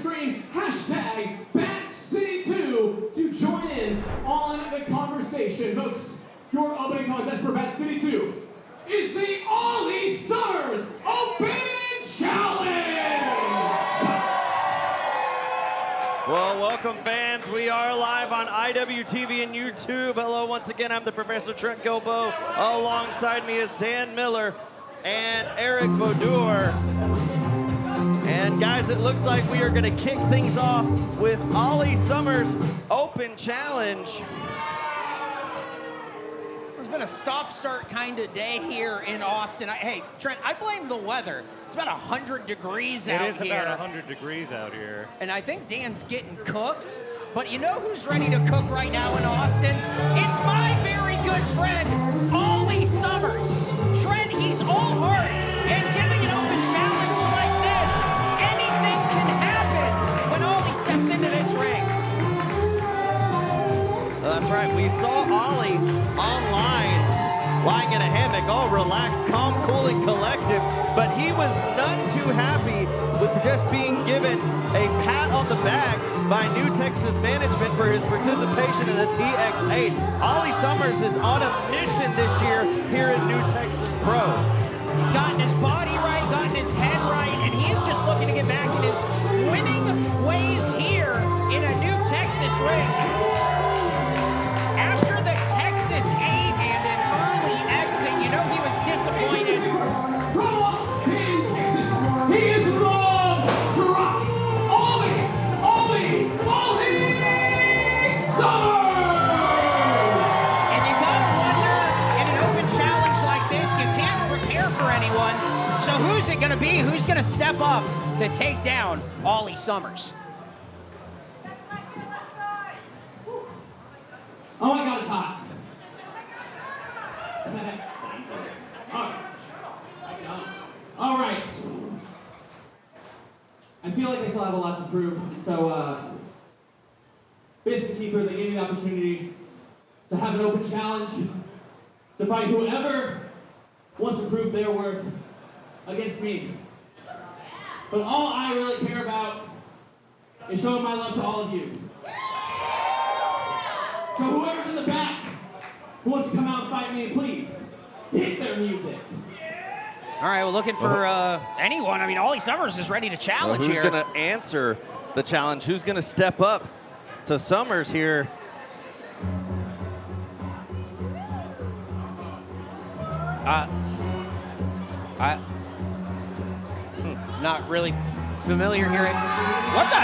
screen, hashtag BadCity2 to join in on the conversation. Folks, your opening contest for Bad City 2 is the Ollie Summers Open Challenge! Well, welcome fans. We are live on IWTV and YouTube. Hello once again, I'm the Professor Trent Gilbo. Alongside me is Dan Miller and Erick Baudour. And guys, it looks like we are gonna kick things off with Ollie Summers Open Challenge. It's been a stop-start kind of day here in Austin. Hey, Trent, I blame the weather. It's about 100 degrees out here. It is about 100 degrees out here. And I think Dan's getting cooked. But you know who's ready to cook right now in Austin? It's my very good friend, Ollie Summers. Trent, he's all heart. And giving an open challenge like this, anything can happen when Ollie steps into this ring. That's right, we saw Ollie online, lying in a hammock, all relaxed, calm, cool, and collective, but he was none too happy with just being given a pat on the back by New Texas management for his participation in the TX8. Ollie Summers is on a mission this year here in New Texas Pro. He's gotten his body right, gotten his head right, and he is just looking to get back in his winning ways here in a New Texas ring. After the Texas 8 and an early exit, you know he was disappointed. From Austin, Texas, he is wrong to rock. Ollie Summers! And you gotta wonder, in an open challenge like this, you can't prepare for anyone. So who's it gonna be? Who's gonna step up to take down Ollie Summers? Oh my God, it's hot. All right. I feel like I still have a lot to prove, and so basically, Keeper, they gave me the opportunity to have an open challenge to fight whoever wants to prove their worth against me. But all I really care about is showing my love to all of you. So whoever's in the back who wants to come out and fight me, please hit their music. All right, we're looking for anyone. I mean, Ollie Summers is ready to challenge Who's here. gonna answer the challenge? Who's gonna step up to Summers here? Not really familiar here. What the?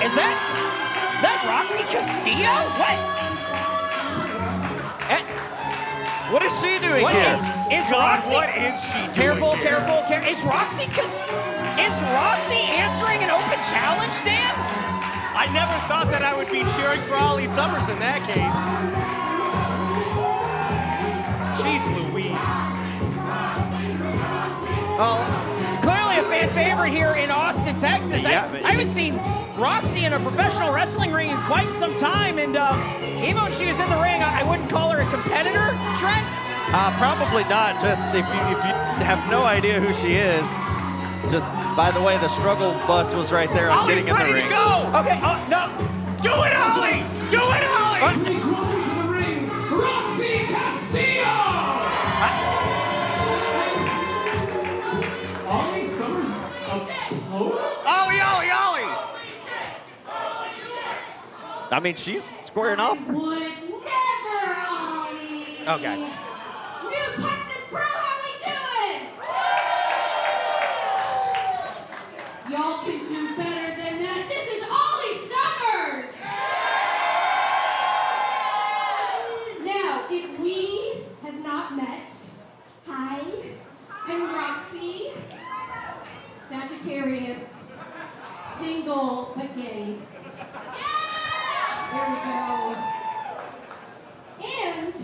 Is that Roxy Castillo? What is she doing What here? is Roxy? What is she doing Careful, here? careful, careful. Is Roxy answering an open challenge, Dan? I never thought that I would be cheering for Ollie Summers in that case. Jeez Louise. Well, clearly a fan favorite here in Austin, Texas. Yeah, I haven't seen Roxy in a professional wrestling ring in quite some time, and even when she was in the ring, I wouldn't call her a competitor, Trent? Probably not. Just if you have no idea who she is, just by the way, the struggle bus was right there on Ollie's getting in the ready ring. to go! Okay, no. Do it, Ollie! Do it, Ollie! Please welcome to the ring, Roxy Castillo! Ollie Summers opposed? Ollie! I mean, she's squaring off. Would never, Ollie. Okay. New Texas Pro, how we doing? Y'all can do better than that. This is Ollie Summers. Now, if we have not met, hi, I'm Roxy, Sagittarius, single but gay. There we go. And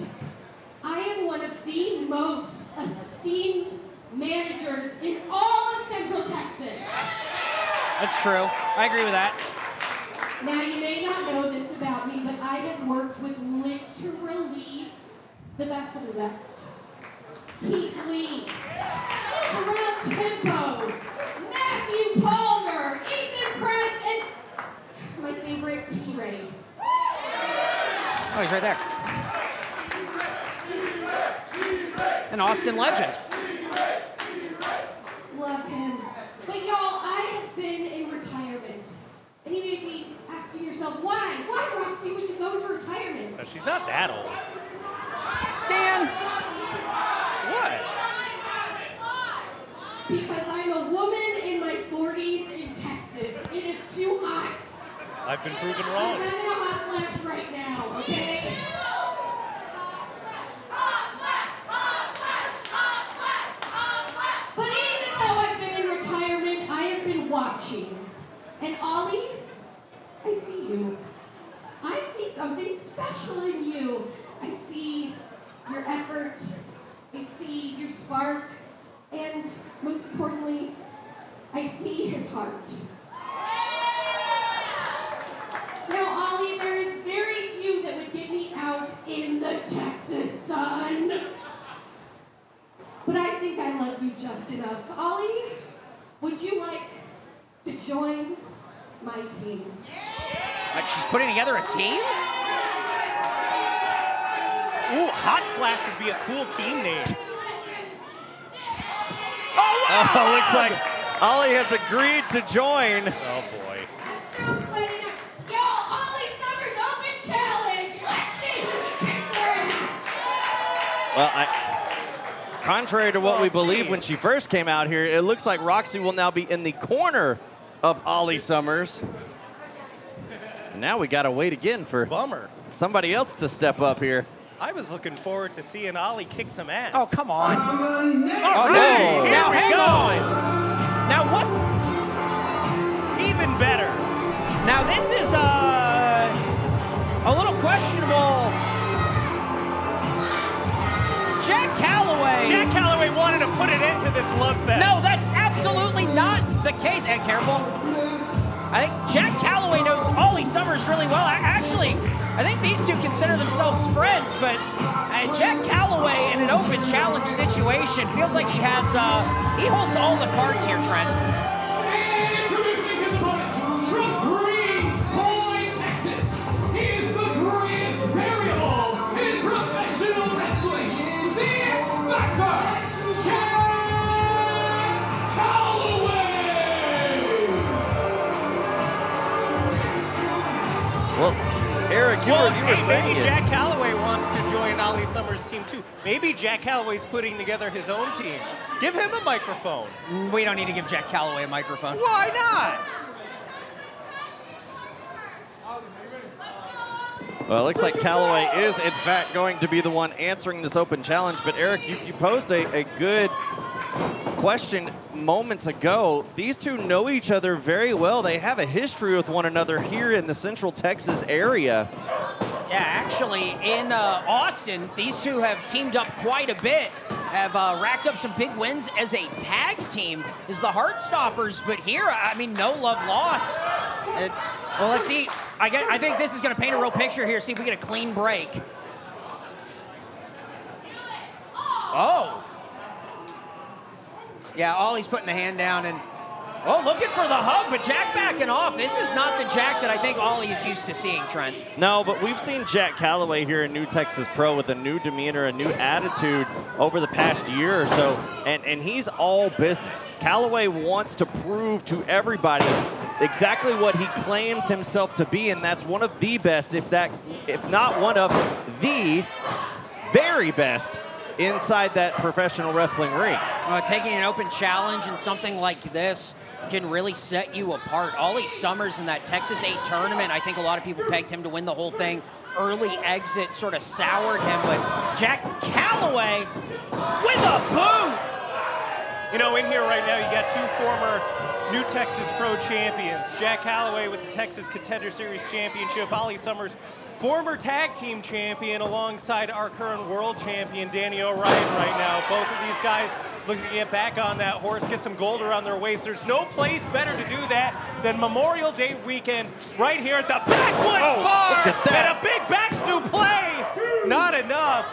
I am one of the most esteemed managers in all of Central Texas. That's true. I agree with that. Now, you may not know this about me, but I have worked with literally the best of the best. Keith Lee, Terrell Tempo, Matthew Palmer, Ethan is right there. An Austin legend. Love him. But y'all, I have been in retirement. And you may be asking yourself, why? Why, Roxy, would you go into retirement? She's not that old. Dan. What? Because I'm a woman in my 40s in Texas. It is too hot. I've been proven I'm wrong. having a hot flash right now, okay? But even though I've been in retirement, I have been watching. And Ollie, I see you. I see something special in you. I see your effort. I see your spark. And most importantly, I see his heart. Now, Ollie, there is very few that would get me out in the Texas sun. But I think I love you just enough. Ollie, would you like to join my team? Like she's putting together a team? Ooh, Hot Flash would be a cool team name. Oh, wow! Oh, looks like Ollie has agreed to join. Oh, boy. I'm so sweaty now. Yo, Ollie Summers Open Challenge. Let's see who can kick their ass. Well, contrary to what we believed when she first came out here, it looks like Roxy will now be in the corner of Ollie Summers. And now we got to wait again for Bummer. somebody else to step up here. I was looking forward to seeing Ollie kick some ass. Oh, come on. All right, no. here Now, we hang go. on. Now, what? Even better. Now, this is a little questionable. Jack Callaway. Jack Callaway wanted to put an end to this love fest. No, that's absolutely not the case. And careful. I think Jack Callaway knows Ollie Summers really well. I think these two consider themselves friends, but Jack Callaway in an open challenge situation feels like he holds all the cards here, Trent. And introducing his opponent from Greens Point, Texas. He is the greatest variable in professional wrestling. The X Factor, Jack Callaway. Well, Erick, you were saying maybe it. Jack Callaway wants to join Ollie Summers' team too. Maybe Jack Callaway's putting together his own team. Give him a microphone. We don't need to give Jack Callaway a microphone. Why not? Well, it looks like Callaway is, in fact, going to be the one answering this open challenge. But, Erick, you posed a good question moments ago. These two know each other very well. They have a history with one another here in the Central Texas area. Yeah, actually, in Austin, these two have teamed up quite a bit, have racked up some big wins as a tag team as the Heartstoppers. But here, I mean, no love lost. Well, let's see. I think this is going to paint a real picture here. See if we get a clean break. Oh. Yeah, Ollie's putting the hand down and, oh, looking for the hug, but Jack backing off. This is not the Jack that I think Ollie is used to seeing, Trent. No, but we've seen Jack Callaway here in New Texas Pro with a new demeanor, a new attitude over the past year or so, and he's all business. Callaway wants to prove to everybody exactly what he claims himself to be, and that's one of the best, if not one of the very best inside that professional wrestling ring. Taking an open challenge and something like this can really set you apart. Ollie Summers in that Texas 8 tournament, I think a lot of people pegged him to win the whole thing. Early exit sort of soured him, but Jack Callaway with a boot. You know, in here right now, you got two former New Texas Pro champions. Jack Callaway with the Texas Contender Series Championship. Ollie Summers, former tag team champion, alongside our current world champion, Danny Orion right now. Both of these guys looking to get back on that horse, get some gold around their waist. There's no place better to do that than Memorial Day weekend right here at the Backwood Bar. Look at that. And a big back suplex. Not enough.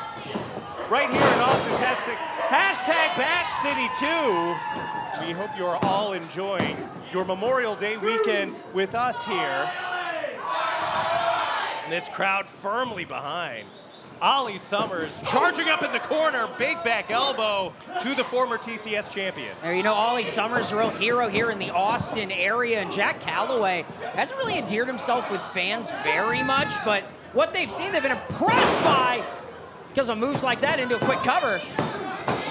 Right here in Austin, Texas. Hashtag Back City 2. We hope you are all enjoying your Memorial Day weekend with us here. And this crowd firmly behind. Ollie Summers charging up in the corner, big back elbow to the former TCS champion. You know, Ollie Summers, a real hero here in the Austin area, and Jack Callaway hasn't really endeared himself with fans very much, but what they've seen, they've been impressed by because of moves like that into a quick cover.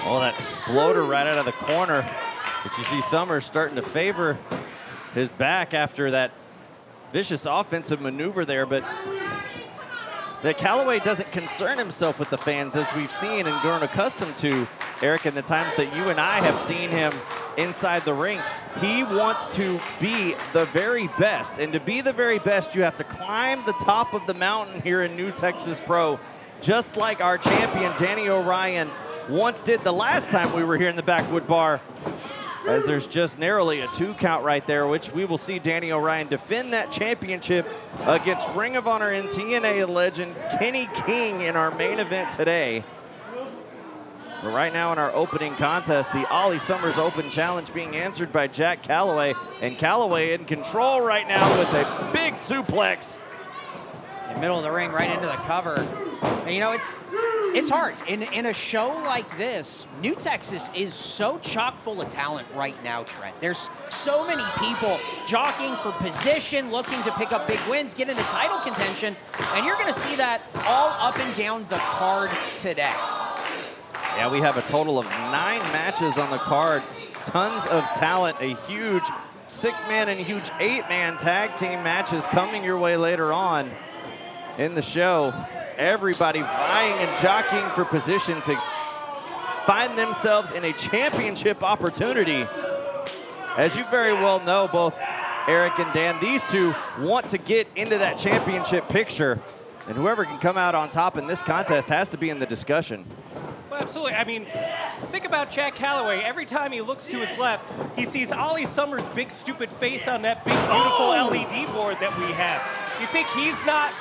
Oh, that exploder right out of the corner. But you see Summers starting to favor his back after that vicious offensive maneuver there, but that Callaway doesn't concern himself with the fans as we've seen and grown accustomed to, Eric, in the times that you and I have seen him inside the ring. He wants to be the very best, and to be the very best, you have to climb the top of the mountain here in New Texas Pro, just like our champion, Danny Orion, once did the last time we were here in the Backwood Bar, as there's just narrowly a 2 count right there, which we will see Danny Orion defend that championship against Ring of Honor and TNA legend Kenny King in our main event today. But right now in our opening contest, the Ollie Summers Open Challenge being answered by Jack Callaway, and Callaway in control right now with a big suplex. In the middle of the ring, right into the cover. And you know, it's hard. In a show like this, New Texas is so chock full of talent right now, Trent. There's so many people jockeying for position, looking to pick up big wins, get into title contention, and you're gonna see that all up and down the card today. Yeah, we have a total of 9 matches on the card. Tons of talent, a huge 6-man and a huge 8-man tag team matches coming your way later on in the show. Everybody vying and jockeying for position to find themselves in a championship opportunity. As you very well know, both Eric and Dan, these two want to get into that championship picture, and whoever can come out on top in this contest has to be in the discussion. Well, absolutely. I mean, think about Jack Callaway. Every time he looks to his left, he sees Ollie Summers' big stupid face on that big beautiful LED board that we have. Do you think he's not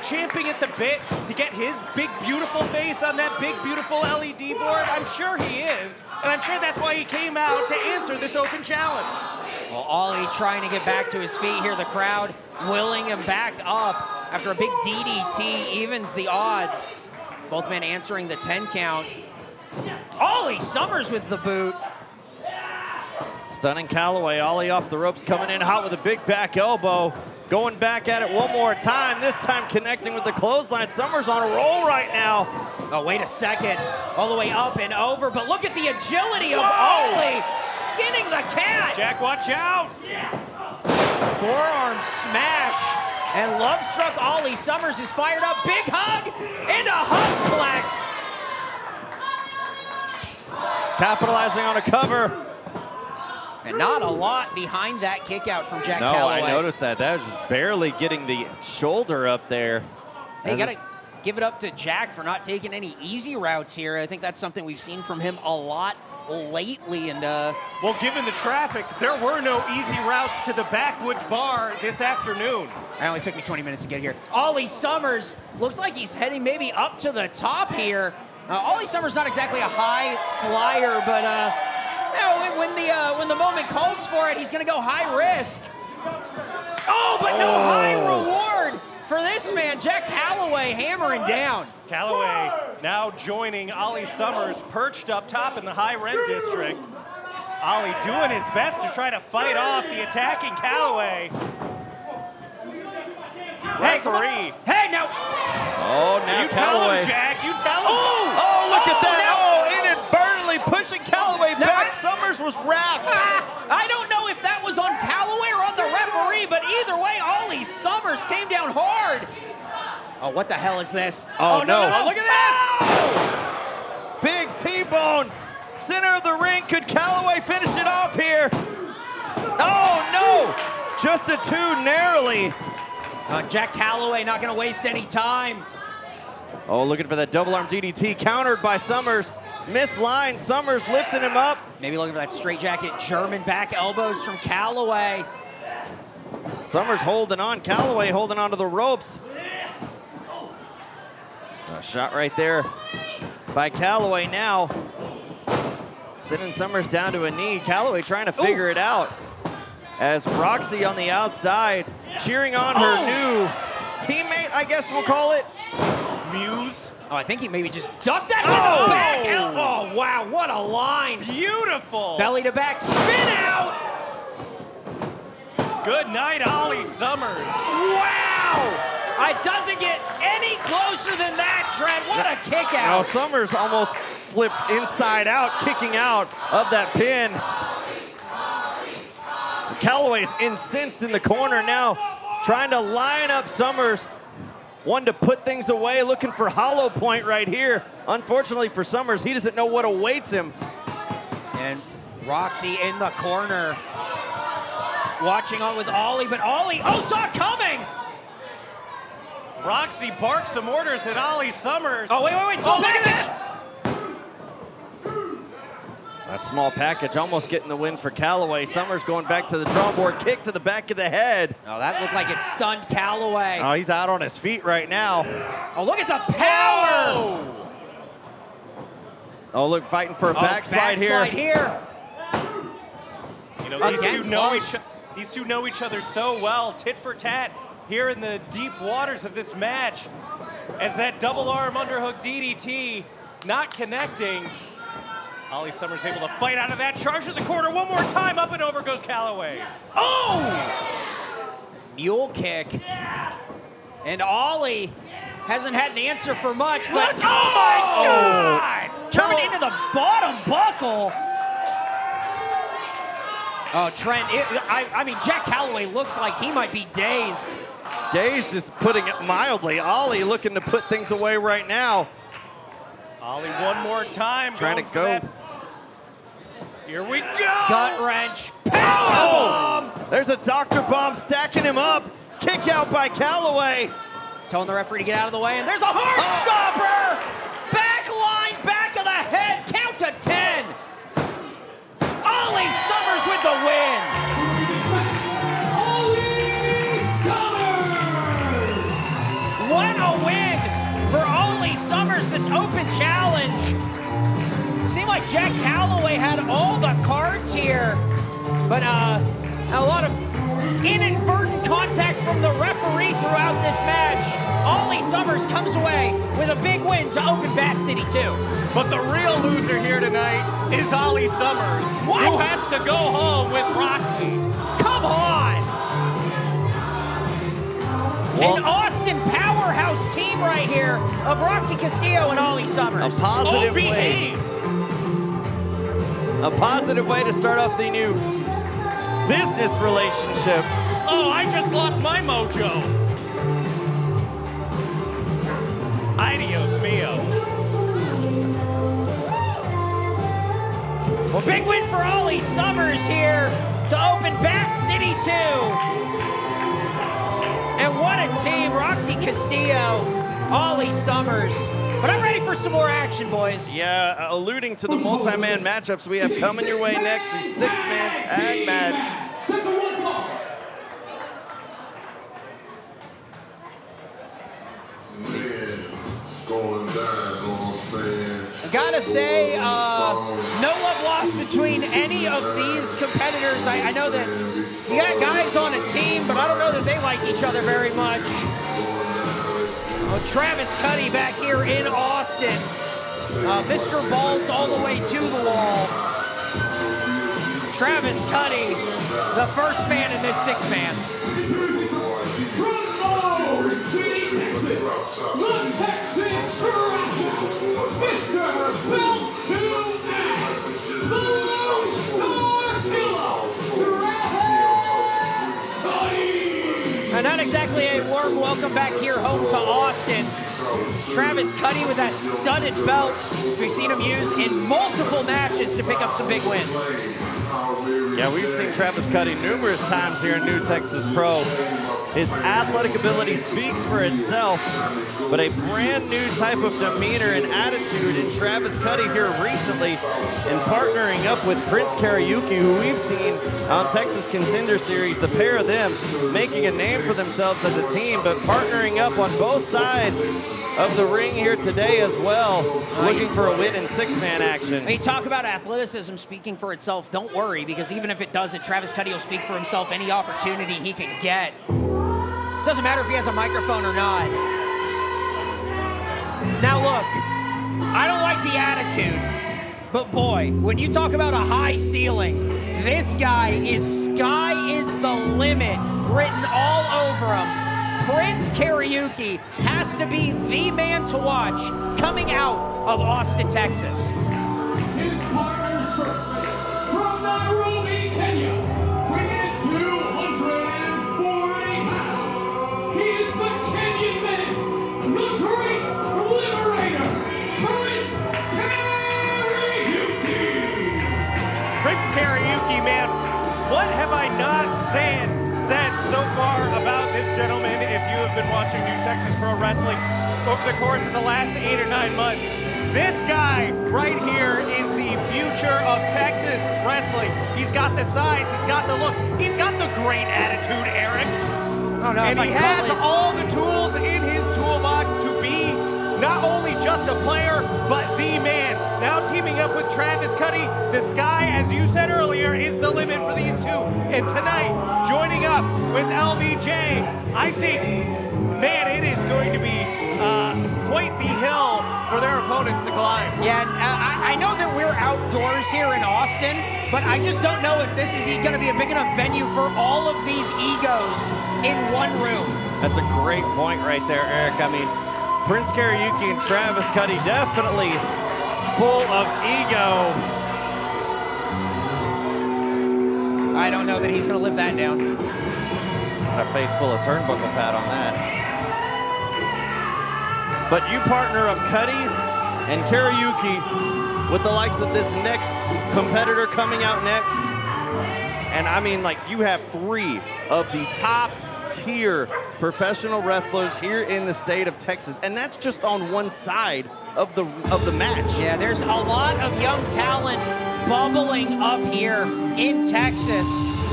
champing at the bit to get his big beautiful face on that big beautiful LED board? I'm sure he is, and I'm sure that's why he came out to answer this open challenge. Well, Ollie trying to get back to his feet here. The crowd willing him back up after a big DDT evens the odds. Both men answering the 10 count. Ollie Summers with the boot. Stunning Callaway, Ollie off the ropes, coming in hot with a big back elbow. Going back at it one more time, this time connecting with the clothesline. Summers on a roll right now. Oh, wait a second. All the way up and over, but look at the agility of Ollie skinning the cat. Jack, watch out. Forearm smash. And love-struck Ollie Summers is fired up. Big hug and a hug flex. Capitalizing on a cover. And not a lot behind that kick out from Jack Callaway. No, I noticed that. That was just barely getting the shoulder up there. Hey, you gotta give it up to Jack for not taking any easy routes here. I think that's something we've seen from him a lot lately. And well, given the traffic, there were no easy routes to the Backwood Bar this afternoon. It only took me 20 minutes to get here. Ollie Summers looks like he's heading maybe up to the top here. Ollie Summers not exactly a high flyer, but you know, when the moment calls for it, he's gonna go high risk. Oh, but no high reward for this man. Jack Callaway hammering down. Callaway now joining Ollie Summers, perched up top in the high rent district. Ollie doing his best to try to fight off the attacking Callaway. Referee. Hey, now. Oh, now you Callaway. Tell him, Jack. You tell him. Oh, look at that. Inadvertently pushing Callaway back. Summers was wrapped. I don't know if that was on Callaway or on the referee, but either way, Ollie Summers came down hard. Oh, what the hell is this? Oh, no. Look at that. Big T-bone. Center of the ring. Could Callaway finish it off here? Oh, no. Just a 2 narrowly. Jack Callaway not going to waste any time. Oh, looking for that double arm DDT, countered by Summers. Missed line, Summers lifting him up. Maybe looking for that straight jacket German back elbows from Callaway. Summers holding on, Callaway holding onto the ropes. A shot right there by Callaway now. Sending Summers down to a knee. Callaway trying to figure it out. As Roxy on the outside, cheering on her new teammate, I guess we'll call it. Muse. Oh, I think he maybe just ducked that with the back out. Oh, wow, what a line. Beautiful. Belly to back, spin out. Good night, Ollie Summers. Wow. It doesn't get any closer than that, Trent. What a kick Now out. Summers almost flipped inside out, kicking out of that pin. Callaway's incensed in the corner now, trying to line up Summers. One to put things away, looking for hollow point right here. Unfortunately for Summers, he doesn't know what awaits him. And Roxy in the corner, watching on with Ollie, but Ollie, saw it coming. Roxy barks some orders at Ollie Summers. Oh, wait, small look at package. That small package almost getting the win for Callaway. Summers going back to the drum board, kick to the back of the head. Oh, that looked like it stunned Callaway. Oh, he's out on his feet right now. Oh, look at the power. Oh, look, fighting for a backslide here. You know, Again, these two know each other so well, tit for tat, here in the deep waters of this match. As that double arm underhook DDT not connecting. Ollie Summers able to fight out of that, charge to the corner one more time, up and over goes Callaway. Oh! Mule kick. And Ollie hasn't had an answer for much, but oh my God! Turning into the bottom buckle. Oh, Trent, I mean, Jack Callaway looks like he might be dazed. Dazed is putting it mildly. Ollie looking to put things away right now. Ollie one more time. Trying to go. That. Here we go. Gut wrench. Power bomb. There's a Dr. Bomb stacking him up. Kick out by Callaway. Telling the referee to get out of the way, and there's a hard stopper. Back line, back of the head. Count to 10. Ollie Summers with the win. What a win for Ollie Summers, this open challenge. Seemed like Jack Callaway had all the cards here, but a lot of inadvertent contact from the referee throughout this match. Ollie Summers comes away with a big win to open Bat City 2. But the real loser here tonight is Ollie Summers, who has to go home with Roxy. Come on! An Austin powerhouse team right here of Roxy Castillo and Ollie Summers. A positive way. Behave. A positive way to start off the new business relationship. Oh, I just lost my mojo. Adios mio. Well, big win for Ollie Summers here to open Bat City 2. And what a team, Roxy Castillo, Ollie Summers. But I'm ready for some more action, boys. Yeah, alluding to the multi-man matchups we have coming your way next, the 6-man tag match. I gotta say, no love lost between any of these competitors. I know that you got guys on a team, but I don't know that they like each other very much. Well, Travis Cudi back here in Austin. Mr. Balls all the way to the wall. Travis Cudi, the first man in this 6-man. And not exactly a warm welcome back here home to Austin. Travis Cudi with that studded belt we've seen him use in multiple matches to pick up some big wins. Yeah, we've seen Travis Cudi numerous times here in New Texas Pro. His athletic ability speaks for itself, but a brand new type of demeanor and attitude in Travis Cudi here recently, and partnering up with Prince Kxriuki, who we've seen on Texas Contender Series, the pair of them making a name for themselves as a team, but partnering up on both sides of the ring here today as well, looking for a win in 6-man action. When you talk about athleticism speaking for itself, don't worry, because even if it doesn't, Travis Cudi will speak for himself any opportunity he can get. Doesn't matter if he has a microphone or not. Now look, I don't like the attitude, but boy, when you talk about a high ceiling, this guy is sky is the limit written all over him. Prince Kxriuki has to be the man to watch coming out of Austin, Texas. His partners first, from Nairobi, Kenya, bringing in 240 pounds. He is the Kenyan menace, the great liberator, Prince Kxriuki. Prince Kxriuki, man, what have I not said so far about this gentleman if you have been watching New Texas Pro Wrestling over the course of the last 8 or 9 months? This guy right here is the future of Texas wrestling. He's got the size, he's got the look, he's got the great attitude, Eric. Oh, no, and he has all the tools in his toolbox to be not only just a player, but the man. Now teaming up with Travis Cudi, the sky, as you said earlier, is the limit for these two. And tonight, joining up with LVJ, I think, man, it is going to be quite the hill for their opponents to climb. Yeah, I know that we're outdoors here in Austin, but I just don't know if this is going to be a big enough venue for all of these egos in one room. That's a great point right there, Eric. I mean, Prince Kxriuki and Travis Cudi definitely full of ego. I don't know that he's going to live that down. A face full of turnbuckle pad on that. But you partner up Cudi and Kxriuki with the likes of this next competitor coming out next. And I mean, like, you have 3 of the top tier professional wrestlers here in the state of Texas, and that's just on one side of the match. Yeah, there's a lot of young talent bubbling up here in Texas.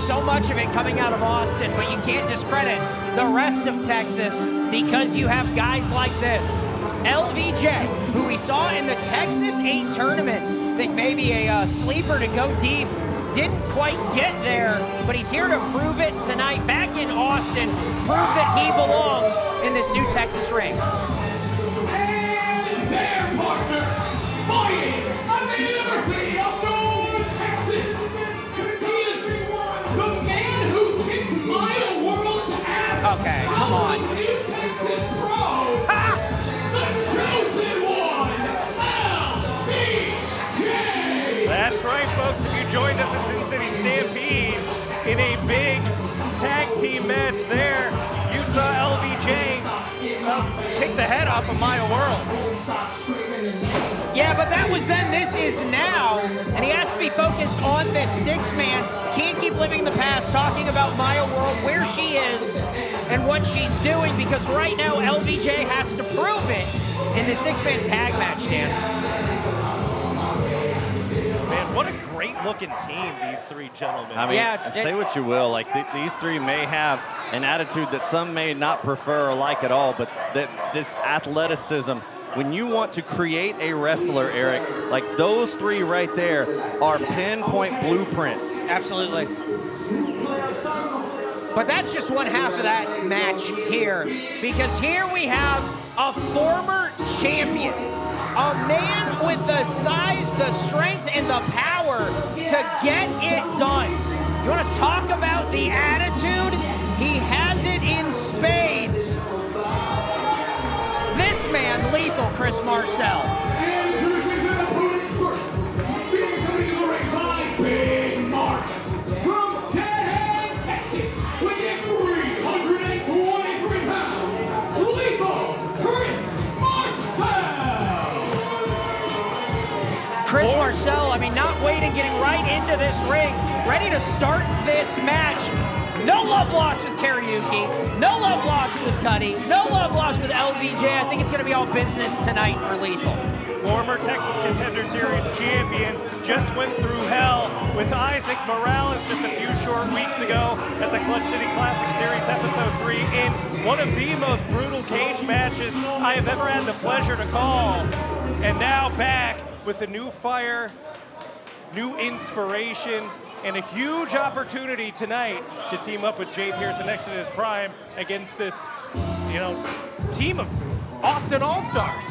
So much of it coming out of Austin, but you can't discredit the rest of Texas because you have guys like this. LVJ, who we saw in the Texas 8 tournament, I think maybe a sleeper to go deep. Didn't quite get there, but he's here to prove it tonight back in Austin, prove that he belongs in this new Texas ring. And their partner, fighting at the University of North Texas. He is the man who kicked my world to ass. Okay, come on. New Texas Pro, the chosen one, LVJ. That's right, folks. If you joined us at Sin City Stampede in a big tag team match there, you saw LVJ take the head off of Maya World. Yeah, but that was then, this is now, and he has to be focused on this 6-man. Can't keep living the past, talking about Maya World, where she is, and what she's doing, because right now LVJ has to prove it in the 6-man tag match, Dan. Man, what a great-looking team, these 3 gentlemen. I mean, Yeah, say what you will, like these 3 may have an attitude that some may not prefer or like at all, but this athleticism, when you want to create a wrestler, Eric, like those 3 right there are pinpoint blueprints. Absolutely. But that's just one half of that match here, because here we have a former champion, a man with the size, the strength, and the power to get it done. You want to talk about the attitude? He has it in spades. This man, lethal, Chris Marcell. And introducing their opponents first, being coming to the ring by Big Mark from Deadhead, Texas, weighing 323 pounds, lethal Chris Marcell. Chris Marcell, I mean, not waiting, getting right into this ring, ready to start this match. No love lost with Kxriuki, no love lost with Cudi, no love lost with LVJ. I think it's going to be all business tonight for Lethal. Former Texas Contender Series champion just went through hell with Isaac Morales just a few short weeks ago at the Clutch City Classic Series Episode 3 in one of the most brutal cage matches I have ever had the pleasure to call. And now back with a new fire, new inspiration, and a huge opportunity tonight to team up with Jay Pierce and Exodus Prime against this, team of Austin All-Stars.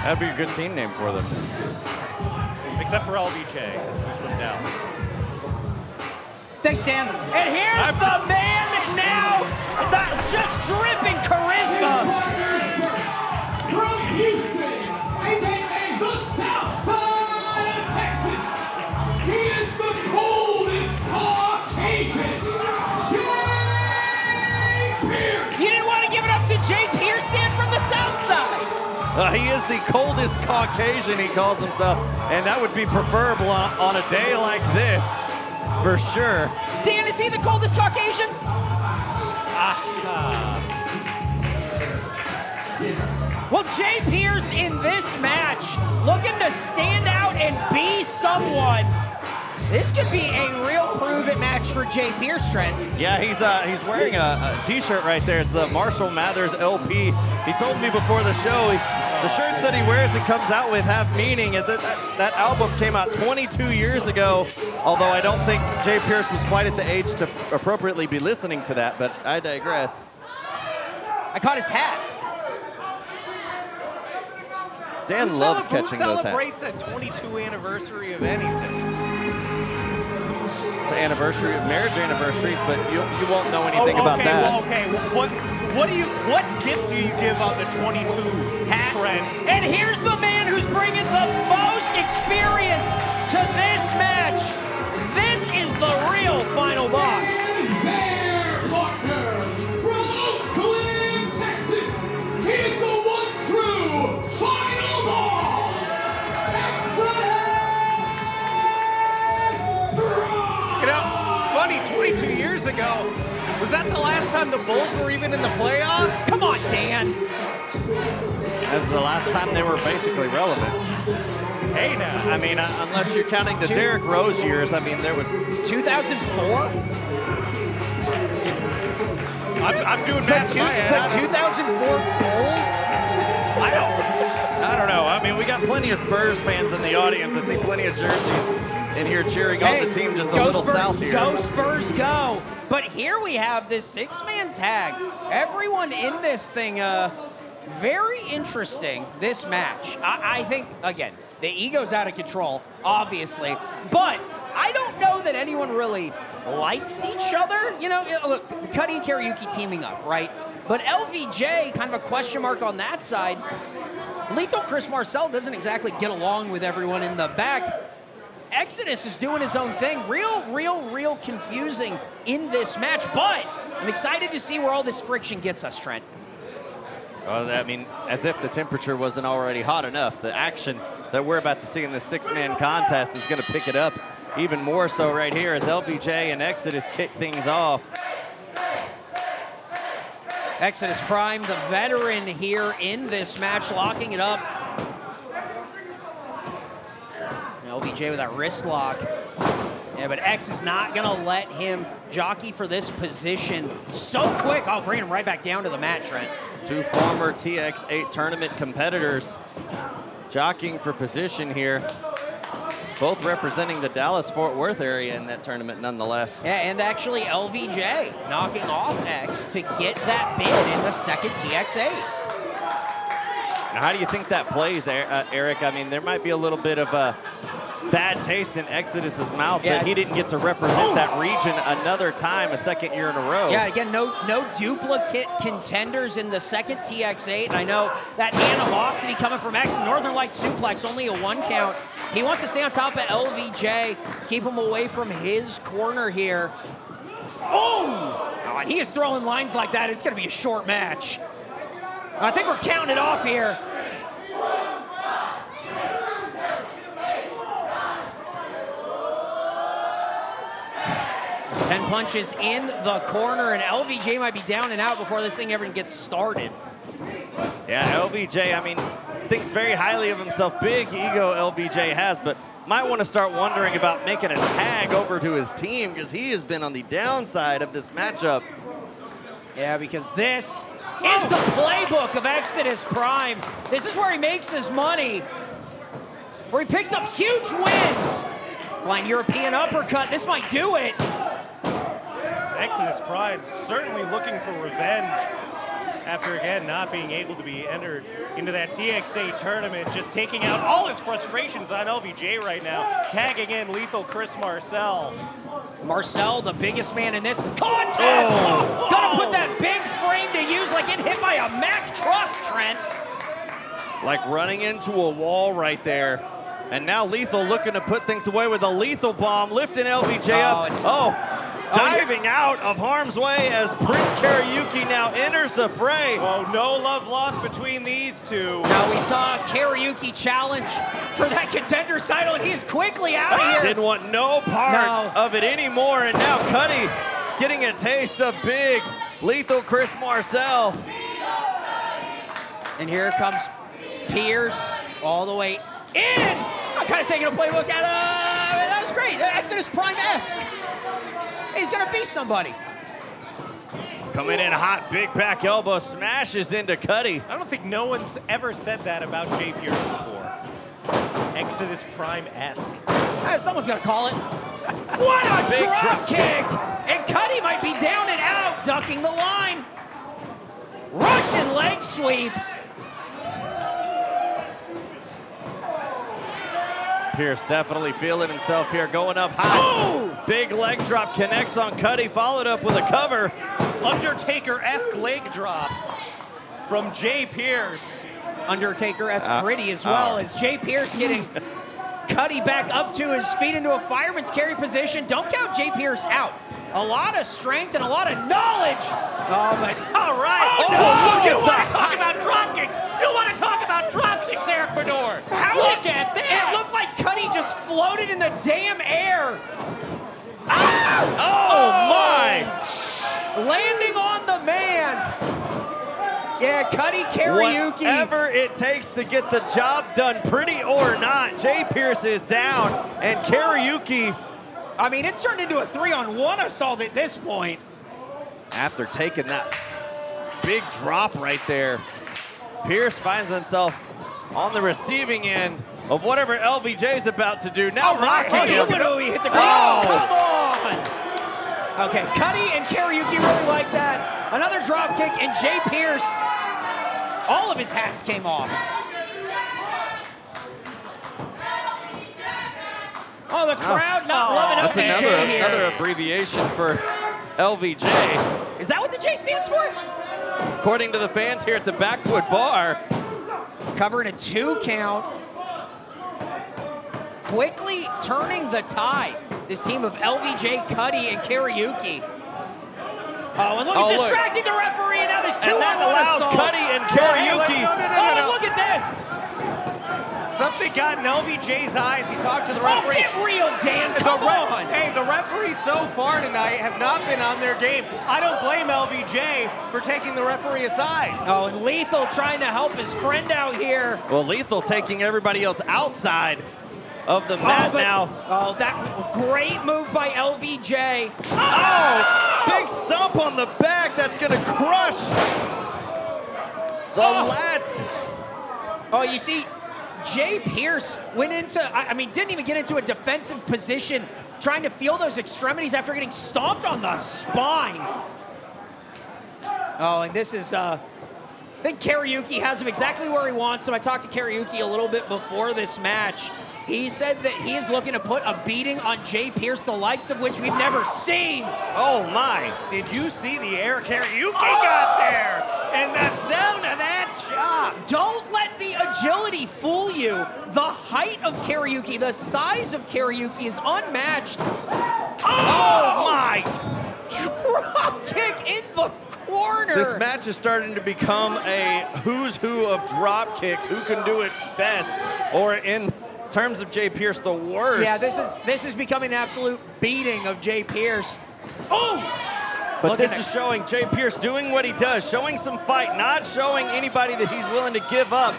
That'd be a good team name for them. Except for LBJ, who's from Dallas. Thanks, Dan. And here's the man now, just dripping charisma. From Houston, a.k.a. the South Side of Texas, he is the coldest Caucasian, Jay Pierce. You didn't want to give it up to Jay Pierce, Dan, from the South Side. He is the coldest Caucasian, he calls himself, and that would be preferable on a day like this, for sure. Dan, is he the coldest Caucasian? Well, Jay Pierce in this match, looking to stand out and be someone. This could be a real prove-it match for Jay Pierce, Trent. Yeah, he's wearing a t-shirt right there. It's the Marshall Mathers LP. He told me before the show, the shirts that he wears and comes out with have meaning. That album came out 22 years ago, although I don't think Jay Pierce was quite at the age to appropriately be listening to that, but I digress. I caught his hat. Dan loves catching those hats. Who celebrates a 22 anniversary of anything? It's an anniversary of marriage anniversaries, but you won't know anything about that. Well, what gift do you give on the 22 trend? And here's the man who's bringing the most experience to this match. This is the real final boss. From Oakland, Texas, he is the one true final boss. Funny, 22 years ago, was that the last time the Bulls were even in the playoffs? Come on, Dan. That's the last time they were basically relevant. Hey now. I mean, unless you're counting the Derrick Rose years, I mean, there was 2004? I'm doing math in my head. The 2004 Bulls? I don't know. I mean, we got plenty of Spurs fans in the audience. I see plenty of jerseys in here cheering on the team just a little south here. Go Spurs, go. But here we have this six-man tag. Everyone in this thing, very interesting, this match. I think, again, the ego's out of control, obviously. But I don't know that anyone really likes each other. Look, Cudi and Kxriuki teaming up, right? But LVJ, kind of a question mark on that side. Lethal Chris Marcell doesn't exactly get along with everyone in the back. Exodus is doing his own thing. Real confusing in this match, but I'm excited to see where all this friction gets us, Trent. Well, I mean, as if the temperature wasn't already hot enough. The action that we're about to see in this six-man contest is going to pick it up even more so right here as LBJ and Exodus kick things off. Exodus Prime, the veteran here in this match, locking it up. LBJ with that wrist lock. Yeah, but X is not going to let him jockey for this position so quick. I'll bring him right back down to the mat, Trent. Two former TX8 tournament competitors jockeying for position here. Both representing the Dallas-Fort Worth area in that tournament nonetheless. Yeah, and actually LVJ knocking off X to get that bid in the second TX8. Now, how do you think that plays, Eric? I mean, there might be a little bit of a bad taste in Exodus's mouth that he didn't get to represent that region another time, a second year in a row. Yeah, again, no duplicate contenders in the second TX8. And I know that animosity coming from X, Northern Light suplex, only a 1 count. He wants to stay on top of LVJ, keep him away from his corner here. Oh, and he is throwing lines like that. It's going to be a short match. I think we're counting it off here. Ten punches in the corner, and LVJ might be down and out before this thing ever gets started. Yeah, LVJ, I mean, thinks very highly of himself. Big ego LVJ has, but might want to start wondering about making a tag over to his team because he has been on the downside of this matchup. Yeah, because this is the playbook of Exodus Prime. This is where he makes his money, where he picks up huge wins. Flying European uppercut. This might do it. Exodus Pride certainly looking for revenge after, again, not being able to be entered into that TXA tournament, just taking out all his frustrations on LVJ right now, tagging in lethal Chris Marcell. Marcell, the biggest man in this contest. Oh. Gonna put that big frame to use like getting hit by a Mack truck, Trent. Like running into a wall right there. And now Lethal looking to put things away with a lethal bomb, lifting LVJ up. Diving out of harm's way as Prince Kxriuki now enters the fray. Oh, no love lost between these two. Now we saw Kxriuki challenge for that contender title, and he's quickly out of here. Didn't want no part of it anymore, and now Cudi getting a taste of big lethal Chris Marcell. And here comes Pierce all the way in. I'm kind of taking a playbook at that was great. Exodus Prime-esque. He's gonna beat somebody. Coming in hot, big back elbow, smashes into Cudi. I don't think no one's ever said that about Jay Pierce before. Exodus Prime-esque. Someone's gonna call it. What a drop kick! And Cudi might be down and out, ducking the line. Russian leg sweep. Pierce definitely feeling himself here, going up high. Ooh! Big leg drop connects on Cudi, followed up with a cover. Undertaker-esque leg drop from Jay Pierce. Undertaker-esque gritty as well, as Jay Pierce getting Cudi back up to his feet into a fireman's carry position. Don't count Jay Pierce out. A lot of strength and a lot of knowledge. Oh, but all right. Oh, no! You want to talk about drop kicks? You want to talk about drop kicks, Erick Bedore? Look at that! It looked like Cudi just floated in the damn air. Ah! Oh my! Landing on the man. Yeah, Cudi Kxriuki. Whatever it takes to get the job done, pretty or not. Jay Pierce is down, and Kxriuki. I mean, it's turned into a 3-on-1 assault at this point. After taking that big drop right there, Pierce finds himself on the receiving end of whatever LVJ's about to do. Now rocking him. He hit the ground. Oh, come on. Okay, Cudi and Kxriuki really like that. Another drop kick, and Jay Pierce, all of his hats came off. Oh, the crowd not loving LVJ here. Another abbreviation for LVJ. Is that what the J stands for? According to the fans here at the Backwood Bar. Covering a 2 count. Quickly turning the tide. This team of LVJ, Cudi, and Kxriuki. Oh, and look at distracting the referee, and now there's 2 on 1 that allows assault. Cudi and Kxriuki. No. Look at this. Something got in LVJ's eyes. He talked to the referee. Oh, get real, Dan. Come on. Hey, the referees so far tonight have not been on their game. I don't blame LVJ for taking the referee aside. Oh, and Lethal trying to help his friend out here. Well, Lethal taking everybody else outside of the mat now. Oh, that great move by LVJ. Oh, big stomp on the back. That's going to crush the lats. Oh, you see, Jay Pierce went into, didn't even get into a defensive position trying to feel those extremities after getting stomped on the spine. Oh, and this is, I think Kxriuki has him exactly where he wants him. I talked to Kxriuki a little bit before this match. He said that he is looking to put a beating on Jay Pierce, the likes of which we've never seen. Oh my. Did you see the air Kxriuki got there? And the sound of that chop. Don't let the agility fool you. The height of Kxriuki, the size of Kxriuki is unmatched. Oh my. Drop kick in the corner. This match is starting to become a who's who of drop kicks. Who can do it best? Or in terms of Jay Pierce, the worst. Yeah, this is becoming an absolute beating of Jay Pierce. Oh! But this is showing Jay Pierce doing what he does, showing some fight, not showing anybody that he's willing to give up.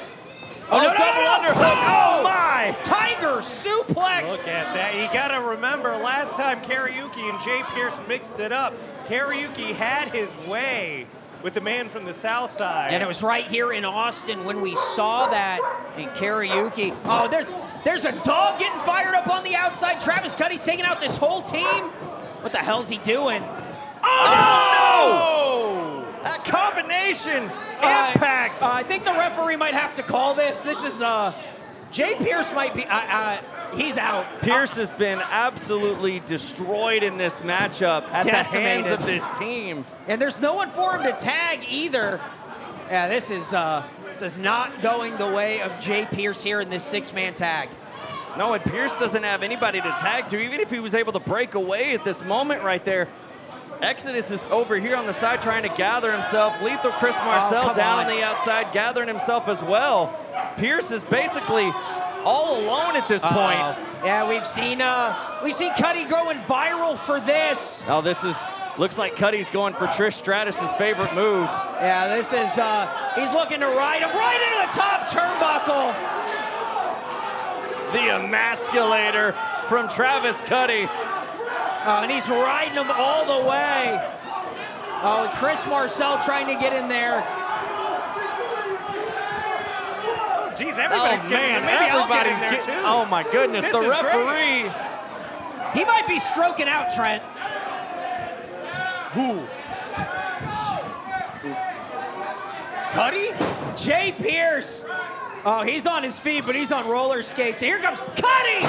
Oh, no, double underhook. Oh my! Tiger suplex. Look at that. You got to remember, last time Kxriuki and Jay Pierce mixed it up, Kxriuki had his way with the man from the south side. And it was right here in Austin when we saw that. And Kxriuki, oh, there's a dog getting fired up on the outside. Travis Cudi's taking out this whole team. What the hell's he doing? Oh, no! That combination impact. I think the referee might have to call this. This is, Jay Pierce might be, he's out. Pierce has been absolutely destroyed in this matchup at Decimated. the hands of this team. And there's no one for him to tag either. Yeah, this is not going the way of Jay Pierce here in this 6-man tag. No, and Pierce doesn't have anybody to tag to, even if he was able to break away at this moment right there. Exodus is over here on the side trying to gather himself. Lethal Chris Marcell down the outside, gathering himself as well. Pierce is basically all alone at this point. Yeah, we've seen Cudi going viral for this. Oh, looks like Cudi's going for Trish Stratus's favorite move. Yeah, this is, he's looking to ride him right into the top turnbuckle. The emasculator from Travis Cudi. And he's riding him all the way. Oh, Chris Marcell trying to get in there. Oh, geez, everybody's getting in. Maybe everybody's I'll get in there too. Oh my goodness, This the is referee. great. He might be stroking out, Trent. Who? Cudi? Jay Pierce. Oh, he's on his feet, but he's on roller skates. Here comes Cudi.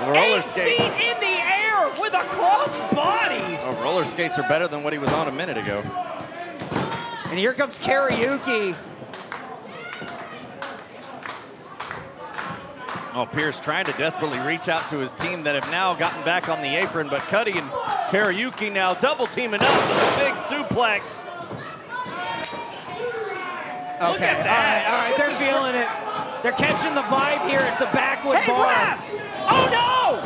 Roller 8 skates. feet in the air with a cross body. Oh, roller skates are better than what he was on a minute ago. And here comes Kxriuki. Oh, Pierce trying to desperately reach out to his team that have now gotten back on the apron, but Cudi and Kxriuki now double teaming up with a big suplex. Okay. Look at that. All right, they're feeling it. They're catching the vibe here at the Backwood Bar. Ref! Oh, no!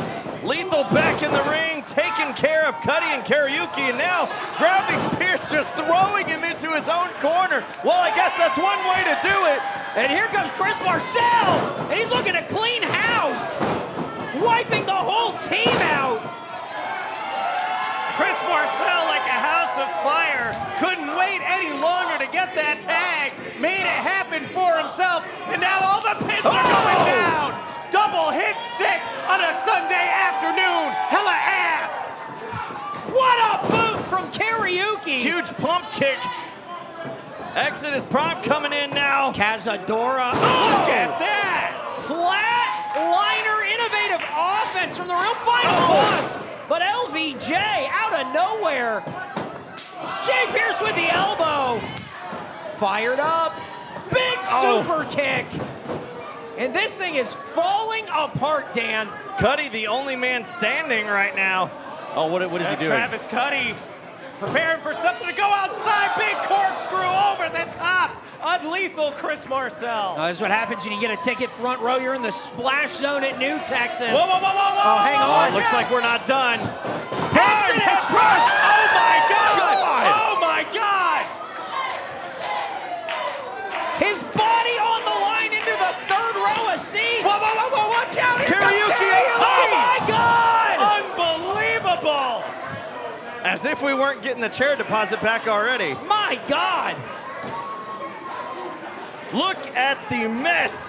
Lethal back in the ring, taking care of Cudi and Kxriuki, and now grabbing Pierce, just throwing him into his own corner. Well, I guess that's one way to do it. And here comes Chris Marcell, and he's looking to clean house, wiping the whole team out. Chris Marcell, like a house of fire, couldn't wait any longer to get that tag, made it happen for himself, and now all the pins are going down. Double hit stick on a Sunday afternoon. Hella ass. What a boot from Kxriuki. Huge pump kick. Exodus Prime coming in now. Cazadora. Look at that. Flat liner, innovative offense from the real final boss. But LVJ out of nowhere. Jay Pierce with the elbow. Fired up. Big super kick. And this thing is falling apart, Dan. Cudi, the only man standing right now. Oh, what is he doing? Travis Cudi preparing for something to go outside. Big corkscrew over the top. Unlethal Chris Marcell. This is what happens when you get a ticket front row. You're in the splash zone at New Texas. Whoa, whoa, whoa, whoa, whoa. Oh, hang on. Looks like we're not done. Exodus Prime. Oh my God. Oh my God. His body on the line into the third row of seats. Whoa, whoa, whoa, whoa, watch out. Here Kxriuki comes Oh my God. Unbelievable. As if we weren't getting the chair deposit back already. My God. Look at the mess.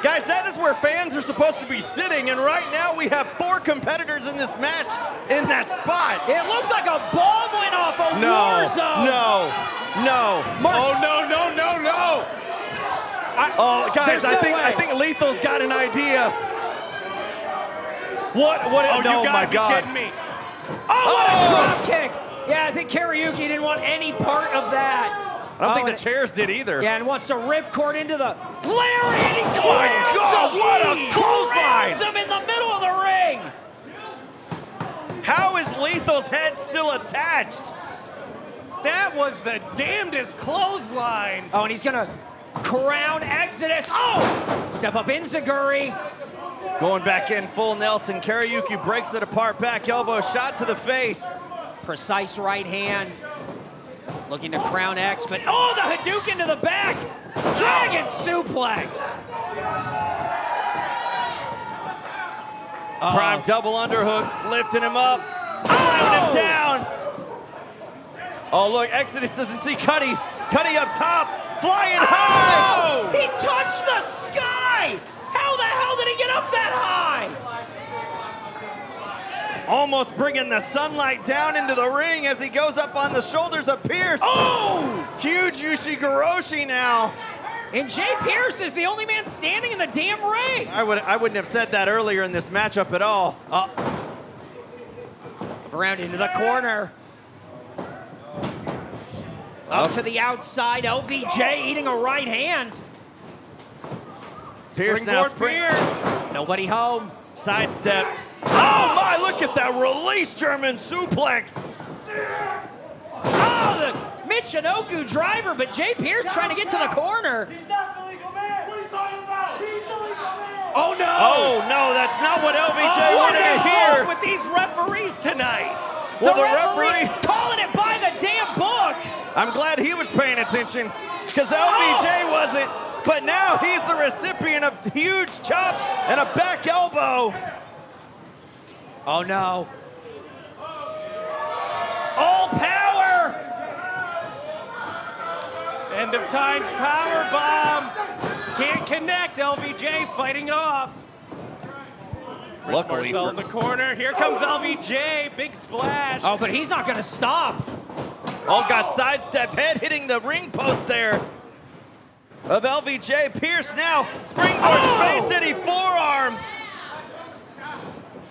Guys, that is where fans are supposed to be sitting, and right now we have 4 competitors in this match in that spot. It looks like a bomb went off a war zone. No. Oh, no. Oh, guys, There's no way. I think Lethal's got an idea. What? Oh, Oh, you my gotta be God. kidding me. Oh, what a drop kick. Yeah, I think Kxriuki didn't want any part of that. I don't think the chairs did either. Yeah, and wants to ripcord into the lariat. He Oh my God, what a clothesline. grabs him in the middle of the ring. How is Lethal's head still attached? That was the damnedest clothesline. Oh, and he's gonna crown Exodus. Oh, step up Inzaguri. Going back in full Nelson. Kxriuki breaks it apart. Back elbow, shot to the face. Precise right hand. Looking to crown X, but oh, the Hadouken to the back. Dragon suplex. Prime double underhook, lifting him up, throwing him down. Oh, look, Exodus doesn't see Cudi. Cudi up top, flying high. He touched the sky! How the hell did he get up that high? Almost bringing the sunlight down into the ring as he goes up on the shoulders of Pierce. Oh! Huge Ushigoroshi now. And Jay Pierce is the only man standing in the damn ring. I wouldn't have said that earlier in this matchup at all. Around into the corner. Up to the outside, LVJ eating a right hand. Pierce now Pierce. Nobody home. Sidestepped. Oh my, look at that release German suplex. Oh, the Michinoku driver, but Jay Pierce trying to get to the corner. He's not the legal man. What are you talking about? He's the legal man. Oh no! Oh no, that's not what LVJ wanted to hear. With these referees tonight. Well, the the referee's calling it by the damn book. I'm glad he was paying attention because LVJ wasn't, but now he's the recipient of huge chops and a back elbow. Oh no. All power. End of times power bomb. Can't connect. LVJ fighting off. Luckily Marcell in the corner. Here comes LVJ. Big splash. Oh, but he's not gonna stop. Oh, got sidestepped, head hitting the ring post there of LVJ. Pierce now, springboard space city forearm.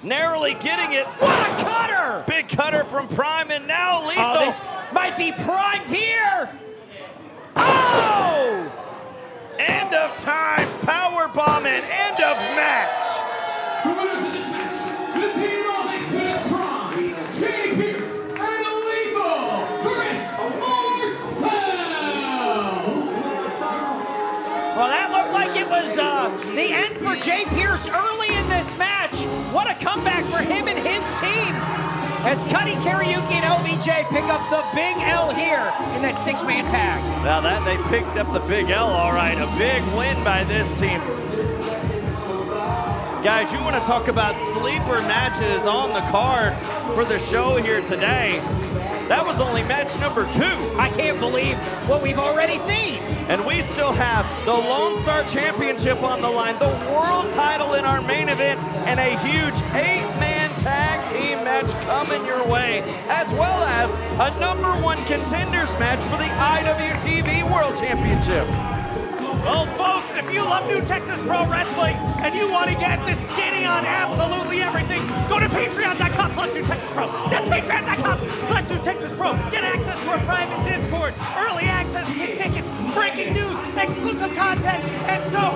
Narrowly getting it. What a cutter! Big cutter from Prime and now lethal. Oh, this might be primed here. Oh! End of times, power bomb and end of match. The winners of this match, the team of Exodus Prime, Jay Pierce and Lethal Marcell. Well, that looked like it was the end for Jay Pierce early in this match. What a comeback for him and his team. As Cudi, Kxriuki, and LVJ pick up the big L here in that six-man tag. Now that they picked up the big L, all right. A big win by this team. Guys, you want to talk about sleeper matches on the card for the show here today. That was only match number 2. I can't believe what we've already seen. And we still have the LoneStar Championship on the line, the world title in our main event, and a huge 8-man tag team match coming your way, as well as a #1 contenders match for the IWTV World Championship. Well, folks, if you love New Texas Pro Wrestling and you want to get the skinny on absolutely everything, go to patreon.com/NewTexasPro. That's patreon.com/NewTexasPro. Get access to our private Discord, early access to tickets, breaking news, exclusive content, and so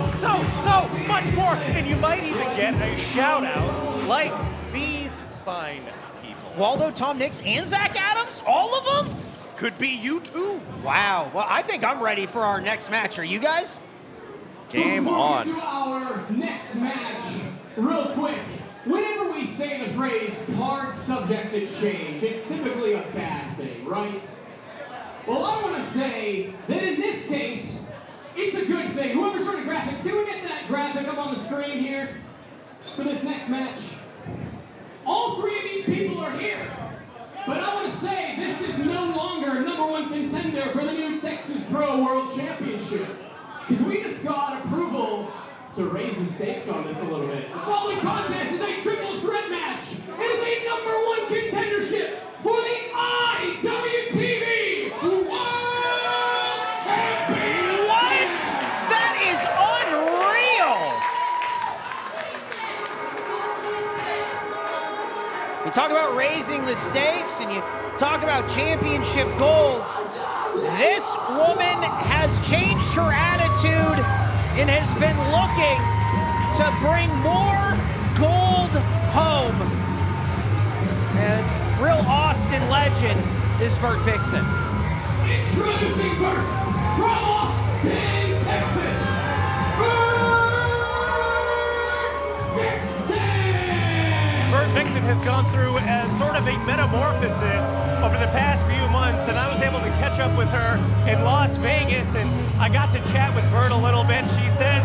much more. And you might even get a shout out like these fine people. Waldo, Tom Nix, and Zach Adams? All of them? Could be you too. Wow. Well, I think I'm ready for our next match. Are you guys? Game Before on. we get to our next match, real quick, whenever we say the phrase card subject to change, it's typically a bad thing, right? Well, I want to say that in this case, it's a good thing. Whoever's running graphics, can we get that graphic up on the screen here for this next match? All 3 of these people are here. But I want to say this is no longer #1 contender for the New Texas Pro World Championship. Because we just got approval to raise the stakes on this a little bit. The following contest is a triple threat match. It is a #1 contendership for the IWTV World Championship. What? That is unreal. You talk about raising the stakes and you talk about championship gold. This woman has changed her attitude and has been looking to bring more gold home. And real Austin legend is VertVixen. Introducing first, from Austin, Texas, VertVixen has gone through a sort of a metamorphosis over the past few months, and I was able to catch up with her in Las Vegas, and I got to chat with Vert a little bit. She says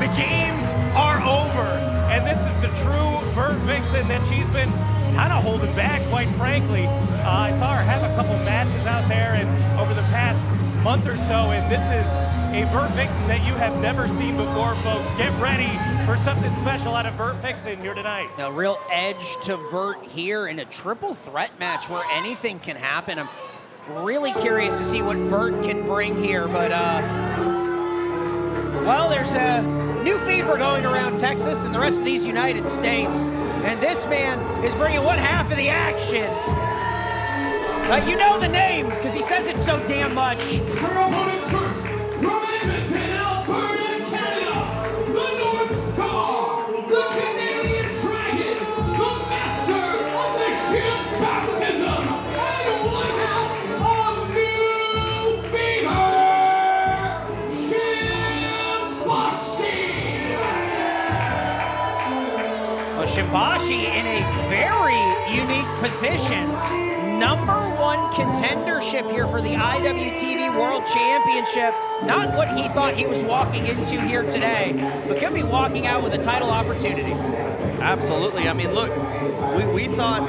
the games are over, and this is the true VertVixen that she's been kind of holding back, quite frankly. I saw her have a couple matches out there and over the past month or so, and this is a VertVixen that you have never seen before, folks. Get ready for something special out of VertVixen here tonight. A real edge to Vert here in a triple threat match where anything can happen. I'm really curious to see what Vert can bring here, but well, there's a new fever going around Texas and the rest of these United States, and this man is bringing one half of the action. You know the name, because he says it so damn much. Her opponents first, from Edmonton, Alberta, Canada, the North Star, the Canadian Dragon, the master of the ship baptism, and one half of New Fever, Shimbashi. Well, Shimbashi in a very unique position. #1 contendership here for the IWTV World Championship. Not what he thought he was walking into here today, but could be walking out with a title opportunity. Absolutely. I mean, look, we thought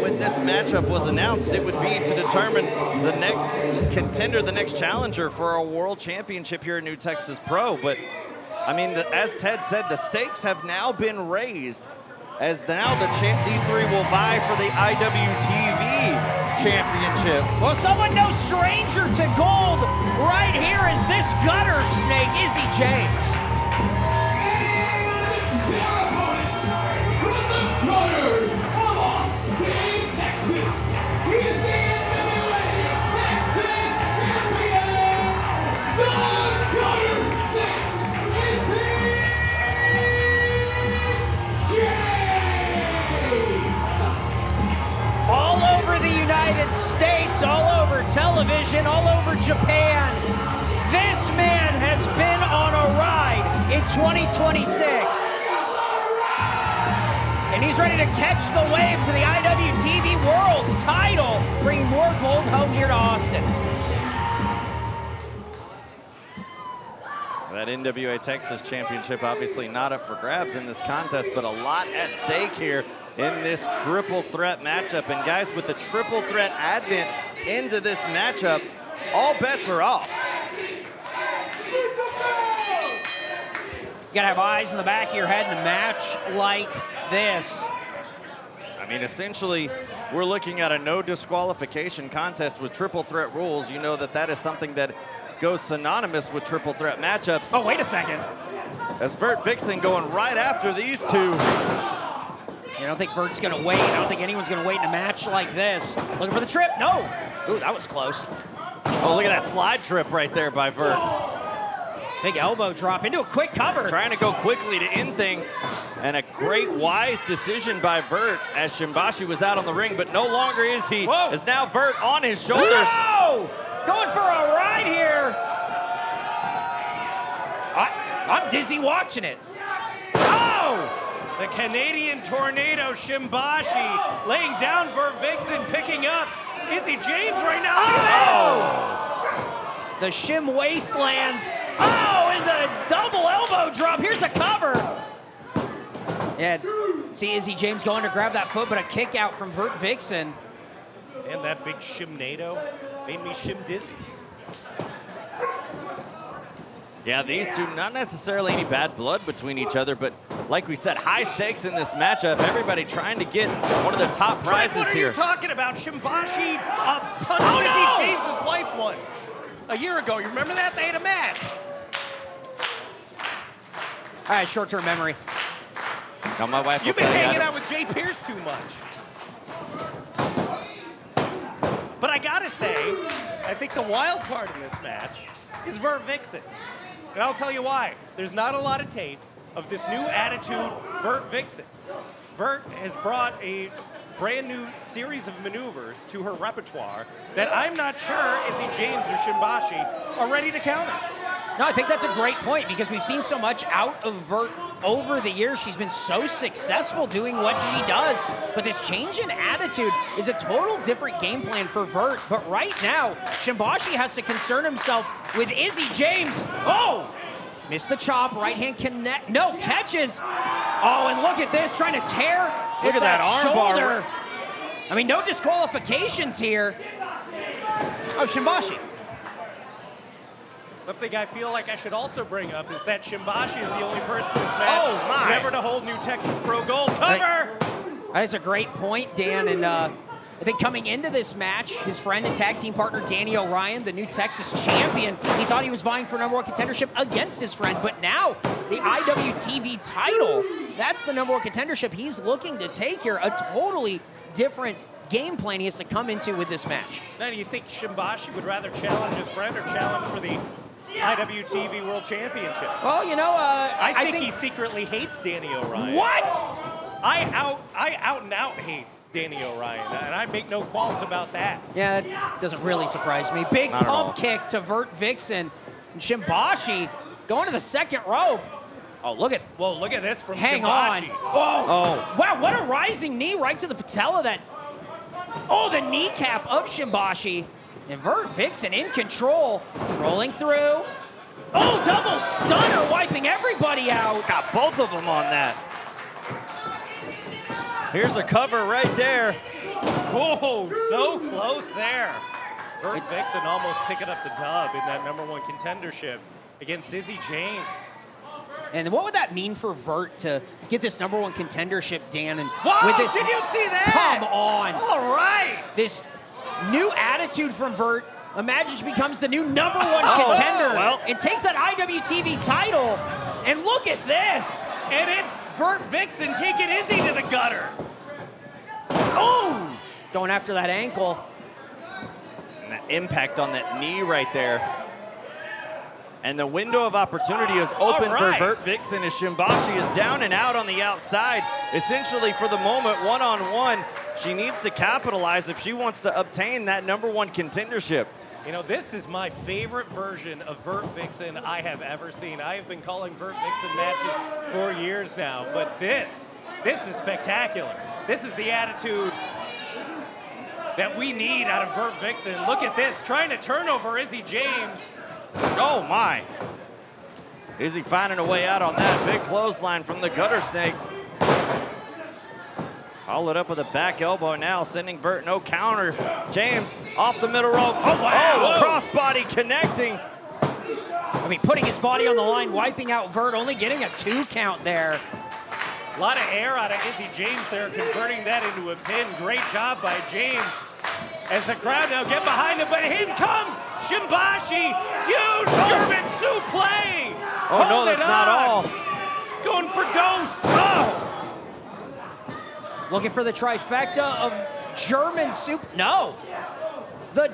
when this matchup was announced, it would be to determine the next contender, the next challenger for a world championship here in New Texas Pro. But, I mean, as Ted said, the stakes have now been raised, as now these three will vie for the IWTV championship. Well, someone no stranger to gold right here is this gutter snake, Izzy James. And their opponent, from the gutters of Austin, Texas, is the NWA Texas champion, the gutter snake, Izzy James. All over the United States, all over television, all over Japan. This man has been on a ride in 2026. And he's ready to catch the wave to the IWTV World title, bringing more gold home here to Austin. That NWA Texas Championship obviously not up for grabs in this contest, but a lot at stake here in this triple threat matchup. And guys, with the triple threat advent into this matchup, all bets are off. You gotta have eyes in the back of your head in a match like this. I mean, essentially, we're looking at a no disqualification contest with triple threat rules. You know that is something that goes synonymous with triple threat matchups. Oh, wait a second. As VertVixen going right after these two. I don't think Vert's gonna wait. I don't think anyone's gonna wait in a match like this. Looking for the trip, no. Ooh, that was close. Oh, look at that slide trip right there by Vert. Big elbow drop into a quick cover. Trying to go quickly to end things. And a great wise decision by Vert as Shimbashi was out on the ring, but no longer is he. Whoa. As now Vert on his shoulders. No! Going for a ride here. I'm dizzy watching it. Oh! The Canadian Tornado, Shimbashi, laying down VertVixen, picking up Izzy James right now. Oh! The Shim Wasteland. Oh, and the double elbow drop. Here's a cover. Yeah, see Izzy James going to grab that foot, but a kick out from VertVixen. And that big Shimnado made me shim dizzy. Yeah, these two, not necessarily any bad blood between each other, but like we said, high stakes in this matchup. Everybody trying to get one of the top prizes what are here. you talking about? Shimbashi punched Izzy James's wife once. A year ago, you remember that? They had a match. All right, short-term memory. Now my wife will You've been tell you hanging out with Jay Pierce too much. But I gotta say, I think the wild card in this match is VertVixen. And I'll tell you why. There's not a lot of tape of this new attitude VertVixen. Vert has brought a brand new series of maneuvers to her repertoire that I'm not sure Izzy James or Shimbashi are ready to counter. No, I think that's a great point because we've seen so much out of Vert over the years. She's been so successful doing what she does, but this change in attitude is a total different game plan for Vert. But right now, Shimbashi has to concern himself with Izzy James. Oh, missed the chop, right hand connect, no, catches. Oh, and look at this, trying to tear Look at that arm shoulder. bar. I mean, no disqualifications here. Oh, Shimbashi. Something I feel like I should also bring up is that Shimbashi is the only person in this match never to hold new Texas Pro Gold. Cover! That's a great point, Dan. And I think coming into this match, his friend and tag team partner, Danny Orion, the new Texas champion, he thought he was vying for #1 contendership against his friend. But now, the IWTV title, that's the #1 contendership he's looking to take here. A totally different game plan he has to come into with this match. Now, do you think Shimbashi would rather challenge his friend or challenge for the IWTV World Championship? Well, you know, I think he secretly hates Danny Orion. What? I out and out hate Danny Orion, and I make no qualms about that. Yeah, that doesn't really surprise me. Big pump kick to VertVixen. And Shimbashi going to the second rope. Oh, look at this from Hang Shimbashi. on. Oh. Wow, what a rising knee right to the patella. The kneecap of Shimbashi. And VertVixen in control, rolling through. Oh, double stunner, wiping everybody out. Got both of them on that. Here's a cover right there. Whoa, so close there. VertVixen almost picking up the dub in that #1 contendership against Izzy James. And what would that mean for Vert to get this #1 contendership, Dan? And Whoa, with this, did you see that? Come on. All right. This new attitude from Vert, imagine she becomes the new #1 contender and takes that IWTV title. And look at this. And it's VertVixen taking Izzy to the gutter. Oh! Going after that ankle. And that impact on that knee right there. And the window of opportunity is open for VertVixen as Shimbashi is down and out on the outside. Essentially, for the moment, one-on-one, she needs to capitalize if she wants to obtain that #1 contendership. You know, this is my favorite version of VertVixen I have ever seen. I have been calling VertVixen matches for years now, but this is spectacular. This is the attitude that we need out of VertVixen. Look at this, trying to turn over Izzy James. Oh my. Izzy finding a way out on that big clothesline from the gutter snake. Followed up with a back elbow now, sending Vert no counter. James off the middle rope. Oh, wow. Oh, crossbody connecting. I mean, putting his body on the line, wiping out Vert, only getting a 2 count there. A lot of air out of Izzy James there, converting that into a pin. Great job by James. As the crowd now get behind him, but in comes Shimbashi. Huge German suplex. Oh, no, that's not all. Going for dose. Oh. Looking for the trifecta of German No. The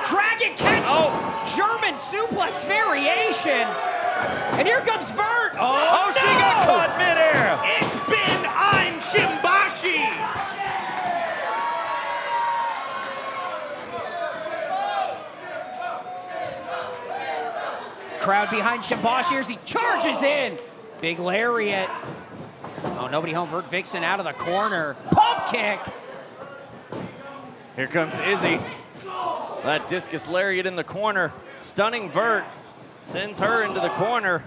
dragon catch. Oh. German suplex variation. And here comes Vert. Oh, she got caught midair. Ich bin ein Shimbashi. Crowd behind Shimbashi as he charges in. Big lariat. Oh, nobody home. VertVixen out of the corner. Pump kick. Here comes Izzy. That discus lariat in the corner. Stunning Vert. Sends her into the corner.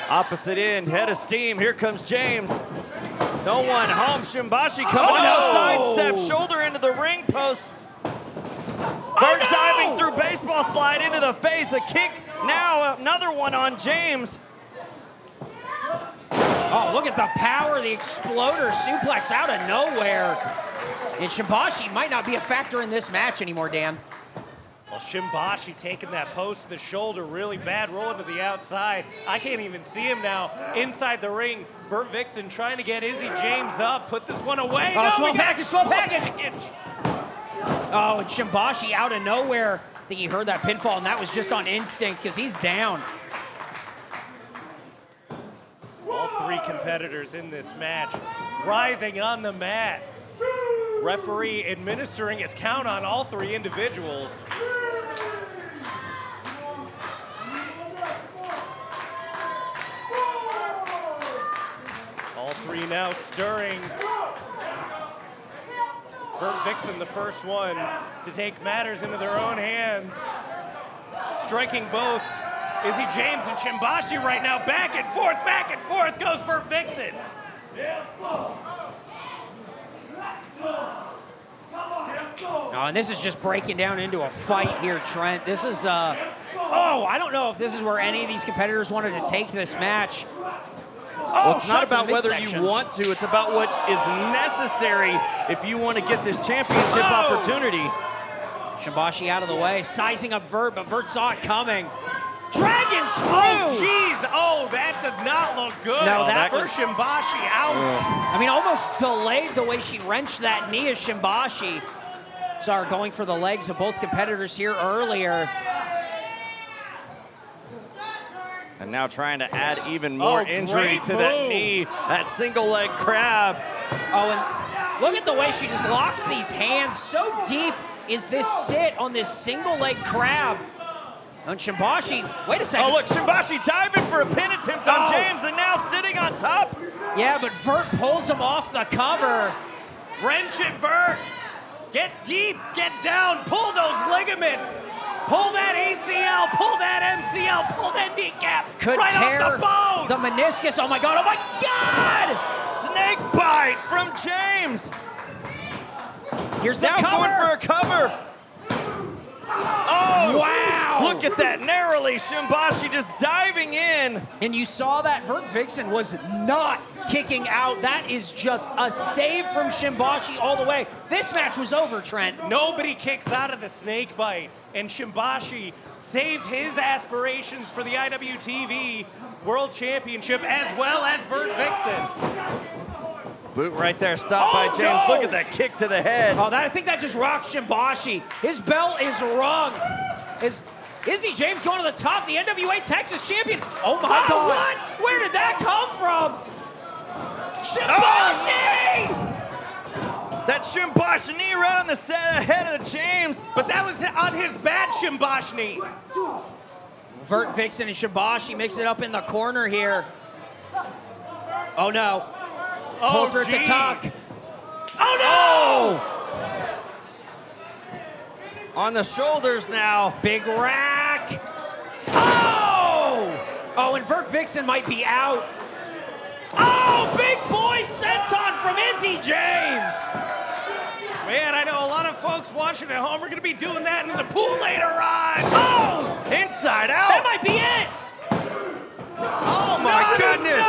Opposite end, head of steam. Here comes James. No one home. Shimbashi coming out. Sidestep, shoulder into the ring post. Vert diving through baseball slide into the face. A kick now, another one on James. Oh, look at the power, the exploder suplex out of nowhere. And Shimbashi might not be a factor in this match anymore, Dan. Well, Shimbashi taking that post to the shoulder really bad, rolling to the outside. I can't even see him now inside the ring. VertVixen trying to get Izzy James up, put this one away. Oh, small package. Oh, and Shimbashi out of nowhere. I think he heard that pinfall, and that was just on instinct because he's down. All 3 competitors in this match writhing on the mat. Referee administering his count on all 3 individuals. All 3 now stirring. VertVixen, the first one to take matters into their own hands. Striking both Izzy James and Shimbashi right now. Back and forth goes VertVixen. Oh, and this is just breaking down into a fight here, Trent. This is, oh, I don't know if this is where any of these competitors wanted to take this match. Well, it's not about whether you want to, it's about what is necessary if you want to get this championship opportunity. Shimbashi out of the way, sizing up Vert, but Vert saw it coming. Dragon screw! Oh, jeez. Oh, that did not look good. No, that for was Shimbashi. Ouch. I mean, almost delayed the way she wrenched that knee as Shimbashi. Saw her going for the legs of both competitors here earlier. And now trying to add even more injury to that knee, that single leg crab. Oh, and look at the way she just locks these hands. So deep is this sit on this single leg crab. And Shimbashi, wait a second. Oh, look, Shimbashi diving for a pin attempt on James and now sitting on top. Yeah, but Vert pulls him off the cover. Wrench it, Vert. Get deep, get down, pull those ligaments. Pull that ACL, pull that MCL, pull that kneecap. Could right tear off the bone. The meniscus. Oh my God, oh my God! Snake bite from James. Here's the now cover. Going for a cover. Oh, wow. Look at that narrowly. Shimbashi just diving in. And you saw that VertVixen was not kicking out. That is just a save from Shimbashi all the way. This match was over, Trent. Nobody kicks out of the snake bite. And Shimbashi saved his aspirations for the IWTV World Championship as well as VertVixen. Boot right there, stopped by James. No. Look at that kick to the head. Oh, I think that just rocked Shimbashi. His bell is rung. Is Izzy James going to the top, the NWA Texas champion? Oh my God. What? Where did that come from? Shimbashi! That Shimbashi knee right on the head of James. But that was on his bad Shimbashi knee. VertVixen and Shimbashi mix it up in the corner here. Oh no. Oh, Poker to tuck. Oh no! On the shoulders now. Big rack. Oh! Oh, and VertVixen might be out. Oh, big boy senton from Izzy James. Man, I know a lot of folks watching at home are going to be doing that in the pool later on. Oh! Inside out. That might be it. Oh my goodness.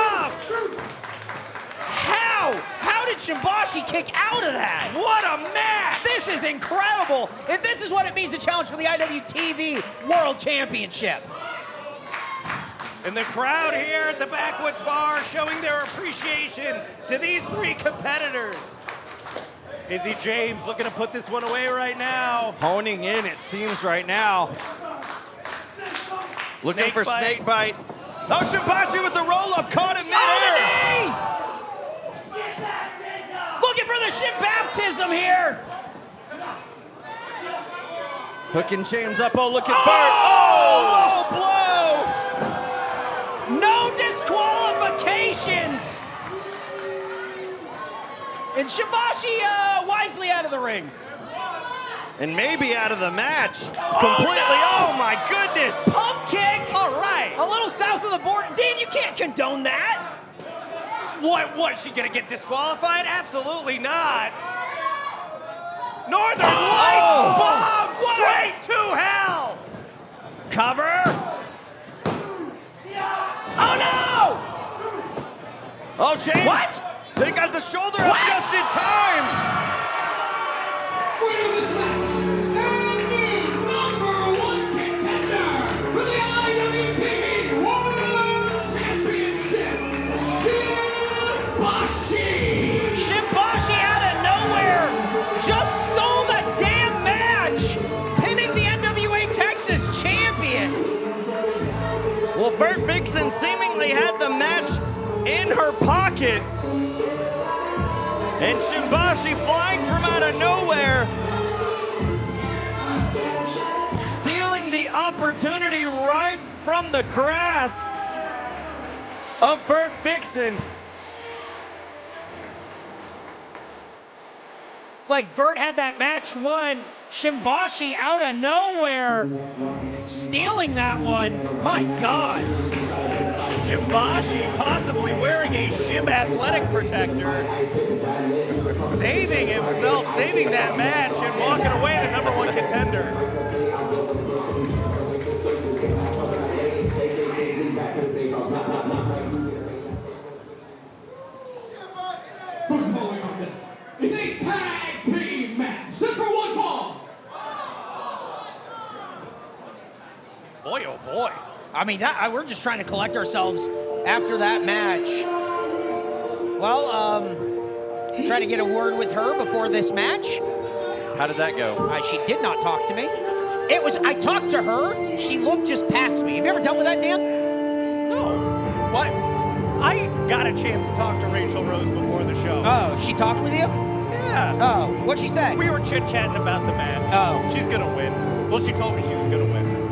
How did Shimbashi kick out of that? What a match! This is incredible. And this is what it means to challenge for the IWTV World Championship. And the crowd here at the Backwood Bar showing their appreciation to these three competitors. Izzy James looking to put this one away right now. Honing in, it seems, right now. Looking for snake bite. Oh, Shimbashi with the roll-up, caught him midair. Looking for the ship baptism here. Hooking James up. Oh, look at Bert. Oh, low blow. No disqualifications. And Shimbashi wisely out of the ring. And maybe out of the match. Completely. No. Oh, my goodness. Pump kick. All right. A little south of the border. Dan, you can't condone that. What, is she gonna get disqualified? Absolutely not. Northern Lights bomb straight to hell. Cover. Oh no! Oh, James. What? They got the shoulder up just in time. Winner of this match, and new #1 contender for the IWTV World Championship, Shimbashi out of nowhere just stole the damn match, pinning the NWA Texas champion. Well, VertVixen seemingly had the match in her pocket. And Shimbashi flying from out of nowhere. Stealing the opportunity right from the grasp of VertVixen. Like Vert had that match won. Shimbashi out of nowhere stealing that one. My God. Shimbashi possibly wearing a Shim athletic protector. Saving himself, saving that match, and walking away the #1 contender. First following contest is a tag team match set for 1 fall. Boy, oh boy. I mean, we're just trying to collect ourselves after that match. Well, trying to get a word with her before this match. How did that go? She did not talk to me. I talked to her, she looked just past me. Have you ever dealt with that, Dan? No. What? I got a chance to talk to Raychell Rose before the show. Oh, she talked with you? Yeah. Oh, what'd she say? We were chit-chatting about the match. Oh. She's gonna win. Well, she told me she was gonna win.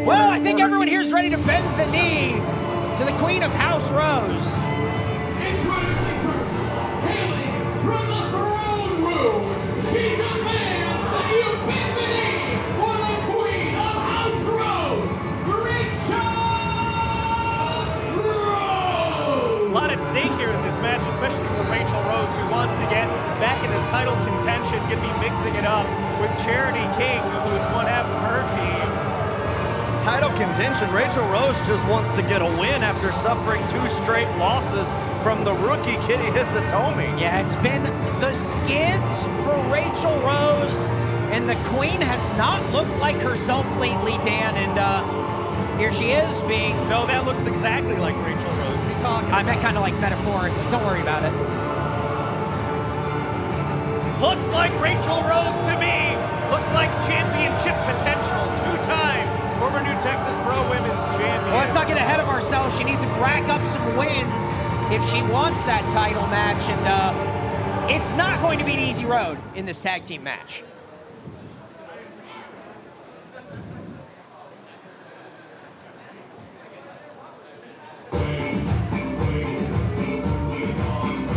Well, I think everyone here is ready to bend the knee to the Queen of House Rose. Introducing first, hailing from the throne room, she demands that you bend the knee for the Queen of House Rose, Raychell Rose! A lot at stake here in this match, especially for Raychell Rose, who wants to get back into title contention, gonna be mixing it up with Charity King, who is one half of her team. Title contention, Raychell Rose just wants to get a win after suffering 2 straight losses from the rookie Kitty Hisatomi. Yeah, it's been the skids for Raychell Rose, and the Queen has not looked like herself lately, Dan, and here she is being... No, that looks exactly like Raychell Rose. What are you talking about? I meant kind of like metaphorically. Don't worry about it. Looks like Raychell Rose to me. Looks like championship potential. 2-time former New Texas Pro Women's Champion. Well, let's not get ahead of ourselves. She needs to rack up some wins if she wants that title match, and it's not going to be an easy road in this tag team match.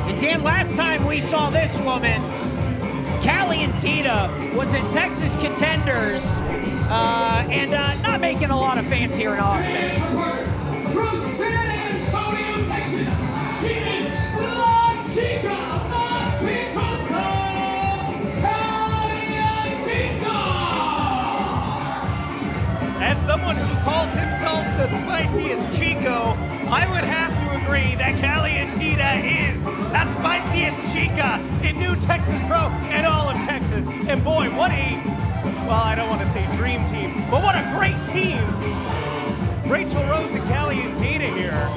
And Dan, last time we saw this woman, Kalientita, was in Texas Contenders, and not making a lot of fans here in Austin. From San Antonio, Texas, she is La Chica Más Picosa, Kalientita! As someone who calls himself the spiciest Chico, I would have to agree that Kalientita is the spiciest Chica in New Texas Pro and all of Texas. And boy, what a, well, I don't want to say dream team, but what a great team. Raychell Rose and Kalientita here.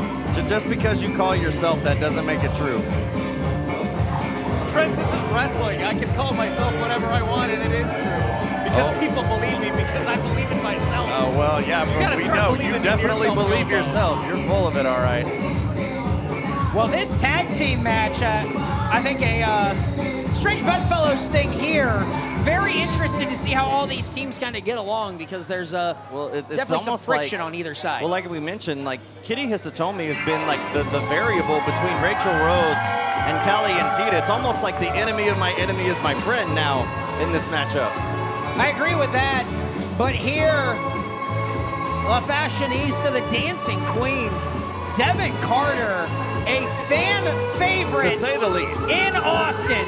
Just because you call yourself that doesn't make it true. Trent, this is wrestling. I can call myself whatever I want, and it is true. Because people believe me, because I believe in myself. Oh, well, yeah, but we know you definitely believe yourself. You're full of it, all right. Well, this tag team match, I think a Strange Bedfellows thing here. Very interested to see how all these teams kind of get along, because there's definitely some friction on either side. Well, like we mentioned, like Kitty Hisatomi has been like the variable between Raychell Rose and Kalientita. It's almost like the enemy of my enemy is my friend now in this matchup. I agree with that, but here, La Fashionista, the dancing queen, Devin Carter, a fan favorite, to say the least, in Austin.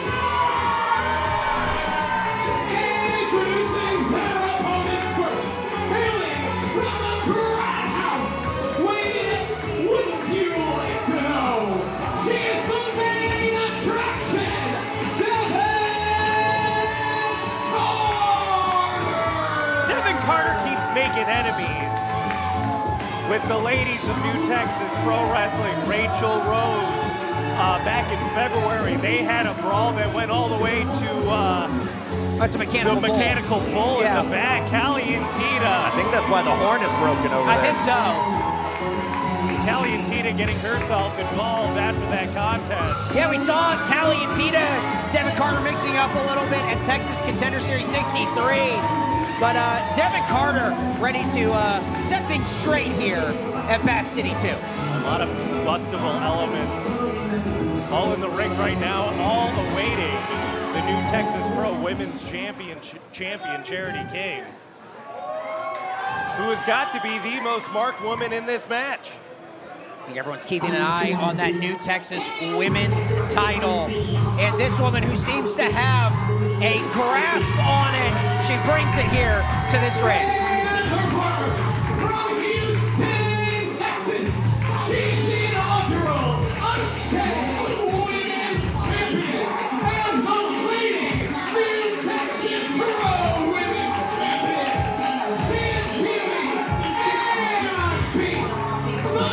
Introducing their opponents first, hailing from the Brat House, weighing, wouldn't you like to know? She is the main attraction, Devin Carter! Devin Carter keeps making enemies with the ladies of New Texas Pro Wrestling. Raychell Rose, back in February, they had a brawl that went all the way to That's a mechanical the mechanical bull Yeah. in the back. Kalientita. I think that's why the horn is broken over I there. think so. Kalientita getting herself involved after that contest. Yeah, we saw Kalientita, Devin Carter mixing up a little bit at Texas Contender Series 63. But Devin Carter ready to set things straight here at Bat City 2. A lot of bustable elements all in the ring right now, all awaiting the new Texas Pro Women's Champion Charity King, who has got to be the most marked woman in this match. I think everyone's keeping an eye on that new Texas women's title. And this woman who seems to have a grasp on it, she brings it here to this ring. From Houston, Texas, she's the inaugural Unchained Women's Champion and the leading new Texas Pro Women's Champion. She is beauty and beast, the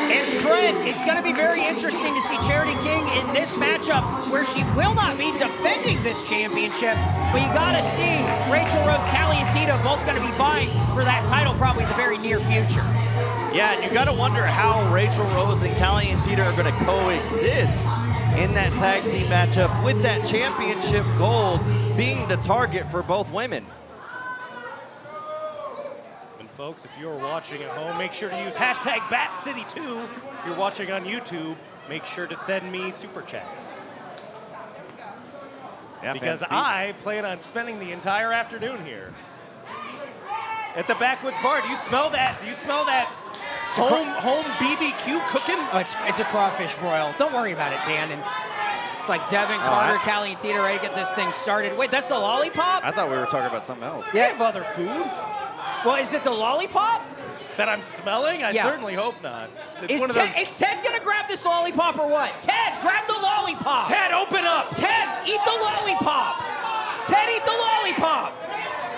And Trent, it's going to be very interesting to see Charity King in this matchup where she will not be defending this championship, but you got to see Raychell Rose, Kalientita both going to be vying for that title probably in the very near future. Yeah, and you got to wonder how Raychell Rose and Kalientita are going to coexist in that tag team matchup with that championship gold being the target for both women. Folks, if you're watching at home, make sure to use hashtag BatCity2. If you're watching on YouTube, make sure to send me super chats. Yeah, because I plan on spending the entire afternoon here at the Backwood Bar. Do you smell that? Do you smell that home BBQ cooking? Oh, it's a crawfish broil. Don't worry about it, Dan. And it's like Devin, Carter, Kalientita ready to get this thing started. Wait, that's the lollipop? I thought we were talking about something else. Yeah. I have other food. Well, is it the lollipop? That I'm smelling? I certainly hope not. It's one of those... Is Ted gonna grab this lollipop or what? Ted, grab the lollipop! Ted, open up! Ted, eat the lollipop! Ted, eat the lollipop!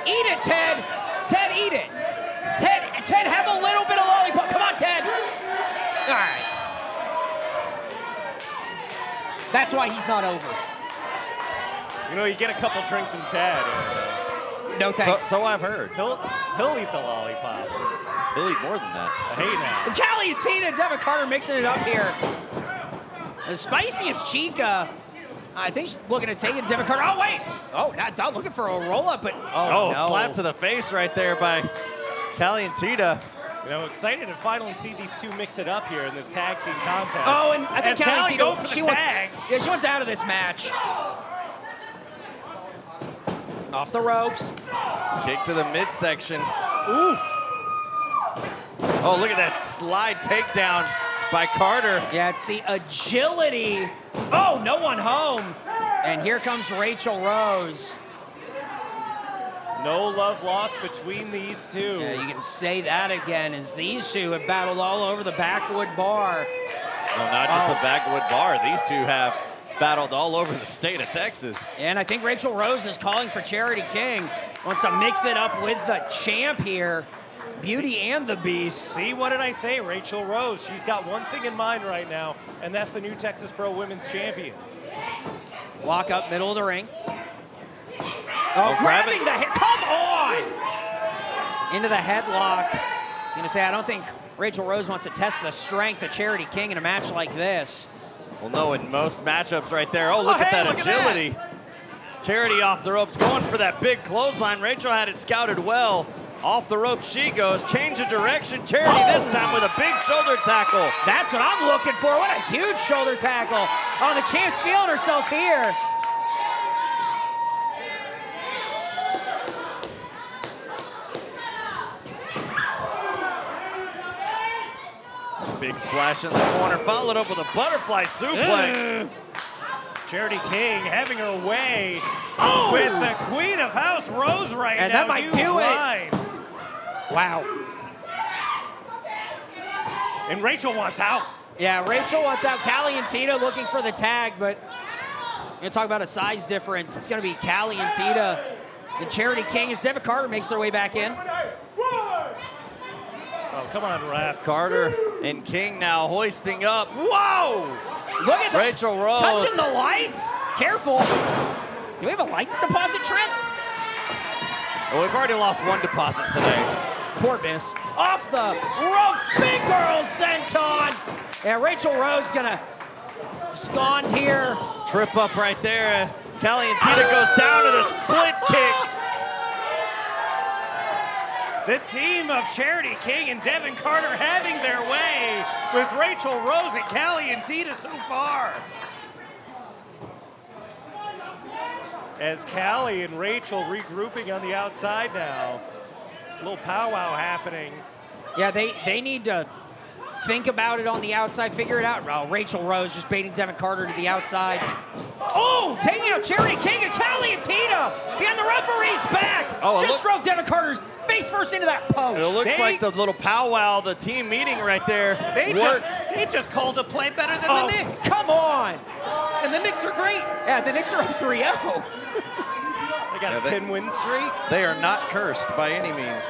Eat it, Ted! Ted, eat it! Ted, have a little bit of lollipop. Come on, Ted! All right. That's why he's not over. You know, you get a couple drinks in Ted. No thanks. So I've heard. He'll eat the lollipop. He'll eat more than that. Hey now. Kalientita and Devin Carter mixing it up here. The spiciest Chica. I think she's looking to take it to Devin Carter. Oh, wait. Oh, not looking for a roll-up, but no. Slap to the face right there by Kalientita. You know, excited to finally see these two mix it up here in this tag team contest. Oh, and I think Kalientita go for the tag. She wants out of this match. Off the ropes. Kick to the midsection. Oof. Oh, look at that slide takedown by Carter. Yeah, it's the agility. Oh, no one home. And here comes Raychell Rose. No love lost between these two. Yeah, you can say that again, as these two have battled all over the Backwood Bar. Well, not just the Backwood Bar. These two have battled all over the state of Texas. And I think Raychell Rose is calling for Charity King. Wants to mix it up with the champ here. Beauty and the Beast. See, what did I say? Raychell Rose, she's got one thing in mind right now, and that's the new Texas Pro Women's Champion. Walk up middle of the ring. Oh, grabbing the head. Come on! Into the headlock. I was going to say, I don't think Raychell Rose wants to test the strength of Charity King in a match like this. Well, no, in most matchups right there. Oh, look at that agility. Charity off the ropes, going for that big clothesline. Raychell had it scouted well. Off the ropes she goes. Change of direction. Charity this time with a big shoulder tackle. That's what I'm looking for. What a huge shoulder tackle. Oh, the champ's feeling herself here. Big splash in the corner, followed up with a butterfly suplex. Charity King having her way with the Queen of House Rose right now. And that might do it. Wow. And Raychell wants out. Yeah, Raychell wants out. Kalientita looking for the tag, but you're going to talk about a size difference. It's going to be Kalientita and Charity King as Devin Carter makes their way back in. Oh, come on, ref. Carter and King now hoisting up. Whoa! Look at Raychell Rose. Touching the lights. Careful. Do we have a lights deposit, Trent? Well, we've already lost one deposit today. Poor miss. Off the rope. Big girl senton. Yeah, Raychell Rose gonna scond here. Trip up right there. Kalientita goes down to the split kick. The team of Charity King and Devin Carter having their way with Raychell Rose and Kalientita so far. As Callie and Raychell regrouping on the outside now. A little powwow happening. Yeah, they need to think about it on the outside, figure it out. Oh, Raychell Rose just baiting Devin Carter to the outside. Oh, taking out Charity King and Kalientita behind the referee's back. Oh, just drove Devin Carter's face first into that post. It looks like the little powwow, the team meeting right there. They just called a play better than the Knicks. Come on. And the Knicks are great. Yeah, the Knicks are up 3-0. They got a 10-win streak. They are not cursed by any means.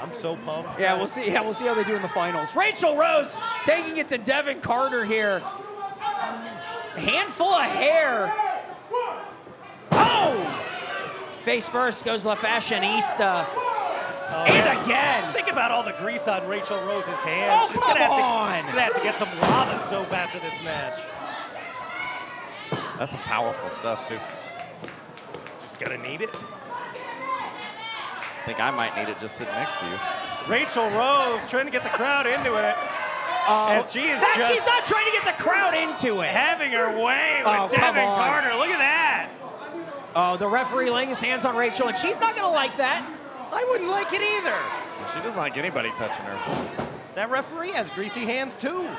I'm so pumped. Yeah, we'll see. Yeah, we'll see how they do in the finals. Raychell Rose taking it to Devin Carter here. Handful of hair. Oh! Face first goes La Fashionista. And again. Think about all the grease on Raychell Rose's hands. Oh, she's come on. She's gonna have to get some lava soap after this match. That's some powerful stuff too. She's gonna need it. I think I might need it just sitting next to you. Raychell Rose trying to get the crowd into it. As she is just she's not trying to get the crowd into it. having her way with Devin Carter. Look at that. Oh, the referee laying his hands on Raychell, and she's not going to like that. I wouldn't like it either. She doesn't like anybody touching her. That referee has greasy hands too.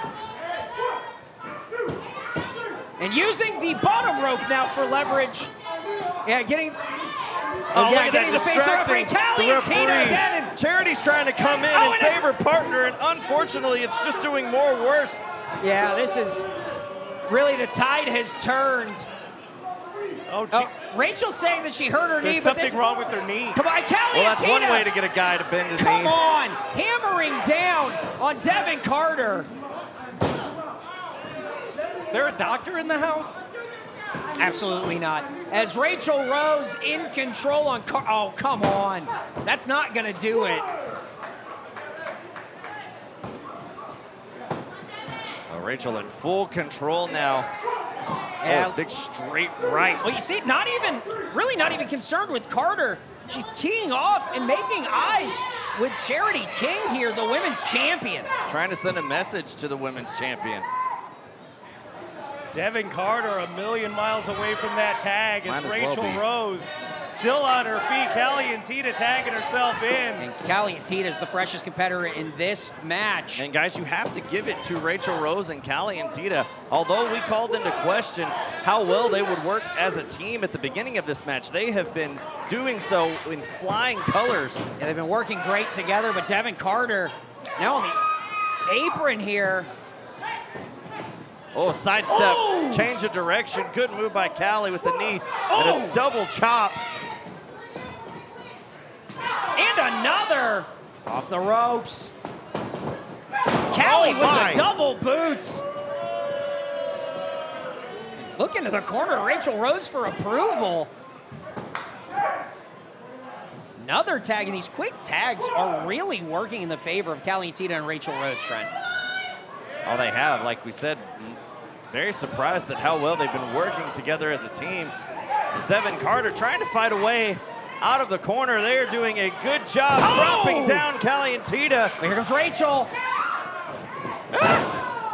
And using the bottom rope now for leverage. Yeah, getting... Oh, yeah, look at getting that, the face of the referee. Kalientita again. And Charity's trying to come in and save her partner, and unfortunately, it's just doing more worse. yeah, this is... Really, the tide has turned. Raychell's saying that she hurt her knee, There's but something wrong with her knee. Come on, Kalientita! Well, that's one way to get a guy to bend his knee. Come on! Hammering down on Devin Carter. Is there a doctor in the house? Absolutely not. As Raychell Rose in control on oh, come on. That's not going to do it. Raychell in full control now. Yeah. Oh, big straight right. Well, you see, really not even concerned with Carter. She's teeing off and making eyes with Charity King here, the women's champion. Trying to send a message to the women's champion. Devin Carter a million miles away from that tag. It's Raychell Rose still on her feet. Kalientita tagging herself in. And Kalientita is the freshest competitor in this match. And guys, you have to give it to Raychell Rose and Kalientita. Although we called into question how well they would work as a team at the beginning of this match, they have been doing so in flying colors. Yeah, they've been working great together, but Devin Carter now on the apron here. Oh, sidestep, change of direction. Good move by Callie with the knee and a double chop. And another off the ropes. Callie with the double boots. Look into the corner, Raychell Rose for approval. Another tag, and these quick tags are really working in the favor of Kalientita and Raychell Rose, Trent. Oh, they have, like we said, very surprised at how well they've been working together as a team. Devin Carter trying to fight away out of the corner. They are doing a good job dropping down Kalientita. Here comes Raychell.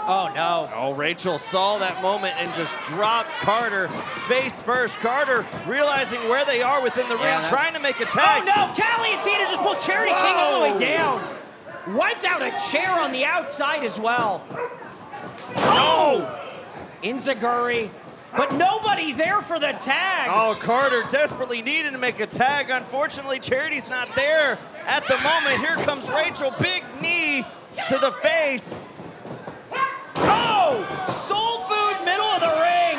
Oh, no. Oh, Raychell saw that moment and just dropped Carter face first. Carter realizing where they are within the ring, trying to make a tag. Oh, no. Kalientita just pulled Charity King all the way down. Wiped out a chair on the outside as well. Oh! Enziguri, but nobody there for the tag. Oh, Carter desperately needed to make a tag. Unfortunately, Charity's not there at the moment. Here comes Raychell, big knee to the face. Oh, soul food middle of the ring.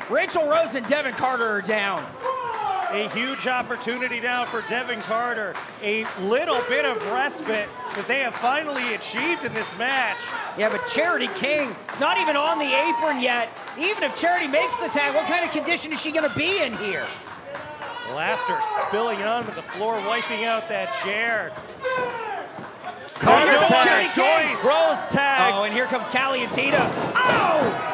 Raychell Rose and Devin Carter are down. A huge opportunity now for Devin Carter. A little bit of respite that they have finally achieved in this match. Yeah, but Charity King, not even on the apron yet. Even if Charity makes the tag, what kind of condition is she going to be in here? Laughter spilling onto the floor, wiping out that chair. Carter tag, King. Rose tag. Oh, and here comes Kalientita. Oh!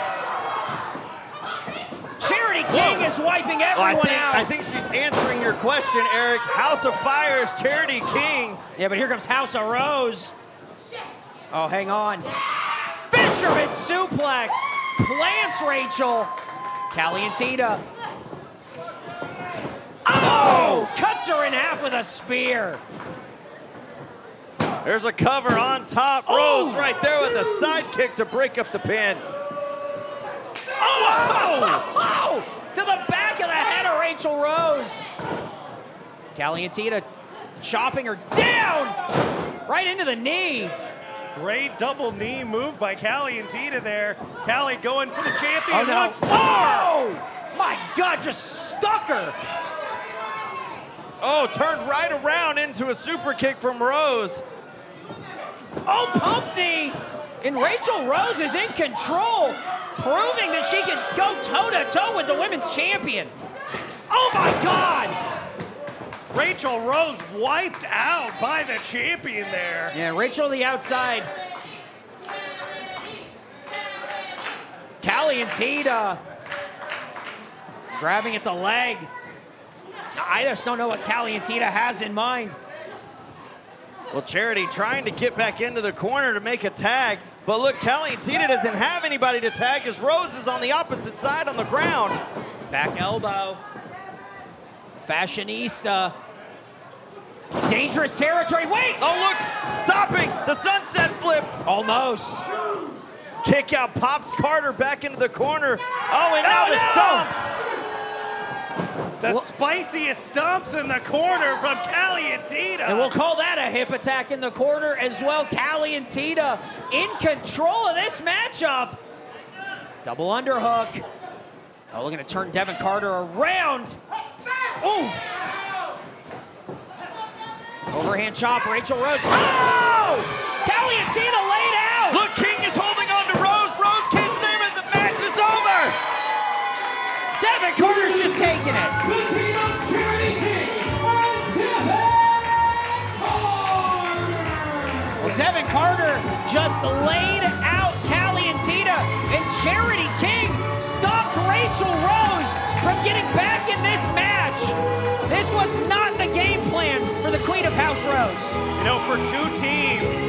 Charity King is wiping everyone out. I think she's answering your question, Eric. House of Fire is Charity King. Yeah, but here comes House of Rose. Oh, hang on. Fisherman suplex. Plants Raychell. Kalientita. Oh! Cuts her in half with a spear. There's a cover on top. Rose right there with a side kick to break up the pin. Oh! To the back of the head of Raychell Rose. Kalientita chopping her down right into the knee. Great double knee move by Kalientita there. Callie going for the champion once more. Oh! My God, just stuck her. Oh, turned right around into a super kick from Rose. Oh, pump knee. And Raychell Rose is in control, proving that she can go toe-to-toe with the women's champion. Oh my God! Raychell Rose wiped out by the champion there. Yeah, Raychell on the outside. Kalientita grabbing at the leg. I just don't know what Kalientita has in mind. Well, Charity trying to get back into the corner to make a tag, but look, Kalientita doesn't have anybody to tag as Rose is on the opposite side on the ground. Back elbow. Fashionista. Dangerous territory. Wait! Oh, look, stopping the sunset flip. Almost. Kick out, pops Carter back into the corner. Oh, and now the stomps. The spiciest stomps in the corner from Kalientita. And we'll call that a hip attack in the corner as well. Kalientita in control of this matchup. Double underhook. Oh, looking to turn Devin Carter around. Ooh. Overhand chop, Raychell Rose. Oh! Kalientita laid out. Look, King is holding on to Rose. Rose can't save it. The match is over. Devin Carter's just taking it. The team of Charity King and Devin Carter. Well, Devin Carter just laid out Kalientita, and Charity King stopped Raychell Rose from getting back in this match. This was not the game plan for the Queen of House Rose. You know, for two teams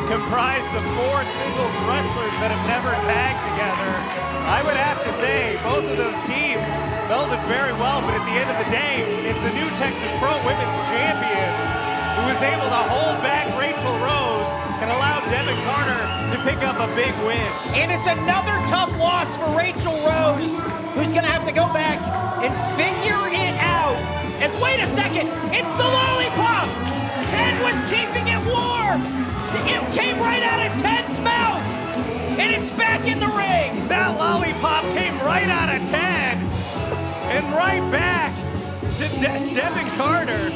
comprised of 4 singles wrestlers that have never tagged together, I would have to say both of those teams melded very well, but at the end of the day, it's the new Texas Pro Women's Champion who was able to hold back Raychell Rose and allow Devin Carter to pick up a big win. And it's another tough loss for Raychell Rose, who's gonna have to go back and figure it out. As, wait a second, it's the lollipop! Ted was keeping it warm! It came right out of Ted's mouth! And it's back in the ring! That lollipop came right out of Ted and right back to Devin Carter.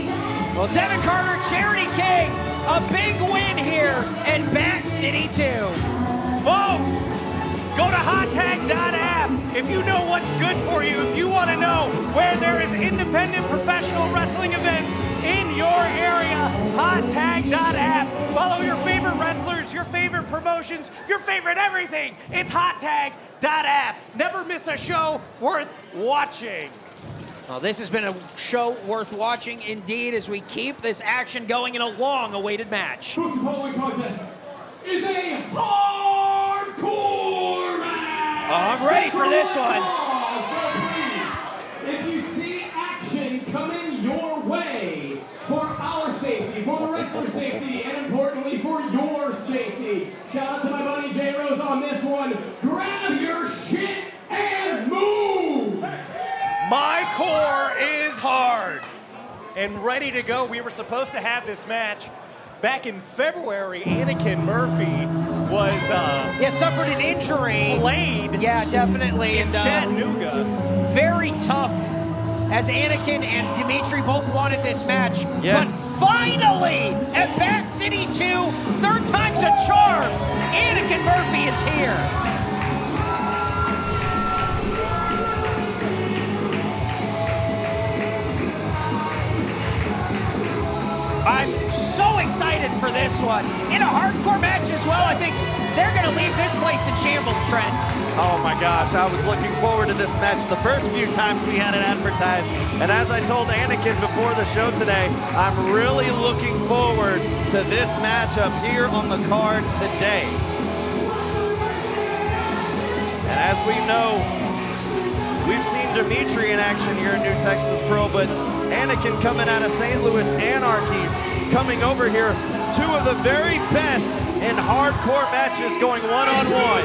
Well, Devin Carter, Charity King, a big win here at Bat City 2. Folks, go to hottag.app if you know what's good for you, if you want to know where there is independent professional wrestling events in your area, hottag.app. Follow your favorite wrestlers, your favorite promotions, your favorite everything. It's hottag.app. Never miss a show worth watching. Well, this has been a show worth watching indeed as we keep this action going in a long-awaited match. Who's the following contest is a hardcore match. I'm ready for this one. If you see action coming your way, for our safety, for the wrestler's safety, and importantly for your safety, shout out to my buddy J Rose on this one. Grab your shit and move. My core is hard and ready to go. We were supposed to have this match back in February. Anakin Murphy was suffered an injury. Slayed. Yeah, definitely. In Chattanooga. Very tough, as Anakin and Dimitri both wanted this match. Yes. But finally, at Bat City 2, 3rd time's a charm, Anakin Murphy is here. I'm so excited for this one. In a hardcore match as well, I think they're gonna leave this place in shambles, Trent. Oh my gosh, I was looking forward to this match the first few times we had it advertised. And as I told Anakin before the show today, I'm really looking forward to this matchup here on the card today. And as we know, We've seen Dimitri in action here in New Texas Pro, but Anakin coming out of St. Louis Anarchy, coming over here. Two of the very best in hardcore matches going one-on-one.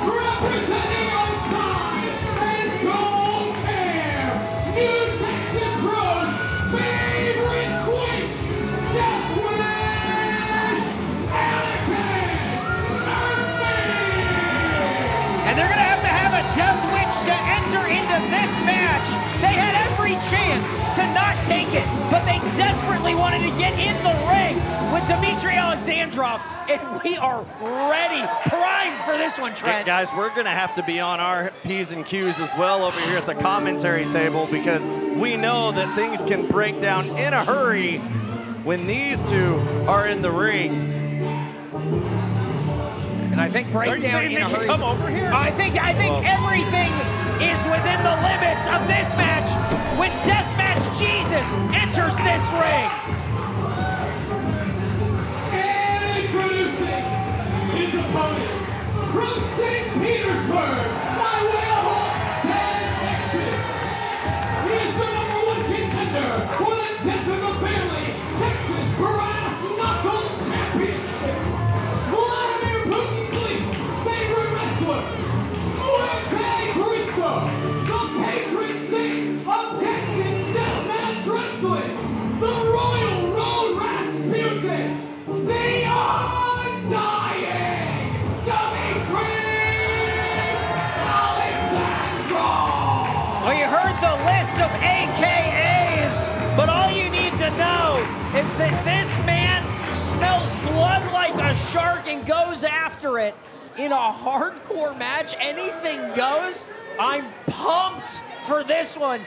Representing outside and don't care, New Texas Pro's favorite quench, Death Wish, Anakin. And they're gonna have a Death Wish to enter into this match. They had every chance to not take it, but they desperately wanted to get in the ring with Dimitri Alexandrov, and we are ready, primed for this one, Trent. Hey guys, we're gonna have to be on our P's and Q's as well over here at the commentary table, because we know that things can break down in a hurry when these two are in the ring. And I think breakdown in a hurry. Come over here? I think everything is within the limits of this match when Deathmatch Jesus enters this ring. And introducing his opponent from St. Petersburg, by way of Austin, Texas. He is the #1 contender for the Death of the Family Texas Brass Knuckles Championship. Vladimir Putin's least favorite wrestler, Kxriuki, the patron saint of Texas Deathmatch Wrestling, the Royal Road Rasputin, the undying Dimitri Alexandrov. Well, you heard the list of AKAs, but all you need to know is that this man smells blood like a shark and goes after it. In a hardcore match, anything goes. I'm pumped for this one.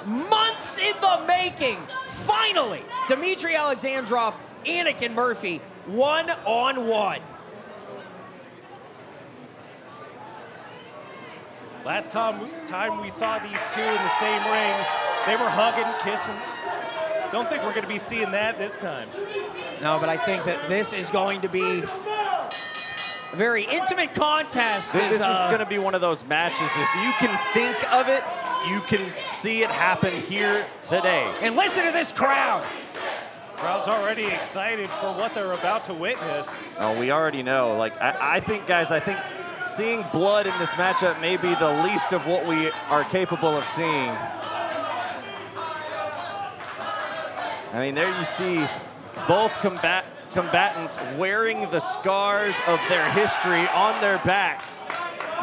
Months in the making. Finally, Dimitri Alexandrov, Anakin Murphy, one-on-one. Last time we saw these two in the same ring, they were hugging, kissing. Don't think we're going to be seeing that this time. No, but I think that this is going to be a very intimate contest. This is going to be one of those matches. If you can think of it, you can see it happen here today. And listen to this crowd. Crowd's already excited for what they're about to witness. Oh, we already know. Like, I think, guys, I think seeing blood in this matchup may be the least of what we are capable of seeing. I mean, there you see both combatants wearing the scars of their history on their backs.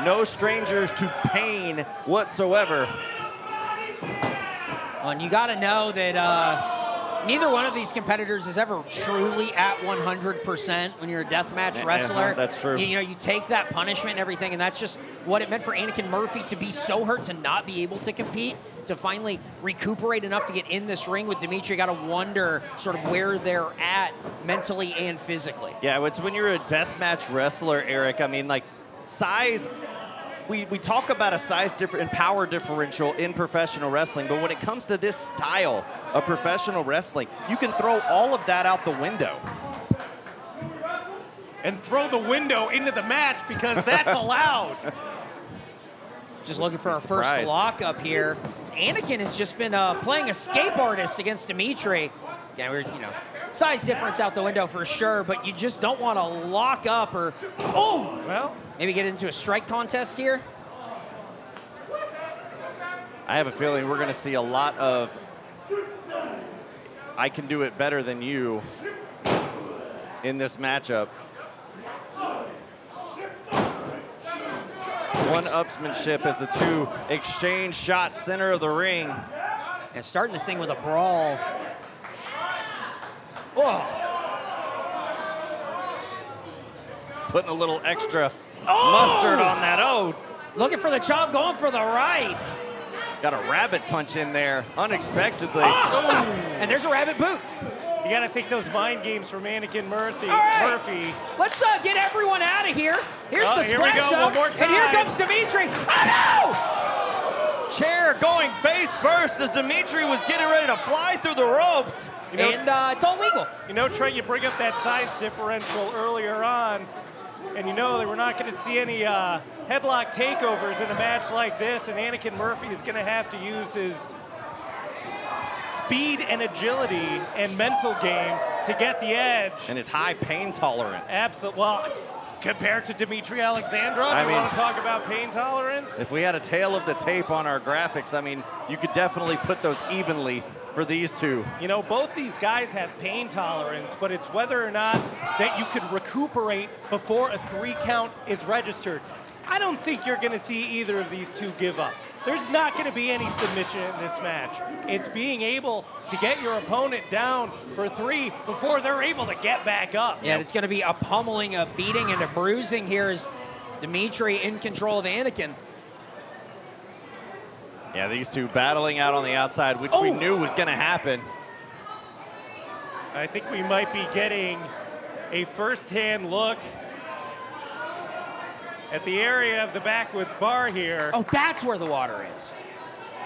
No strangers to pain whatsoever. Well, and you got to know that neither one of these competitors is ever truly at 100% when you're a deathmatch wrestler. That's true. You know, you take that punishment and everything, and that's just what it meant for Anakin Murphy to be so hurt to not be able to compete, to finally recuperate enough to get in this ring with Dimitri. You got to wonder sort of where they're at mentally and physically. Yeah, it's when you're a deathmatch wrestler, Eric. I mean, like, size. We talk about a size and power differential in professional wrestling, but when it comes to this style of professional wrestling, you can throw all of that out the window. And throw the window into the match, because that's allowed. Just looking for our first lockup here. Anakin has just been playing escape artist against Dimitri. Yeah, we're, size difference out the window for sure, but you just don't want to lock up or, well, maybe get into a strike contest here. I have a feeling we're going to see a lot of I can do it better than you in this matchup. One-upsmanship as the two exchange shots center of the ring. And starting this thing with a brawl. Oh. Putting a little extra mustard on that. Oh. Looking for the chop, going for the right. Got a rabbit punch in there, unexpectedly. Oh. And there's a rabbit boot. You got to think those mind games from Anakin Murphy. Let's get everyone out of here. Here's the here we splash go, zone. one more time. And here comes Dimitri. Oh, no! Chair going face first as Dimitri was getting ready to fly through the ropes. And it's all legal. Trey, you bring up that size differential earlier on. And you know that we're not going to see any headlock takeovers in a match like this, and Anakin Murphy is going to have to use his speed and agility and mental game to get the edge. And his high pain tolerance. Absolutely. Well, compared to Dimitri Alexandrov, you want to talk about pain tolerance? If we had a tail of the tape on our graphics, I mean, you could definitely put those evenly for these two. You know, both these guys have pain tolerance, but it's whether or not that you could recuperate before a 3 count is registered. I don't think you're going to see either of these two give up. There's not going to be any submission in this match. It's being able to get your opponent down for 3 before they're able to get back up. Yeah, it's going to be a pummeling, a beating, and a bruising here as Dimitri in control of Anakin. Yeah, these two battling out on the outside, which we knew was going to happen. I think we might be getting a first-hand look at the area of the Backwood Bar here. Oh, that's where the water is.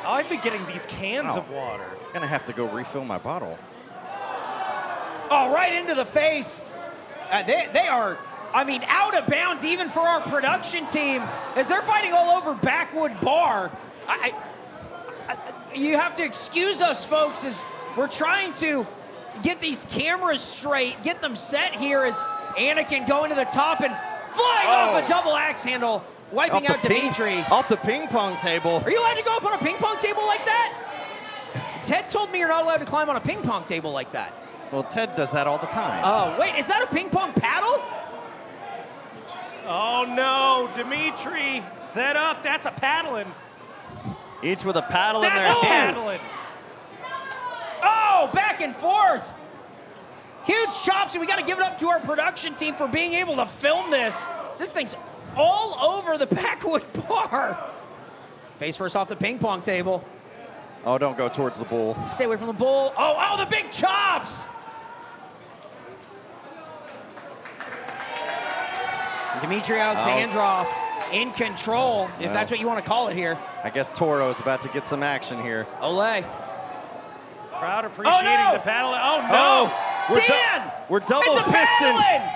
Oh, I've been getting these cans of water. I'm going to have to go refill my bottle. Oh, right into the face. They are, I mean, out of bounds even for our production team as they're fighting all over Backwood Bar. You have to excuse us, folks, as we're trying to get these cameras straight, get them set here as Anakin going to the top and flying off a double axe handle, wiping out Dimitri. Off the ping pong table. Are you allowed to go up on a ping pong table like that? Ted told me you're not allowed to climb on a ping pong table like that. Well, Ted does that all the time. Oh, wait, is that a ping pong paddle? Oh no, Dimitri set up, that's a paddling. Each with a paddle in their hand. Paddling. Oh, back and forth. Huge chops, and we got to give it up to our production team for being able to film this. This thing's all over the Backwood Bar. Face first off the ping pong table. Oh, don't go towards the bull. Stay away from the bull. Oh, the big chops. Dimitri Alexandrov in control, if that's what you want to call it here. I guess Toro's about to get some action here. Olay. Crowd appreciating the paddle. Oh no! We're double fisting.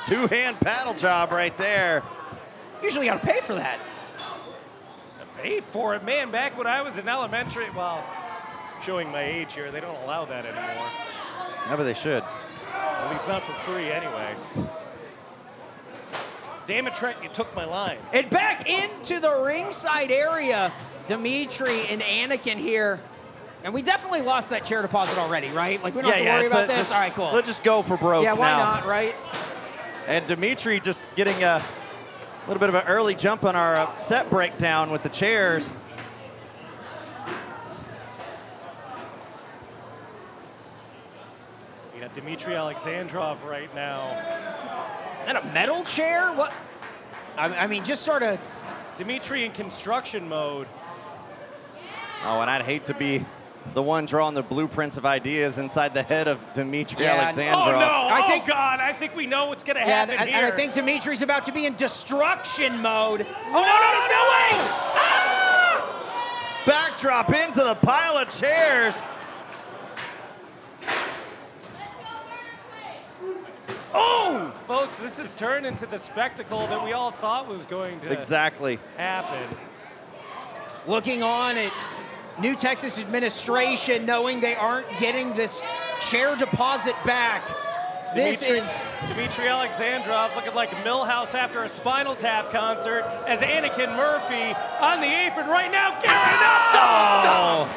Two-hand paddle job right there. Usually got to pay for that. Pay for it, man. Back when I was in elementary, well, showing my age here, they don't allow that anymore. Yeah, but they should. At least not for free anyway. Damn it, Trent, you took my line. And back into the ringside area, Dimitri and Anakin here. And we definitely lost that chair deposit already, right? Like, we don't have to worry about this. All right, cool. Let's just go for broke now. Yeah, why not, right? And Dimitri just getting a little bit of an early jump on our set breakdown with the chairs. We got Dimitri Alexandrov right now. And a metal chair? What? I mean, just sort of. Dimitri in construction mode. Oh, and I'd hate to be the one drawing the blueprints of ideas inside the head of Dimitri Alexandrov. Oh, no. God. I think we know what's going to happen here. And I think Dimitri's about to be in destruction mode. Oh, no way! Ah! Backdrop into the pile of chairs. Oh! Folks, this has turned into the spectacle that we all thought was going to happen. Looking on at New Texas administration, knowing they aren't getting this chair deposit back. Dimitri Alexandrov looking like Millhouse after a Spinal Tap concert as Anakin Murphy on the apron right now, gearing up. Oh.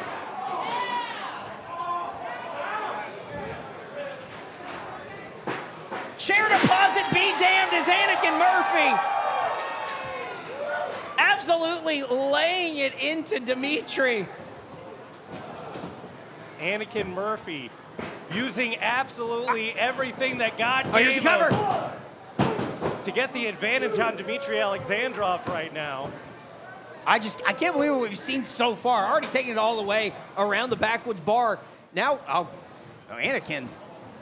Chair deposit be damned is Anakin Murphy. Absolutely laying it into Dimitri. Anakin Murphy using absolutely everything that God gave him to get the advantage on Dimitri Alexandrov right now. I can't believe what we've seen so far. Already taking it all the way around the Backwood Bar. Now, Anakin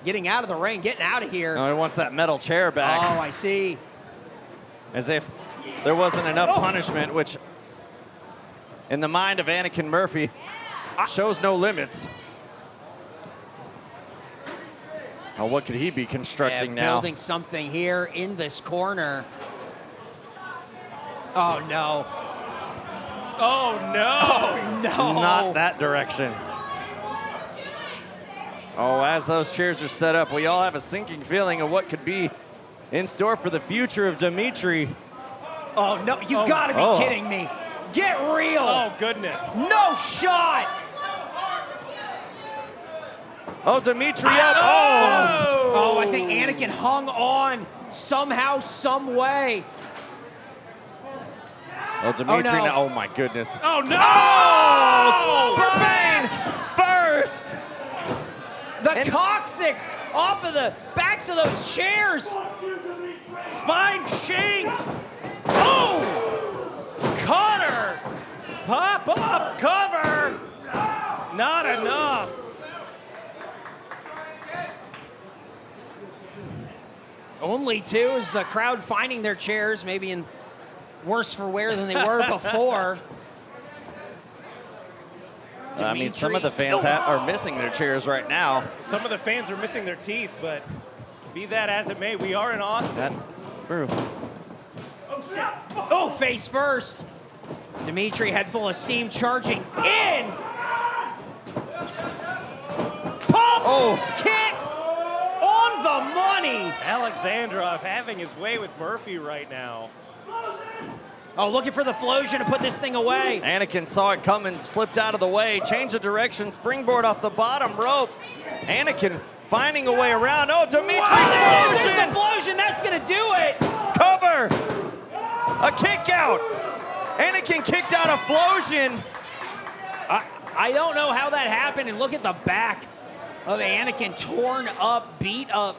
getting out of the ring, getting out of here. Oh, he wants that metal chair back. Oh, I see. As if there wasn't enough punishment, which in the mind of Anakin Murphy shows no limits. Oh, what could he be constructing now? Building something here in this corner. Oh, no. Oh, no. Oh, no. Not that direction. Oh, as those chairs are set up, we all have a sinking feeling of what could be in store for the future of Dimitri. Oh, no. You gotta be kidding me. Get real. Oh, goodness. No shot. Oh, Dimitri up. Oh, I think Anakin hung on somehow, some way. Oh, Dimitri, no. oh my goodness. Oh, no! Oh, spine first! The coccyx off of the backs of those chairs. Spine shanked. Oh! Connor! Pop up, cover! Not enough. Only two is the crowd finding their chairs, maybe in worse for wear than they were before. I mean, some of the fans are missing their chairs right now. Some of the fans are missing their teeth, but be that as it may, we are in Austin. True. Oh, face first. Dimitri, head full of steam, charging in. Pump kick on the money. Alexandrov having his way with Murphy right now. Oh, looking for the flosion to put this thing away. Anakin saw it coming, slipped out of the way, changed of direction, springboard off the bottom rope. Anakin finding a way around. Oh, Dimitri, There's flosion! the flosion, that's gonna do it. Cover! A kick out! Anakin kicked out a flosion. I don't know how that happened, and look at the back of Anakin, torn up, beat up,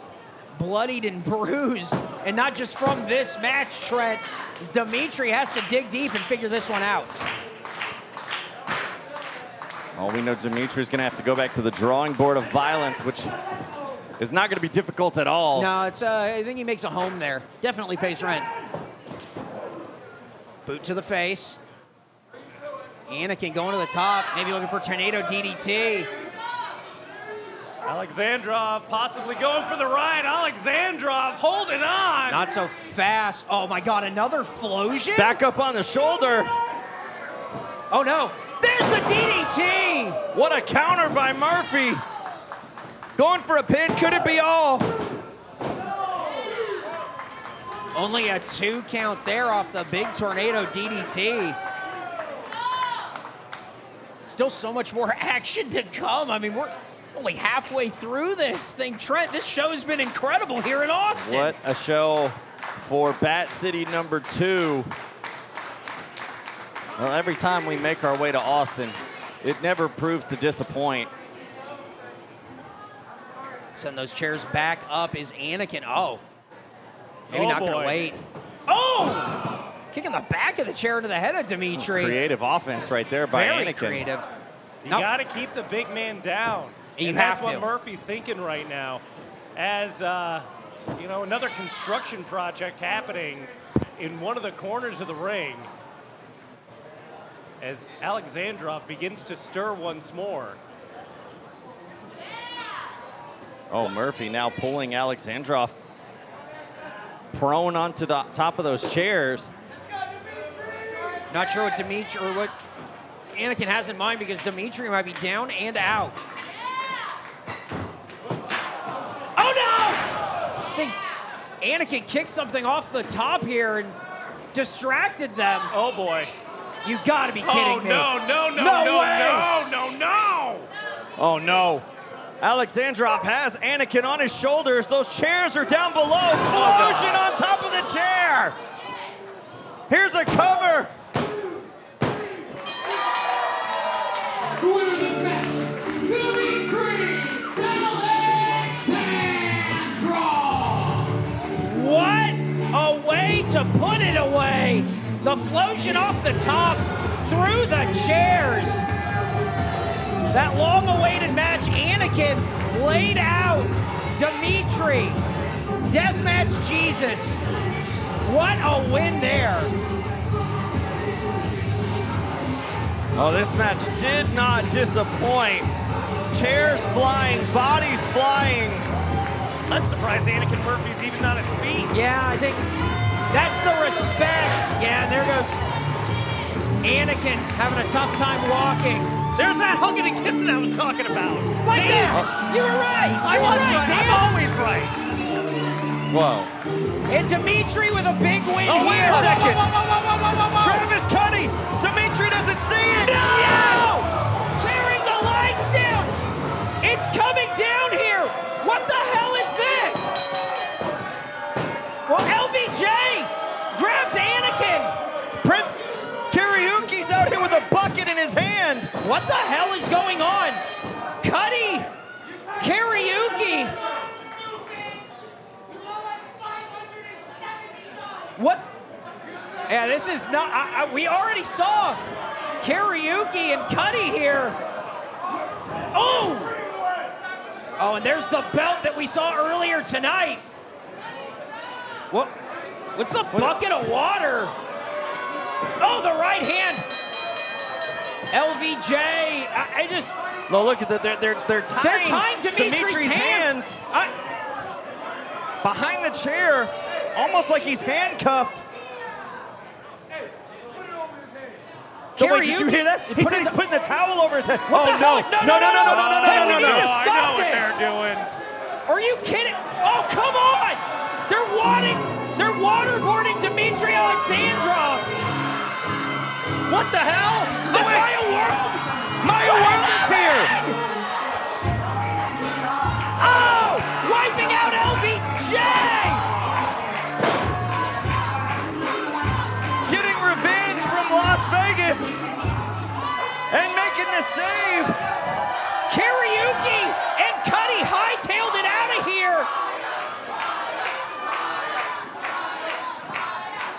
bloodied and bruised. And not just from this match, Trent, as Dimitri has to dig deep and figure this one out. Oh, we know Dimitri's gonna have to go back to the drawing board of violence, which is not gonna be difficult at all. No, it's I think he makes a home there. Definitely pays rent. Boot to the face. Anakin going to the top, maybe looking for tornado DDT. Alexandrov possibly going for the ride. Alexandrov holding on. Not so fast. Oh my God, another flosion? Back up on the shoulder. Oh no, there's the DDT! What a counter by Murphy. Going for a pin, could it be all? Only a 2 count there off the big tornado DDT. Still so much more action to come. I mean, we're only halfway through this thing. Trent, this show's been incredible here in Austin. What a show for Bat City #2. Well, every time we make our way to Austin, it never proves to disappoint. Send those chairs back up is Anakin. Oh, maybe not boy. gonna wait. Oh! Kicking the back of the chair into the head of Dimitri. Creative offense right there by Very Anakin. creative. You got to keep the big man down. You and have that's to. what Murphy's thinking right now. As, you know, another construction project happening in one of the corners of the ring. As Alexandrov begins to stir once more. Oh, Murphy now pulling Alexandrov prone onto the top of those chairs. Not sure what Dimitri or what Anakin has in mind, because Dimitri might be down and out. Oh no! I think Anakin kicked something off the top here and distracted them. Oh boy. You gotta be kidding me. No way. No. Oh no. Alexandrov has Anakin on his shoulders. Those chairs are down below. Flosion on top of the chair. Here's a cover. The winner of this match, Dimitri Alexandrov. What a way to put it away. The flosion off the top through the chairs. That long-awaited match, Anakin laid out Dimitri. Deathmatch Jesus. What a win there. Oh, this match did not disappoint. Chairs flying, bodies flying. I'm surprised Anakin Murphy's even on his feet. Yeah, I think that's the respect. Yeah, and there goes Anakin having a tough time walking. There's that hugging and kissing I was talking about. Right there. You were right. I was right. Dan. I'm always right. Whoa. And Dimitri with a big win Oh, wait here. a second. Whoa. Travis Cudi. Dimitri doesn't see it. No! Yes! Tearing the lights down. It's coming down here. What the hell is this? Well, LVJ grabs Anakin. Prince Kxriuki's out here with a bucket in his hand. What the hell is going on? Cudi, Kxriuki. What? Yeah, this is not, we already saw Kxriuki and Cudi here. Oh! Oh, and there's the belt that we saw earlier tonight. What? What's the bucket of water? Oh, the right hand. LVJ, I just... No, look at that. They're tying Dimitri's hands. Behind the chair, almost like he's handcuffed. So wait, did you hear that? He said he's putting the towel over his head. What the hell? No. Oh, I know what they're doing. Are you kidding? Oh, come on! They're waterboarding Dimitri Alexandrov. What the hell? Is that Maya World? Maya World is here. Oh, wiping out LVJ. Getting revenge from Las Vegas and making the save. Kxriuki and Cudi hightailed it out of here.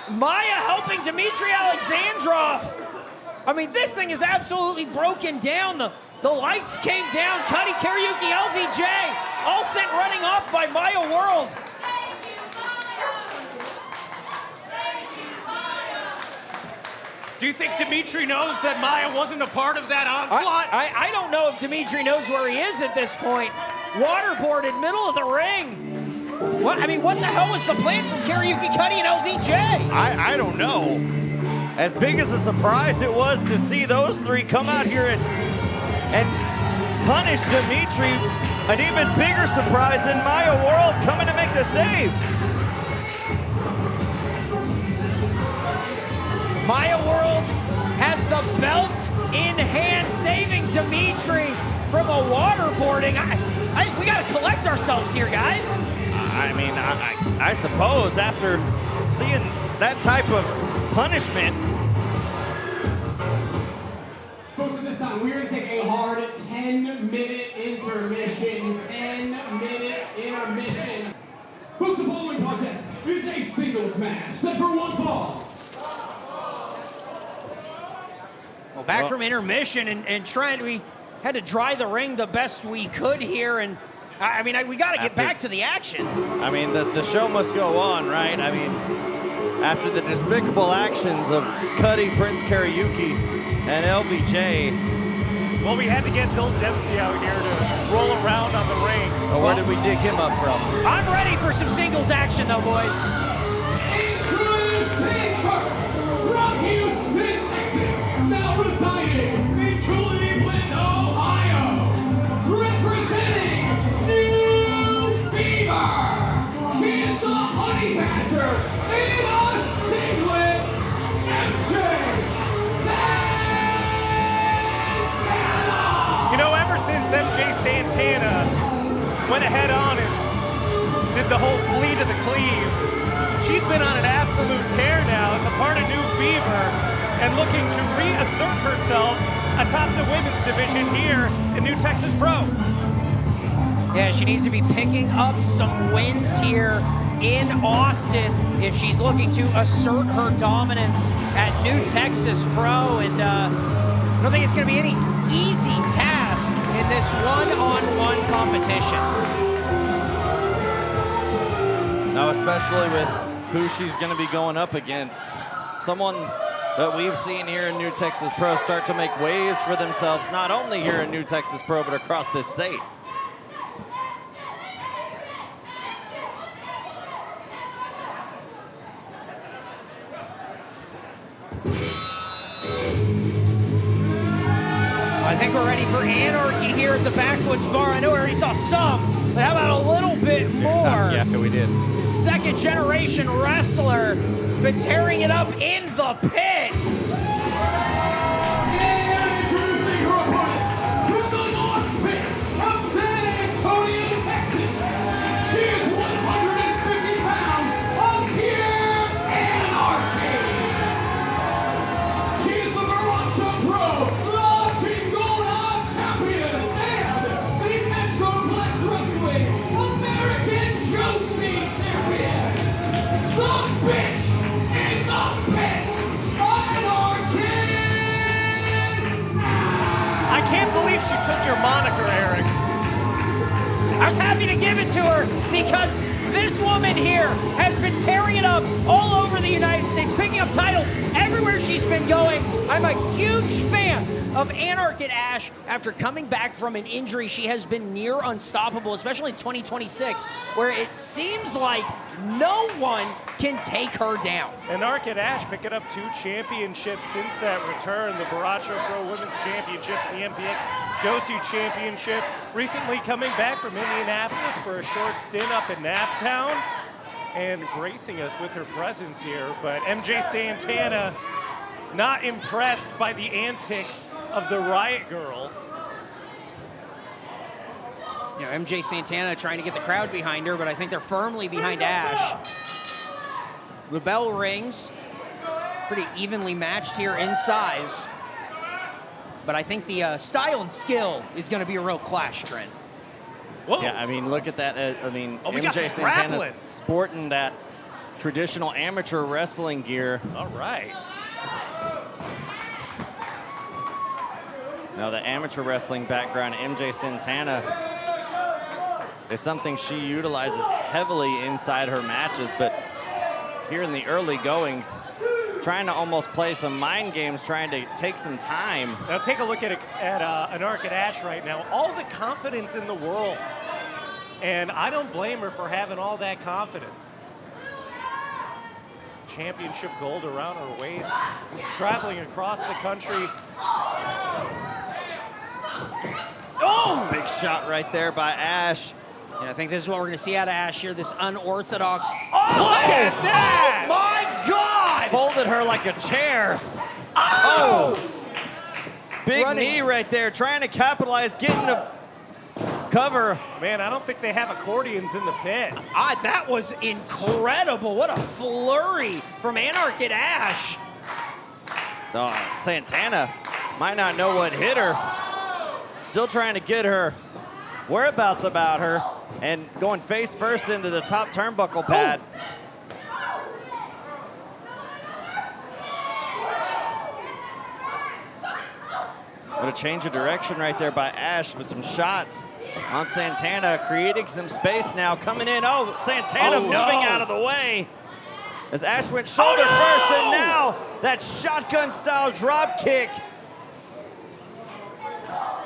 Maya helping Dimitri Alexandrov. I mean, this thing is absolutely broken down. The lights came down. Cudi, Kxriuki, LVJ, all sent running off by Maya World. Do you think Dimitri knows that Maya wasn't a part of that onslaught? I don't know if Dimitri knows where he is at this point. Waterboarded, middle of the ring. What? I mean, what the hell was the plan from Kxriuki, Cudi, and LVJ? I don't know. As big as a surprise it was to see those three come out here and punish Dimitri, an even bigger surprise than Maya World coming to make the save. Maya World has the belt in hand, saving Dimitri from a waterboarding. We gotta collect ourselves here, guys. I mean, I suppose after seeing that type of punishment. Folks, at this time, we're going to take a hard 10-minute intermission. 10-minute intermission. Folks, the following contest is a singles match set for one fall. Well, back from intermission, and Trent, we had to dry the ring the best we could here, and I mean, we got to get back to the action. I mean, the show must go on, right? I mean, after the despicable actions of Cudi, Prince Kxriuki, and LVJ. Well, we had to get Bill Dempsey out here to roll around on the ring. Oh, where did we dig him up from? I'm ready for some singles action, though, boys. Introducing first, from Houston, Texas, now residing in Cleveland, Ohio, representing New Fever. She is the honey badger in a singlet, MJ Santana. You know, ever since MJ Santana went ahead on and did the whole flee to the cleave, she's been on an absolute tear now as a part of New Fever and looking to reassert herself atop the women's division here in New Texas Pro. Yeah, she needs to be picking up some wins here in Austin if she's looking to assert her dominance at New Texas Pro. And I don't think it's going to be any easy task in this one-on-one competition. No, especially with who she's going to be going up against. Someone that we've seen here in New Texas Pro start to make waves for themselves, not only here in New Texas Pro, but across this state. I think we're ready for anarchy here at the Backwoods Bar. I know we already saw some, but how about a little bit more? Yeah, we did. Second generation wrestler, but tearing it up in the pit. And introducing her opponent from the mosh pit of San Antonio, Texas. She is 150 pounds of pure anarchy. She is the Barancha Pro, the Chingona champion, and the Metroplex Wrestling American Joshi champion. The bitch in the pit, Anarkid Ash. I can't believe she took your moniker, Erick. I was happy to give it to her because this woman here has been tearing it up all over the United States, picking up titles everywhere she's been going. I'm a huge fan of Anarkid Ash. After coming back from an injury, she has been near unstoppable, especially in 2026, where it seems like no one can take her down. Anarkid Ash picking up 2 championships since that return, the Barancha Pro Women's Championship and the MPX Joshi Championship. Recently coming back from Indianapolis for a short stint up in Naptown and gracing us with her presence here. But MJ Santana not impressed by the antics of the Riot Girl. You know, MJ Santana trying to get the crowd behind her, but I think they're firmly behind Ash. The bell rings. Pretty evenly matched here in size. But I think the style and skill is going to be a real clash, Trent. Whoa. Yeah, I mean, look at that. we got MJ some Santana grappling. sporting that traditional amateur wrestling gear. All right. Now, the amateur wrestling background, MJ Santana, is something she utilizes heavily inside her matches, but here in the early goings, trying to almost play some mind games, trying to take some time. Now take a look at Anarkid Ash right now. All the confidence in the world. And I don't blame her for having all that confidence. Championship gold around her waist, traveling across the country. Oh! Big shot right there by Ash. And I think this is what we're going to see out of Ash here, this unorthodox. Oh, look at that! Oh my God! Folded her like a chair. Oh! Big Running. knee right there, trying to capitalize, getting a cover. Man, I don't think they have accordions in the pit. That was incredible. What a flurry from Anarkid Ash. Santana might not know what hit her. Still trying to get her whereabouts about her, and going face first into the top turnbuckle pad. What a change of direction right there by Ash with some shots on Santana, creating some space now, coming in. Oh, Santana moving out of the way as Ash went shoulder first, and now that shotgun style drop kick.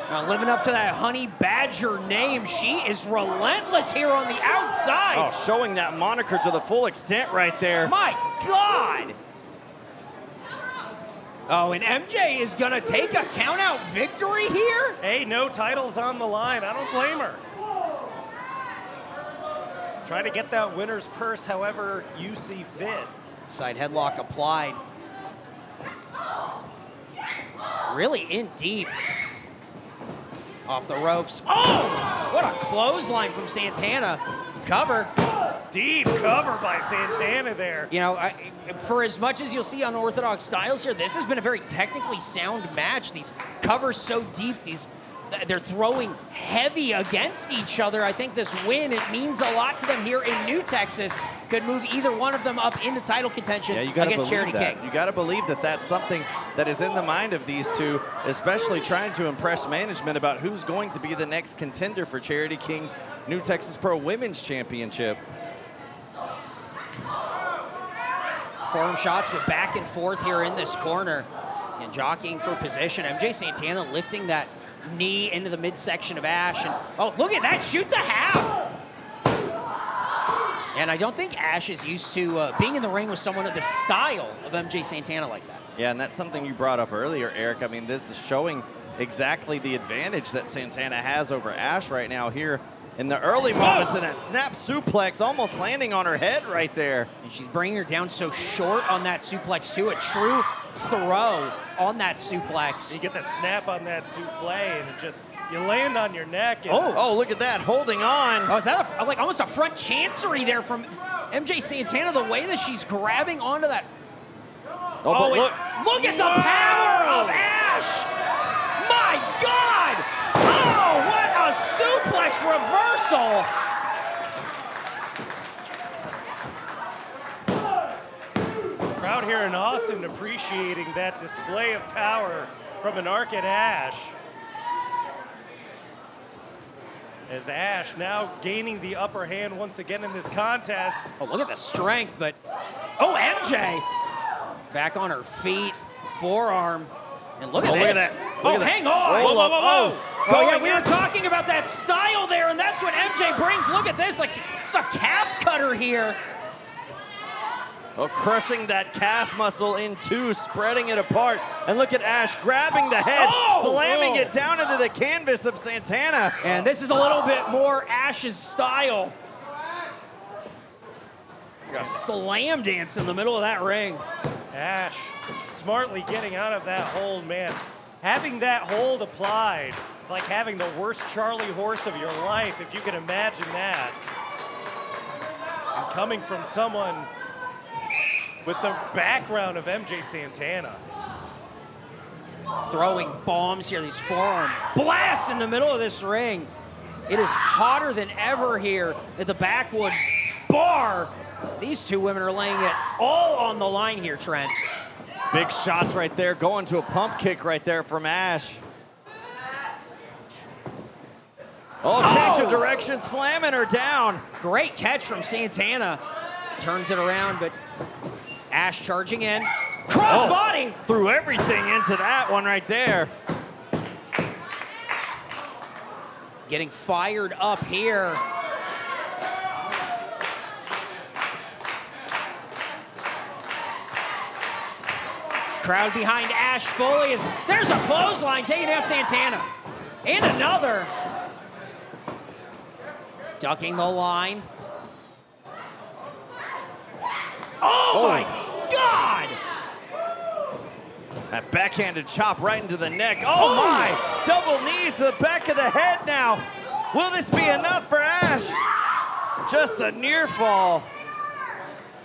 Now living up to that Honey Badger name, she is relentless here on the outside. Oh, showing that moniker to the full extent right there. My God. Oh, and MJ is gonna take a count-out victory here? Hey, no titles on the line. I don't blame her. Try to get that winner's purse however you see fit. Side headlock applied. Really in deep. Off the ropes. Oh! What a clothesline from Santana. Cover. Deep cover by Santana there. You know, for as much as you'll see unorthodox styles here, this has been a very technically sound match. These covers so deep, they're throwing heavy against each other. I think this win, it means a lot to them here in New Texas. Could move either one of them up into title contention against Charity King. You got to believe that that's something that is in the mind of these two, especially trying to impress management about who's going to be the next contender for Charity King's New Texas Pro Women's Championship. Forearm shots, but back and forth here in this corner. And jockeying for position. MJ Santana lifting that knee into the midsection of Ash. And oh, look at that, shoot the half. And I don't think Ash is used to being in the ring with someone of the style of MJ Santana like that. Yeah, and that's something you brought up earlier, Eric. I mean, this is showing exactly the advantage that Santana has over Ash right now here in the early moments, and that snap suplex almost landing on her head right there. And she's bringing her down so short on that suplex too. A true throw on that suplex. You get the snap on that suplex, and it just, you land on your neck. And oh, look at that, holding on. Oh, is that like almost a front chancery there from MJ Santana, the way that she's grabbing onto that. Oh, look at the power of Ash. My God. Oh, what a suplex reversal. Crowd here in Austin appreciating that display of power from Anarkid Ash. As Ash now gaining the upper hand once again in this contest. Oh, look at the strength, but, oh, MJ. Back on her feet, forearm, and look at this. Look at that. Look at hang that. on. Whoa, whoa, whoa. Oh, yeah, we were talking about that style there, and that's what MJ brings. Look at this, like, it's a calf cutter here. Oh, crushing that calf muscle in two, spreading it apart. And look at Ash grabbing the head, slamming it down into the canvas of Santana. And this is a little bit more Ash's style. A slam dance in the middle of that ring. Ash smartly getting out of that hold, man. Having that hold applied, it's like having the worst Charlie horse of your life, if you can imagine that. And coming from someone with the background of MJ Santana. Throwing bombs here, these forearm blasts in the middle of this ring. It is hotter than ever here at the Backwood Bar. These two women are laying it all on the line here, Trent. Big shots right there, going to a pump kick right there from Ash. Oh, change of direction, slamming her down. Great catch from Santana. Turns it around, but Ash charging in. Crossbody! Threw everything into that one right there. Getting fired up here. Crowd behind Ash fully is, there's a clothesline taking down Santana. And another. Ducking the line. Oh my God! That backhanded chop right into the neck. Oh my! Double knees to the back of the head now. Will this be enough for Ash? Just a near fall.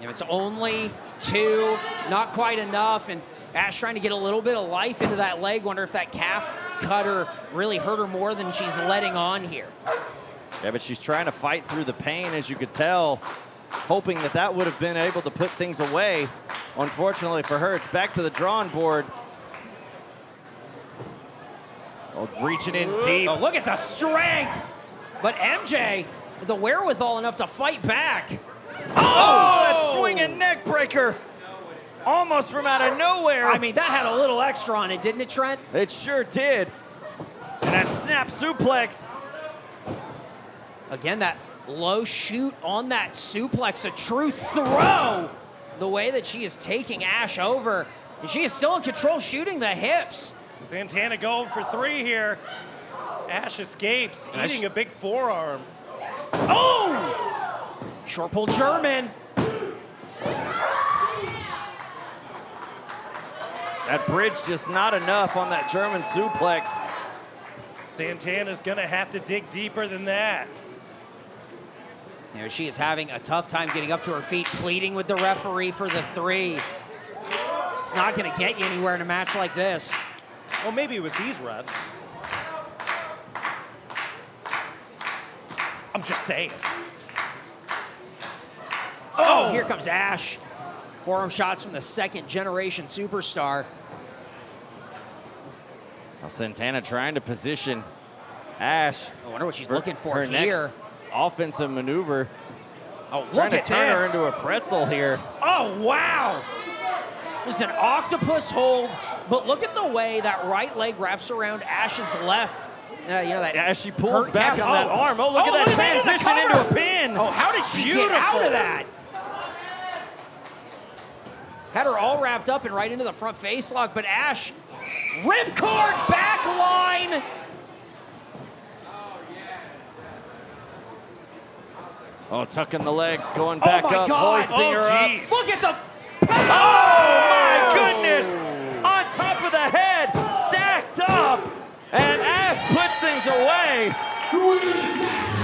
If it's only two, not quite enough, and Ash trying to get a little bit of life into that leg. Wonder if that calf cutter really hurt her more than she's letting on here. Yeah, but she's trying to fight through the pain, as you could tell, hoping that that would have been able to put things away. Unfortunately for her, it's back to the drawing board. Oh, reaching in deep. Oh, look at the strength. But MJ, with the wherewithal enough to fight back. Oh, that swinging neck breaker. Almost from out of nowhere. I mean, that had a little extra on it, didn't it, Trent? It sure did. And that snap suplex. Again, that low shoot on that suplex, a true throw. The way that she is taking Ash over. And she is still in control, shooting the hips. Santana going for three here. Ash escapes, eating a big forearm. Oh! Short pull German. That bridge just not enough on that German suplex. Santana's gonna have to dig deeper than that. You know, she is having a tough time getting up to her feet, pleading with the referee for the three. It's not gonna get you anywhere in a match like this. Well, maybe with these refs. I'm just saying. Oh, here comes Ash. Forearm shots from the second generation superstar. Well, Santana trying to position Ash. I wonder what she's looking for her here. Next offensive maneuver. Oh, trying look at to turn her this. into a pretzel here. Oh, wow. Just an octopus hold, but look at the way that right leg wraps around Ash's left. You know that. As she pulls hurt back calf. on that arm. Oh, look at that transition into a pin. Oh, how did she get out of that? Had her all wrapped up and right into the front face lock, but Ash, ripcord back neckline. Oh, tucking the legs, going back up, hoisting her up. Look at the... Oh, my goodness! On top of the head, stacked up, and Ash puts things away. The winner of this match,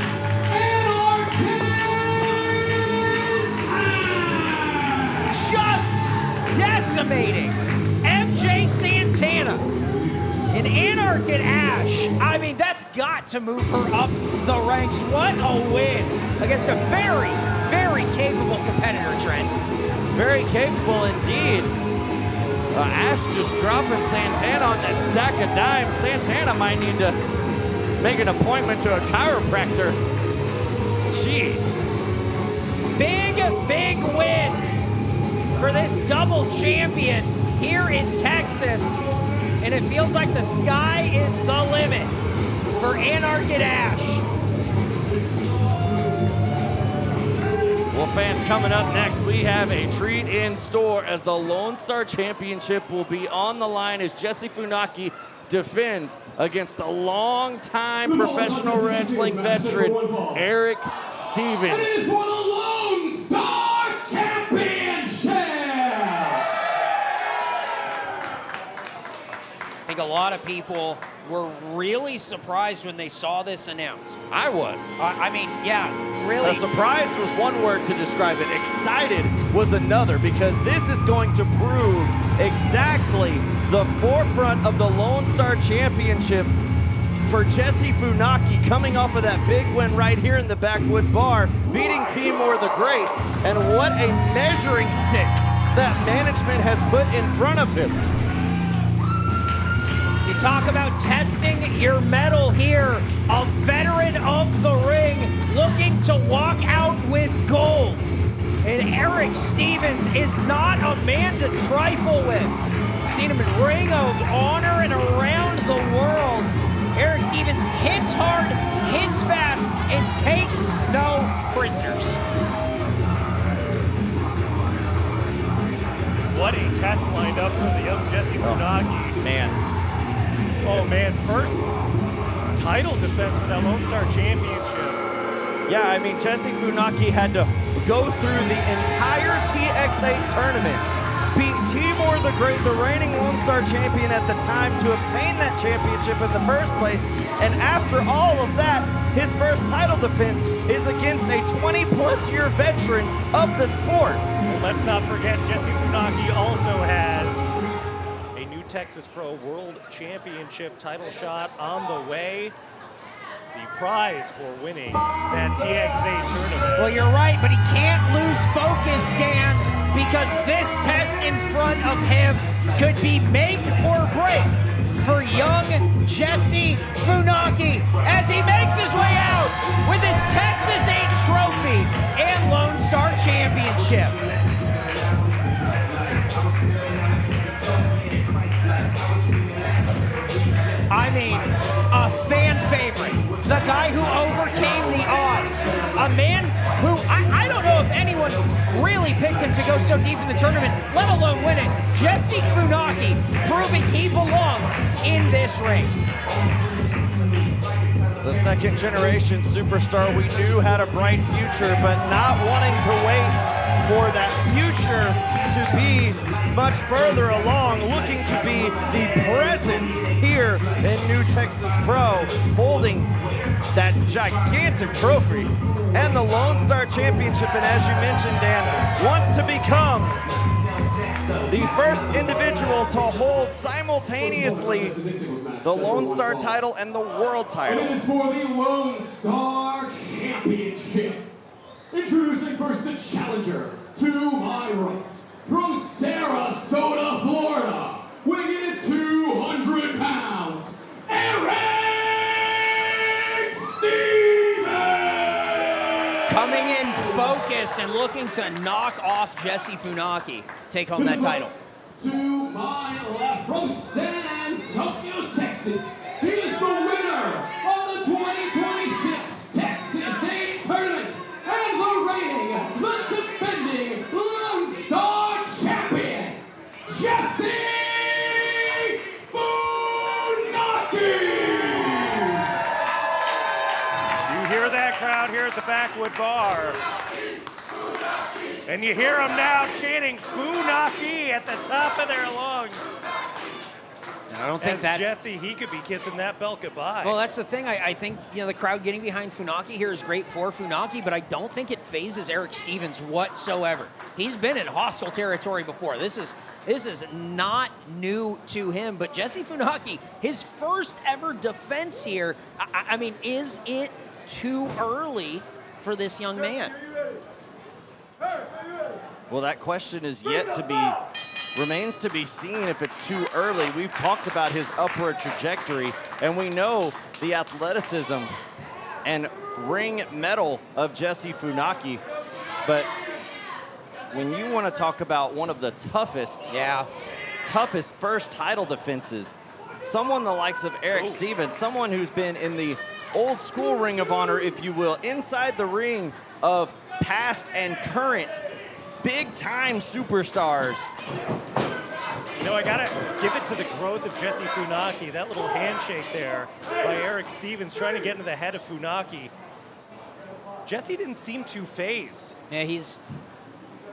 Anarkid Ash! Just decimating MJ Santana. And Anarkid Ash, I mean, that's got to move her up the ranks. What a win against a very, very capable competitor, Trent. Very capable indeed. Ash just dropping Santana on that stack of dimes. Santana might need to make an appointment to a chiropractor. Jeez. Big, big win for this double champion here in Texas. And it feels like the sky is the limit for Anarkid Ash. Well, fans, coming up next, we have a treat in store as the Lone Star Championship will be on the line as Jesse Funaki defends against the longtime professional wrestling veteran, Erick Stevens. And it is for the Lone Star Championship! I think a lot of people were really surprised when they saw this announced. I was. I mean, yeah, really. Surprised was one word to describe it. Excited was another, because this is going to prove exactly the forefront of the Lone Star Championship for Jesse Funaki, coming off of that big win right here in the Backwood Bar, beating Timur the Great. And what a measuring stick that management has put in front of him. You talk about testing your mettle here. A veteran of the ring looking to walk out with gold. And Erick Stevens is not a man to trifle with. Seen him in Ring of Honor and around the world. Erick Stevens hits hard, hits fast, and takes no prisoners. What a test lined up for the young Jesse Funaki. Man. Oh man, first title defense for that Lone Star Championship. Yeah, I mean, Jesse Funaki had to go through the entire TX8 tournament, beat Timur the Great, the reigning Lone Star champion at the time, to obtain that championship in the first place. And after all of that, his first title defense is against a 20-plus year veteran of the sport. And let's not forget, Jesse Funaki also has Texas Pro World Championship title shot on the way. The prize for winning that TX8 tournament. Well, you're right, but he can't lose focus, Dan, because this test in front of him could be make or break for young Jesse Funaki as he makes his way out with his Texas 8 trophy and Lone Star Championship. I mean, a fan favorite, the guy who overcame the odds, a man who, I don't know if anyone really picked him to go so deep in the tournament, let alone win it. Jesse Funaki proving he belongs in this ring. The second generation superstar we knew had a bright future, but not wanting to wait for that future to be much further along, looking to be the present here in New Texas Pro, holding that gigantic trophy and the Lone Star Championship. And as you mentioned, Dan, wants to become the first individual to hold simultaneously the Lone Star title and the world title. And it is for the Lone Star Championship. Introducing first the challenger, to my right, from Sarasota, Florida, weighing in 200 pounds, Erick Stevens! Coming in focused and looking to knock off Jesse Funaki, take home that title. To my left, from San Antonio, Texas, he is the winner of the 2026 Texas 8 tournament and the reigning, the defending Lone Star champion, Jesse Funaki! Backwood Bar. And you hear them now chanting Funaki at the top of their lungs. I don't think that's Jesse, he could be kissing that belt goodbye. Well, that's the thing. I think the crowd getting behind Funaki here is great for Funaki, but I don't think it phases Erick Stevens whatsoever. He's been in hostile territory before. This is not new to him. But Jesse Funaki, his first ever defense here. I mean, is it too early for this young man? Well, that question is remains to be seen if it's too early. We've talked about his upward trajectory, and we know the athleticism and ring medal of Jesse Funaki. But when you want to talk about one of the toughest first title defenses, someone the likes of Erick Stevens, someone who's been in the old school Ring of Honor, if you will, inside the ring of past and current big-time superstars. You know, I gotta give it to the growth of Jesse Funaki. That little handshake there by Erick Stevens trying to get into the head of Funaki. Jesse didn't seem too phased. Yeah,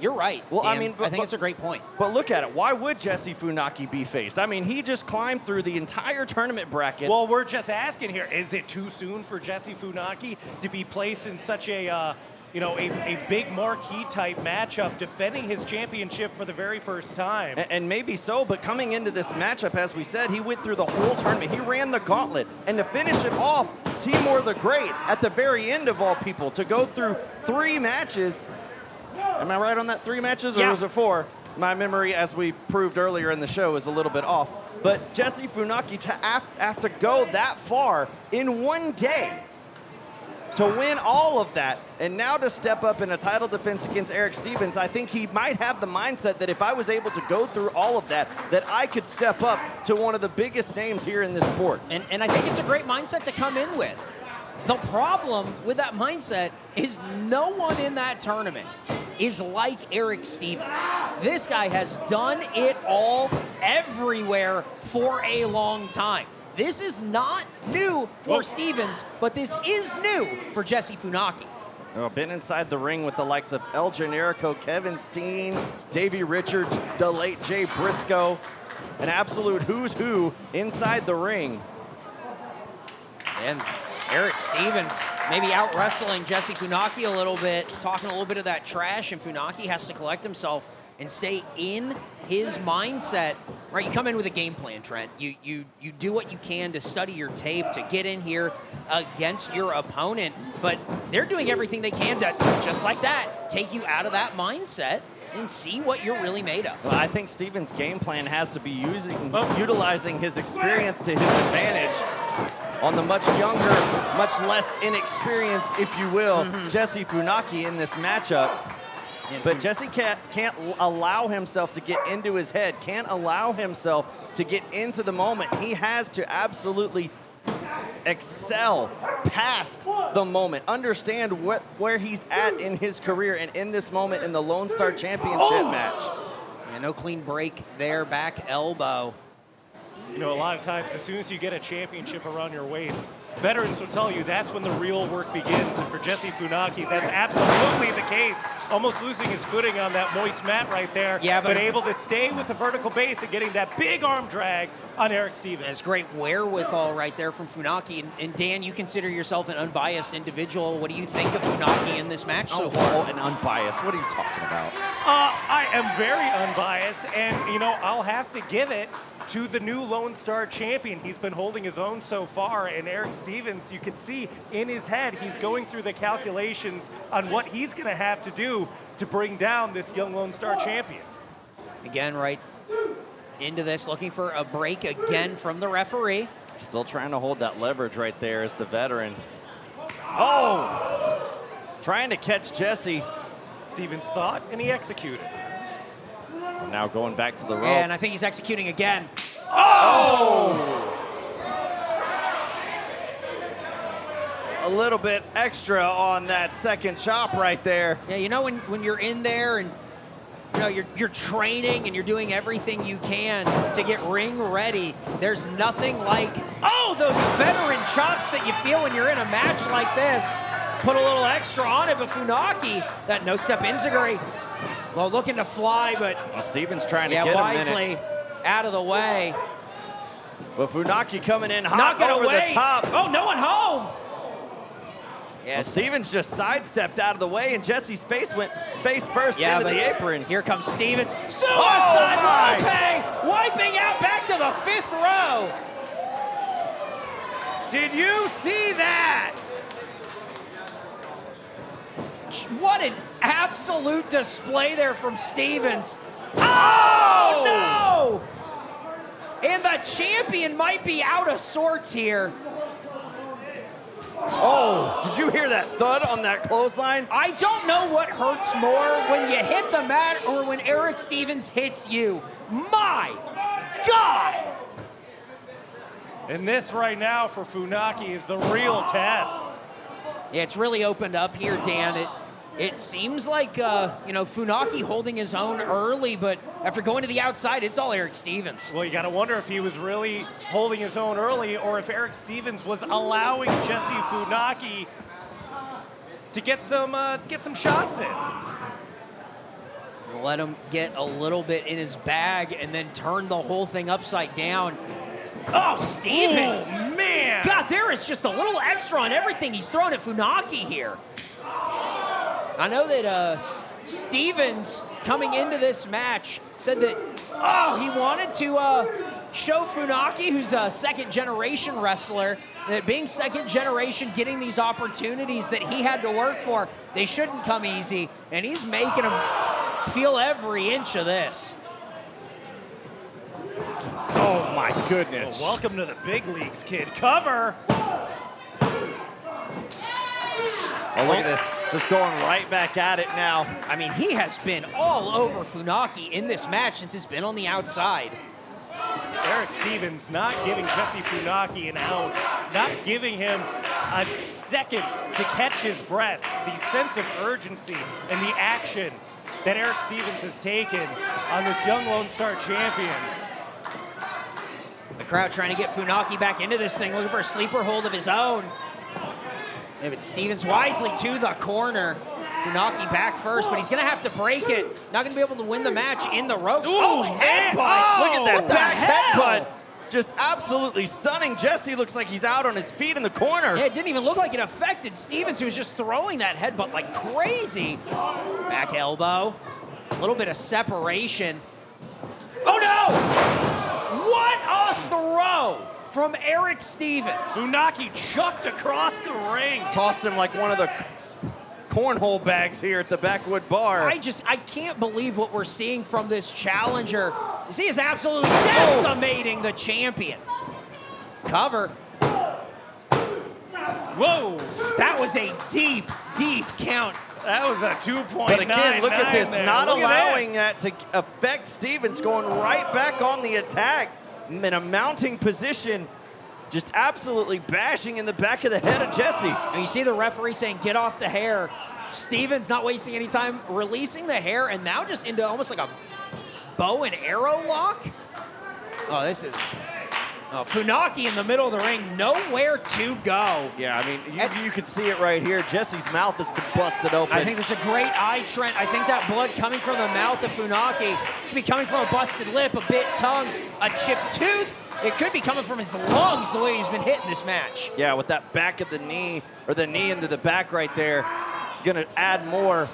you're right. Well, Dan. I mean, I think it's a great point. But look at it. Why would Jesse Funaki be phased? I mean, he just climbed through the entire tournament bracket. Well, we're just asking here, is it too soon for Jesse Funaki to be placed in such a big marquee type matchup, defending his championship for the very first time? And maybe so, but coming into this matchup, as we said, he went through the whole tournament. He ran the gauntlet. And to finish it off, Timur the Great, at the very end of all people, to go through 3 matches. Am I right on that? 3 matches, or was it 4? My memory, as we proved earlier in the show, is a little bit off. But Jesse Funaki to have to go that far in one day, to win all of that, and now to step up in a title defense against Erick Stevens, I think he might have the mindset that if I was able to go through all of that, that I could step up to one of the biggest names here in this sport. And I think it's a great mindset to come in with. The problem with that mindset is no one in that tournament is like Erick Stevens. This guy has done it all everywhere for a long time. This is not new for Stevens, but this is new for Jesse Funaki. Well, been inside the ring with the likes of El Generico, Kevin Steen, Davey Richards, the late Jay Briscoe, an absolute who's who inside the ring. And Erick Stevens maybe out wrestling Jesse Funaki a little bit, talking a little bit of that trash, and Funaki has to collect himself and stay in his mindset. Right, you come in with a game plan, Trent. You do what you can to study your tape, to get in here against your opponent, but they're doing everything they can to, just like that, take you out of that mindset and see what you're really made of. Well, I think Stevens' game plan has to be utilizing his experience to his advantage on the much younger, much less inexperienced, if you will, Jesse Funaki in this matchup. But Jesse can't allow himself to get into his head, can't allow himself to get into the moment. He has to absolutely excel past the moment, understand where he's at in his career and in this moment in the LoneStar Championship match. Yeah, no clean break there, back elbow. You know, a lot of times, as soon as you get a championship around your waist, veterans will tell you that's when the real work begins. And for Jesse Funaki, that's absolutely the case. Almost losing his footing on that moist mat right there. Yeah, but able to stay with the vertical base and getting that big arm drag on Erick Stevens. That's great wherewithal right there from Funaki. And Dan, you consider yourself an unbiased individual. What do you think of Funaki in this match so far? Oh, an unbiased. What are you talking about? I am very unbiased, and, you know, I'll have to give it to the new LoneStar champion. He's been holding his own so far, and Erick Stevens, you can see in his head, he's going through the calculations on what he's gonna have to do to bring down this young LoneStar champion. Again, right into this, looking for a break again from the referee. Still trying to hold that leverage right there as the veteran. Oh! Trying to catch Jesse. Stevens thought, and he executed. Now going back to the ropes. And I think he's executing again. Oh! A little bit extra on that second chop right there. Yeah, you know when you're in there and you know you're training and you're doing everything you can to get ring ready, there's nothing like those veteran chops that you feel when you're in a match like this. put a little extra on it, but Funaki, that no-step enziguri, well, looking to fly, but well, Stevens trying to get wisely out of the way. But Funaki coming in hot Not gonna over wait. the top. Oh, no one home. Well, Stevens just sidestepped out of the way, and Jesse's face went face first into the apron. Here comes Stevens. Suicide Rope, wiping out back to the 5th row. Did you see that? What an absolute display there from Stevens. Oh, no! And the champion might be out of sorts here. Oh, did you hear that thud on that clothesline? I don't know what hurts more, when you hit the mat or when Erick Stevens hits you. My God! And this right now for Funaki is the real test. Yeah, it's really opened up here, Dan. It seems like, you know, Funaki holding his own early, but after going to the outside, it's all Erick Stevens. Well, you got to wonder if he was really holding his own early or if Erick Stevens was allowing Jesse Funaki to get some shots in. Let him get a little bit in his bag and then turn the whole thing upside down. Oh, Stevens! Oh, man! God, there is just a little extra on everything he's thrown at Funaki here. I know that Stevens, coming into this match, said that, he wanted to show Funaki, who's a second-generation wrestler, that being second-generation, getting these opportunities that he had to work for, they shouldn't come easy, and he's making him feel every inch of this. Oh, my goodness. Well, welcome to the big leagues, kid. Cover! Oh, look at this. Just going right back at it now. I mean, he has been all over Funaki in this match since it's been on the outside. Erick Stevens not giving Jesse Funaki an ounce, not giving him a second to catch his breath. The sense of urgency and the action that Erick Stevens has taken on this young LoneStar champion. The crowd trying to get Funaki back into this thing, looking for a sleeper hold of his own. Yeah, but Stevens wisely to the corner. Funaki back first, but he's going to have to break it. Not going to be able to win the match in the ropes. Ooh, headbutt! Look at that What the back hell? headbutt. Just absolutely stunning. Jesse looks like he's out on his feet in the corner. Yeah, it didn't even look like it affected Stevens, who was just throwing that headbutt like crazy. Back elbow. A little bit of separation. Oh, no! What a throw from Erick Stevens. Funaki chucked across the ring. Tossed him like one of the cornhole bags here at the Backwood Bar. I can't believe what we're seeing from this challenger. He is absolutely decimating the champion. Cover. Whoa. That was a deep, deep count. That was a 2.99. But again, look at this. There. Not look allowing at that to affect Stevens, going right back on the attack in a mounting position, just absolutely bashing in the back of the head of Jesse. And you see the referee saying, get off the hair. Stevens not wasting any time, releasing the hair, and now just into almost like a bow and arrow lock. Oh, this is Funaki in the middle of the ring, nowhere to go. Yeah, I mean, you could see it right here. Jesse's mouth has been busted open. I think that's a great eye, Trent. I think that blood coming from the mouth of Funaki could be coming from a busted lip, a bit tongue, a chipped tooth. It could be coming from his lungs the way he's been hitting this match. Yeah, with that back of the knee, or the knee into the back right there, it's going to add more.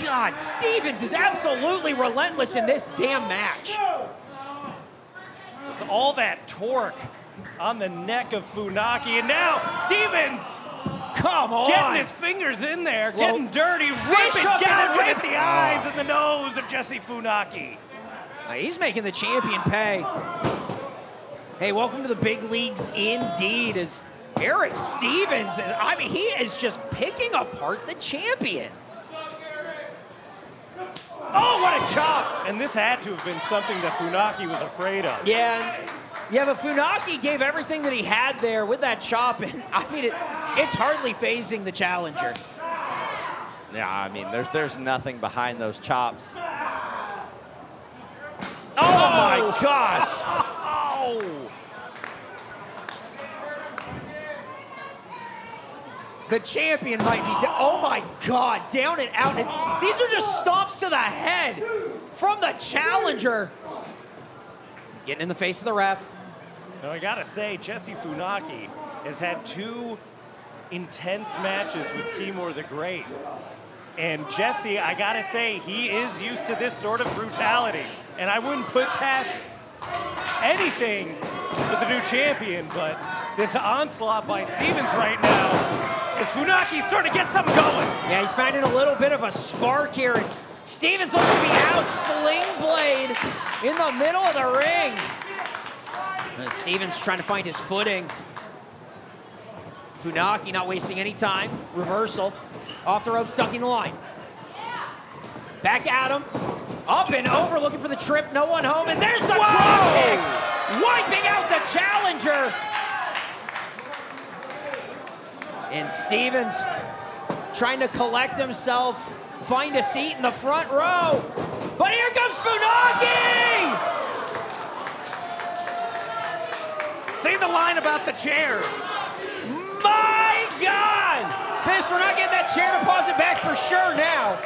God, Stevens is absolutely relentless in this damn match. It's all that torque on the neck of Funaki, and now Stevens, come on, getting his fingers in there, getting dirty, ripping, gouging at the eyes and the nose of Jesse Funaki. He's making the champion pay. Hey, welcome to the big leagues indeed, as Erick Stevens is, I mean, he is just picking apart the champion. Oh, what a chop! And this had to have been something that Funaki was afraid of. Yeah, but Funaki gave everything that he had there with that chop, and I mean, it's hardly phasing the challenger. Yeah, I mean, there's nothing behind those chops. Oh my gosh! The champion might be down. Oh my God, down and out. These are just stomps to the head from the challenger. Getting in the face of the ref. Now I gotta say, Jesse Funaki has had 2 intense matches with Timur the Great. And Jesse, I gotta say, he is used to this sort of brutality. And I wouldn't put past anything with the new champion, but this onslaught by Stevens right now, as Funaki's starting to get something going. Yeah, he's finding a little bit of a spark here. And Stevens looks to be out, sling blade in the middle of the ring. Stevens trying to find his footing. Funaki not wasting any time. Reversal. Off the rope, stuck in the line. Back at him. Up and over, looking for the trip. No one home, and there's the drop kick. Wiping out the challenger. And Stevens trying to collect himself, find a seat in the front row. But here comes Funaki! Say the line about the chairs. My God! Pissed we're not getting that chair deposit back for sure now.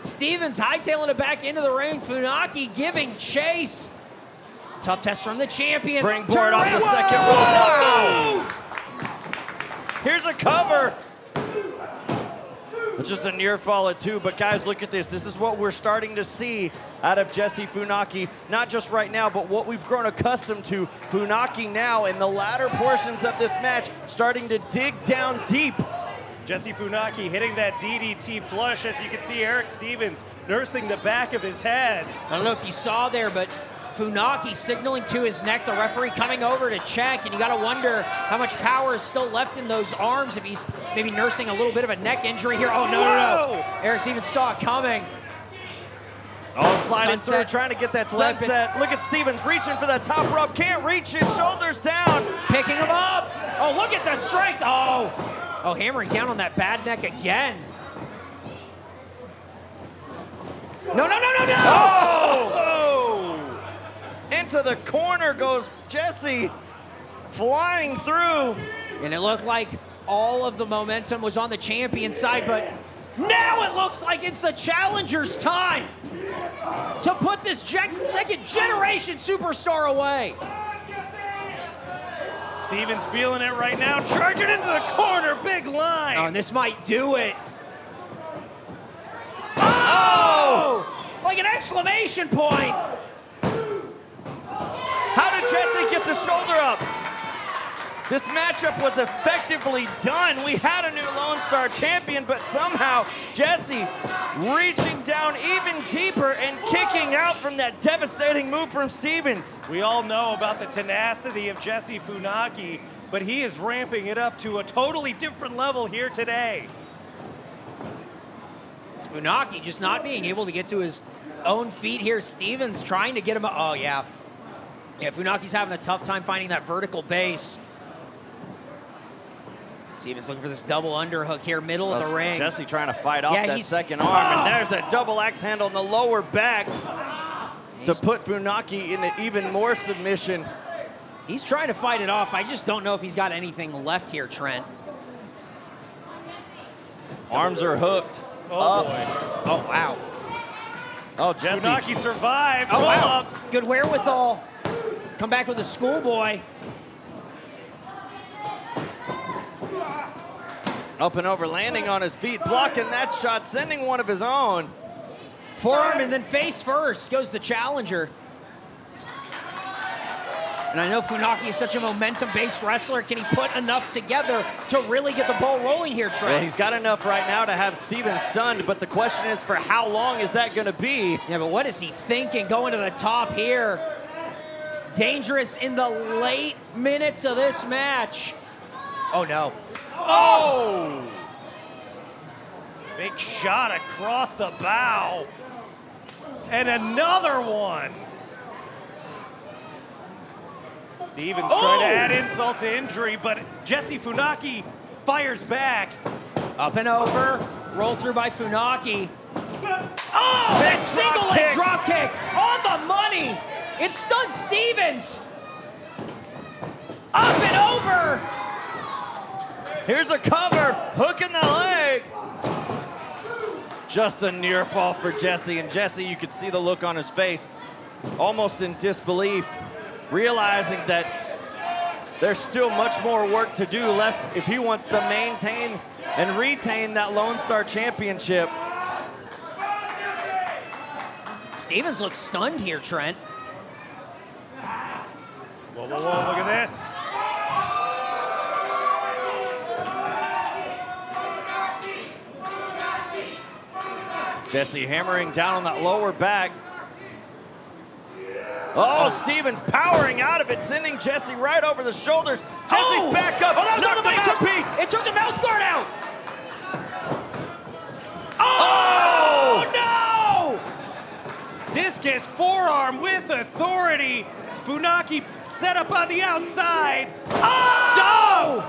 Stevens hightailing it back into the ring. Funaki giving chase. Tough test from the champion. Springboard off the second rope. Here's a cover. It's just a near fall at 2, but guys, look at this. This is what we're starting to see out of Jesse Funaki, not just right now, but what we've grown accustomed to. Funaki now in the latter portions of this match, starting to dig down deep. Jesse Funaki hitting that DDT flush, as you can see Erick Stevens nursing the back of his head. I don't know if you saw there, but Funaki signaling to his neck, the referee coming over to check, and you gotta wonder how much power is still left in those arms, if he's maybe nursing a little bit of a neck injury here. Oh, no. Erick Stevens saw it coming. Oh, sliding through, trying to get that sunset. Look at Stevens reaching for that top rope, can't reach it, shoulders down. Picking him up. Oh, look at the strength. Oh, hammering down on that bad neck again. No. Oh! Into the corner goes Jesse, flying through. And it looked like all of the momentum was on the champion's side, but now it looks like it's the challenger's time to put this second generation superstar away. Stevens feeling it right now, charging into the corner, big line. Oh, and this might do it. Oh! Like an exclamation point. How did Jesse get the shoulder up? This matchup was effectively done. We had a new LoneStar champion, but somehow Jesse reaching down even deeper and kicking out from that devastating move from Stevens. We all know about the tenacity of Jesse Funaki, but he is ramping it up to a totally different level here today. It's Funaki just not being able to get to his own feet here. Stevens trying to get him. Oh, yeah. Yeah, Funaki's having a tough time finding that vertical base. Stevens looking for this double underhook here, middle of the ring. Jesse trying to fight off that second arm, and there's that double axe handle in the lower back to put Funaki in even more submission. He's trying to fight it off. I just don't know if he's got anything left here, Trent. Arms are hooked. Oh, boy. Oh, wow. Oh, Jesse. Funaki survived. Oh, wow. Up. Good wherewithal. Come back with a schoolboy. Up and over, landing on his feet, blocking that shot, sending one of his own. Forearm and then face first goes the challenger. And I know Funaki is such a momentum-based wrestler. Can he put enough together to really get the ball rolling here, Trent? Well, he's got enough right now to have Stevens stunned, but the question is, for how long is that going to be? Yeah, but what is he thinking going to the top here? Dangerous in the late minutes of this match. Oh, no. Oh! Big shot across the bow. And another one. Stevens trying to add insult to injury, but Jesse Funaki fires back. Up and over, roll through by Funaki. Oh, that single leg drop kick on the money. It stunned Stevens. Up and over. Here's a cover, hook in the leg. Just a near fall for Jesse, and Jesse, you could see the look on his face, almost in disbelief, realizing that there's still much more work to do left if he wants to maintain and retain that Lone Star Championship. Stevens looks stunned here, Trent. Whoa, whoa, whoa, look at this. Jesse hammering down on that lower back. Oh, Stevens powering out of it, sending Jesse right over the shoulders. Jesse's back up. Oh, that was on knocked the him out. piece. It took the mouth guard out. Oh! No! Discus forearm with authority. Funaki set up on the outside. Oh!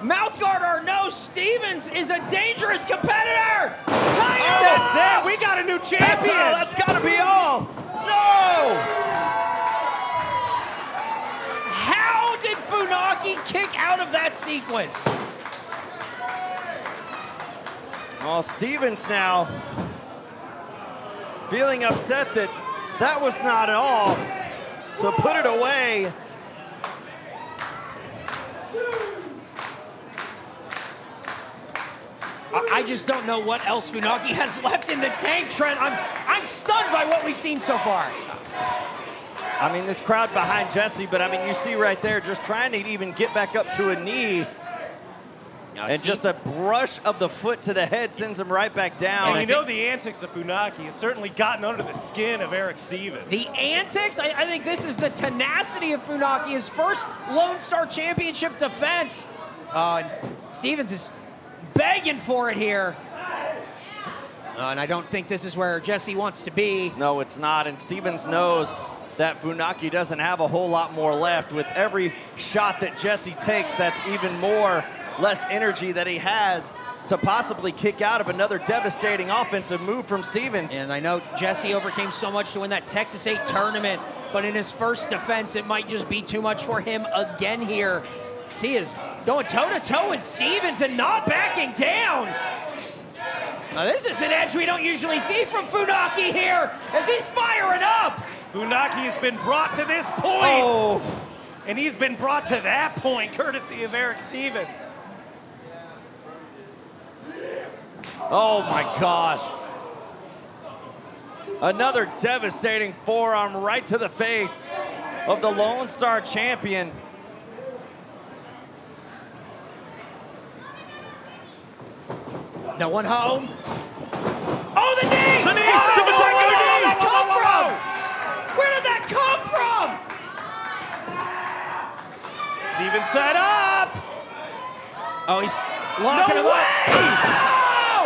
Mouth guard or no, Stevens is a dangerous competitor. Tiger! That's it. We got a new champion. That's got to be all. No! How did Funaki kick out of that sequence? Well, Stevens now feeling upset that that was not at all. To put it away. I just don't know what else Funaki has left in the tank, Trent. I'm stunned by what we've seen so far. I mean, this crowd behind Jesse, but I mean, you see right there, just trying to even get back up to a knee. And just a brush of the foot to the head sends him right back down. And you know the antics of Funaki has certainly gotten under the skin of Erick Stevens. The antics? I think this is the tenacity of Funaki, his first Lone Star Championship defense. Stevens is begging for it here. And I don't think this is where Jesse wants to be. No, it's not, and Stevens knows that Funaki doesn't have a whole lot more left. With every shot that Jesse takes, that's even less energy that he has to possibly kick out of another devastating offensive move from Stevens. And I know Jesse overcame so much to win that Texas 8 tournament, but in his first defense, it might just be too much for him again here. He is going toe-to-toe with Stevens and not backing down. Now this is an edge we don't usually see from Funaki here as he's firing up. Funaki has been brought to this point. And he's been brought to that point courtesy of Erick Stevens. Oh my gosh. Another devastating forearm right to the face of the Lone Star champion. No one home. Oh, the knee! The knee! Oh, The Masenko where knee! did that come from? Where did that come from? Stevens set up. Oh, he's locking him up. Oh!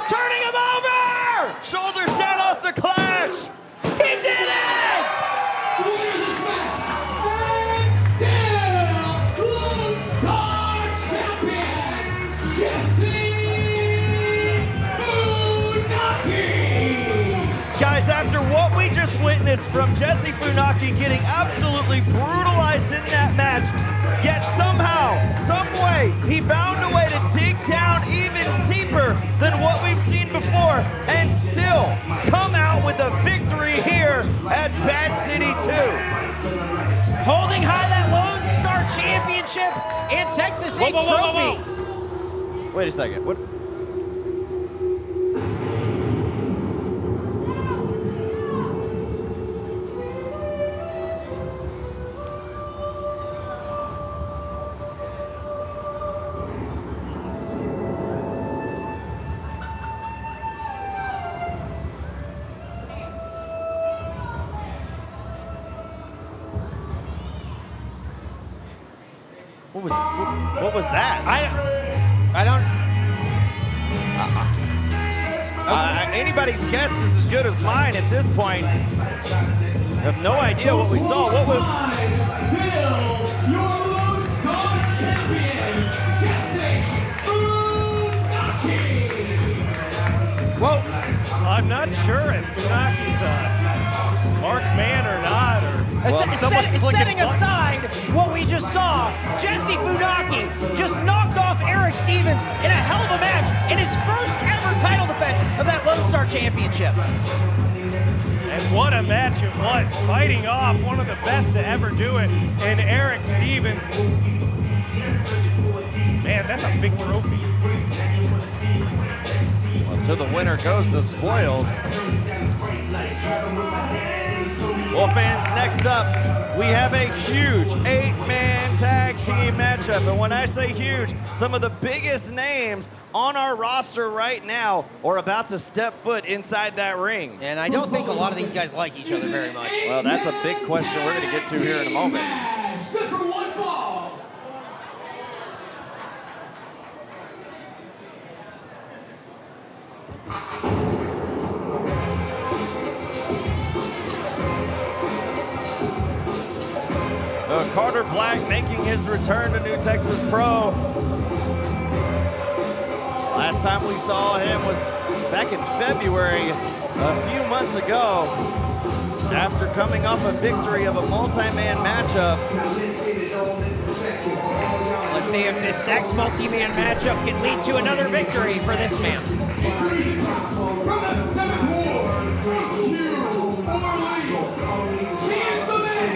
Turning him over! Shoulders down off the clash. He did it! Winner this match, and still Lone Star champion, Jesse Funaki. Guys, after what we just witnessed from Jesse Funaki getting absolutely brutalized in that match, yet somehow, some way, he found a way to dig down even deeper than what we've seen before and still come out with a victory here at Bad City 2. Holding high that Lone Star Championship and Texas 8 trophy. Wait a second. What? What was that? I don't. Anybody's guess is as good as mine at this point. I have no idea what we saw. What was? Still your Lone Star champion, Jesse Funaki. Well, I'm not sure if Funaki's a marked man or not, or Setting aside what we just saw, Jesse Funaki just knocked off Erick Stevens in a hell of a match in his first ever title defense of that LoneStar Championship. And what a match it was, fighting off one of the best to ever do it in Erick Stevens. Man, that's a big trophy. Well, to the winner goes the spoils. Well, fans, next up, we have a huge 8-man tag team matchup. And when I say huge, some of the biggest names on our roster right now are about to step foot inside that ring. And I don't think a lot of these guys like each other very much. Well, that's a big question we're going to get to here in a moment. Carter BlaQ making his return to New Texas Pro. Last time we saw him was back in February, a few months ago, after coming off a victory of a multi-man matchup. Let's see if this next multi-man matchup can lead to another victory for this man. From the 7th Ward, she is the man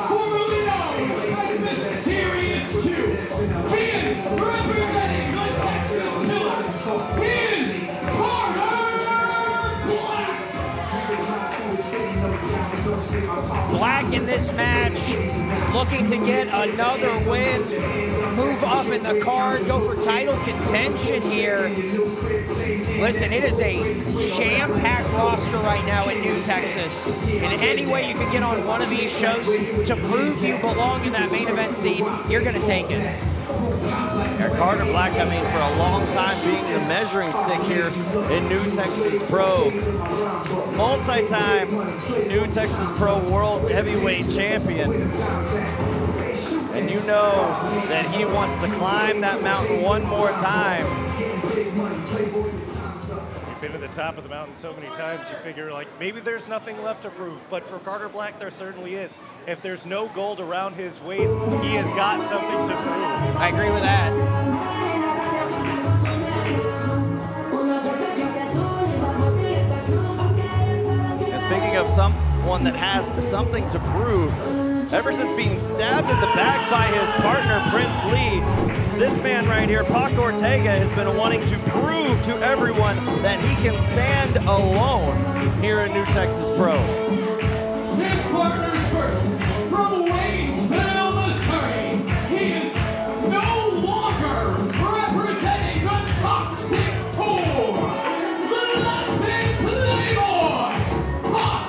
formerly known as Mysterious Q. He is representing the Texas Pillars. He is Carter BlaQ. BlaQ in this match looking to get another win, move up in the card, go for title contention here. Listen, it is a jam-packed roster right now in New Texas. In any way you can get on one of these shows to prove you belong in that main event seat, you're going to take it. Yeah, Carter BlaQ, I mean, for a long time being the measuring stick here in New Texas Pro. Multi-time New Texas Pro World Heavyweight Champion. And you know that he wants to climb that mountain one more time. You've been to the top of the mountain so many times, you figure like maybe there's nothing left to prove, but for Carter BlaQ there certainly is. If there's no gold around his waist, he has got something to prove. I agree with that. And speaking of someone that has something to prove, ever since being stabbed in the back by his partner, Prince Lee, this man right here, Pac Ortega, has been wanting to prove to everyone that he can stand alone here in New Texas Pro. His partner's first from Waynesville, Missouri. He is no longer representing the Toxic Tour. The Latin Playboy, Pac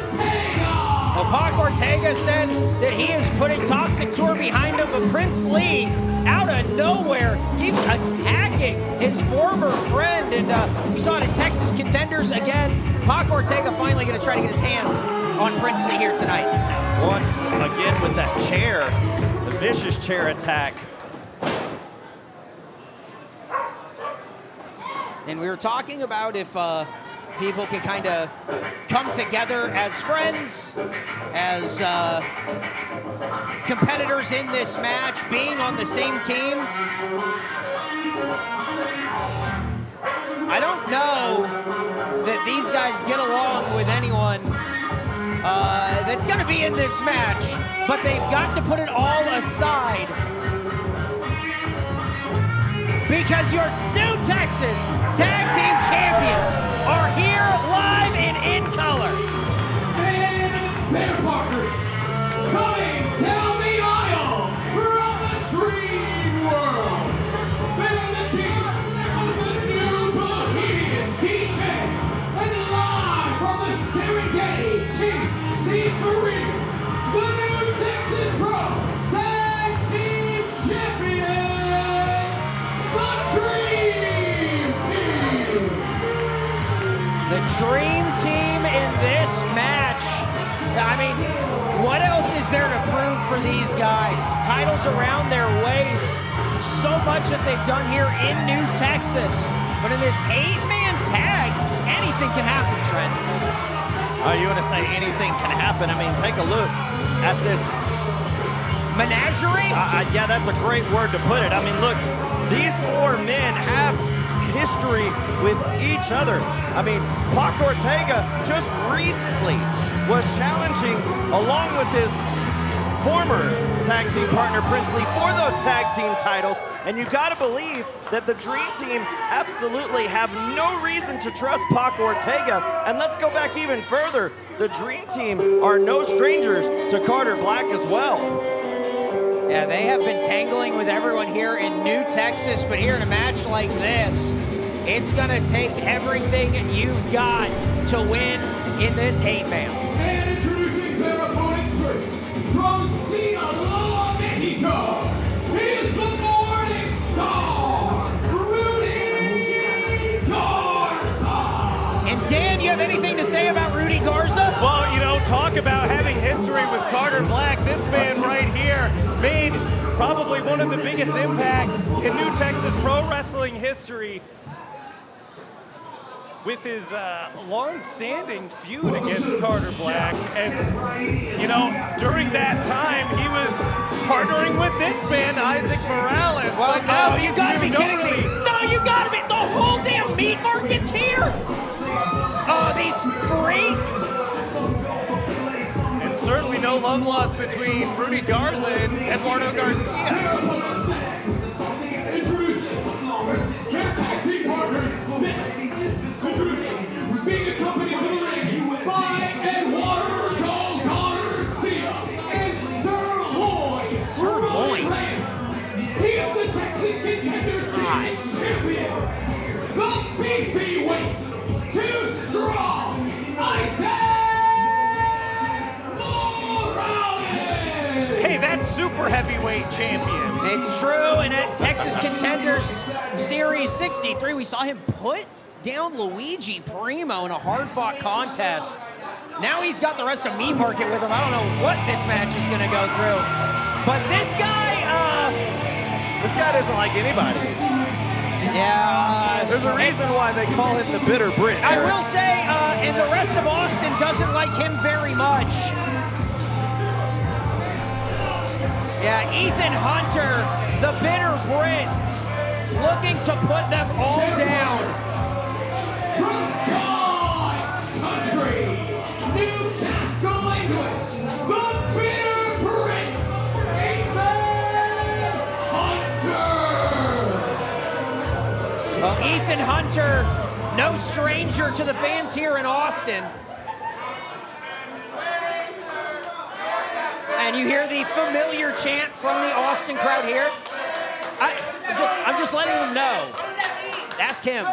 Ortega. Well, Pac Ortega said that he is putting Toxic Tour behind him, but Prince Lee, out of nowhere, keeps attacking his former friend. And we saw it in Texas Contenders again. Pac Ortega finally going to try to get his hands on Prince Lee here tonight. Once again with that chair, the vicious chair attack. And we were talking about if people can kind of come together as friends, as competitors in this match, being on the same team. I don't know that these guys get along with anyone that's going to be in this match, but they've got to put it all aside because your New Texas Tag Team Champions are here live and in color. And their partners coming down the aisle from the Dream World. They are the team of the New Bohemian DJ. And live from the Serengeti, Team C3, the New Texas Pro Tag Team Champions, the Dream Team. The Dream Team in this match. I mean, what else is there to prove for these guys? Titles around their waist. So much that they've done here in New Texas. But in this 8-man tag, anything can happen, Trent. You want to say anything can happen? I mean, take a look at this menagerie? Yeah, that's a great word to put it. I mean, look, these four men have history with each other. I mean, Ortega just recently was challenging along with his former tag team partner Princely for those tag team titles, and you got to believe that the Dream Team absolutely have no reason to trust Ortega. And let's go back even further. The Dream Team are no strangers to Carter BlaQ as well. Yeah, they have been tangling with everyone here in New Texas, but here in a match like this, it's gonna take everything you've got to win in this 8-man. And introducing their opponents first, from Sinaloa, Mexico, is the Morning Star, Rudy Garza. And Dan, you have anything to say about Rudy Garza? Well, you know, talk about having history with Carter BlaQ. This man right here made probably one of the biggest impacts in New Texas pro wrestling history with his long-standing feud against Carter BlaQ. And, you know, during that time, he was partnering with this man, Isaac Morales. Well, but now you gotta be kidding me. No, you gotta be. The whole damn meat market's here. Oh, these freaks. And certainly no love lost between Rudy Garza and Eduardo Garcia. Being accompanied to the ring by Eduardo Garcia and Sirloin. He is the Texas Contender Series champion, the beefy weight, too strong, Isaac Morales. Hey, that's super heavyweight champion. It's true, and at Texas Contenders Series 63, we saw him put down Luigi Primo in a hard-fought contest. Now he's got the rest of Meat Market with him. I don't know what this match is going to go through. But this guy doesn't like anybody. Yeah. There's a reason why they call him the Bitter Brit. I will say, and the rest of Austin doesn't like him very much. Yeah, Ethan Hunter, the Bitter Brit, looking to put them all down. From God's country, Newcastle, England, the Bitter Prince, Ethan Hunter. Well, Ethan Hunter, no stranger to the fans here in Austin. And you hear the familiar chant from the Austin crowd here. I'm just letting them know. Ask him.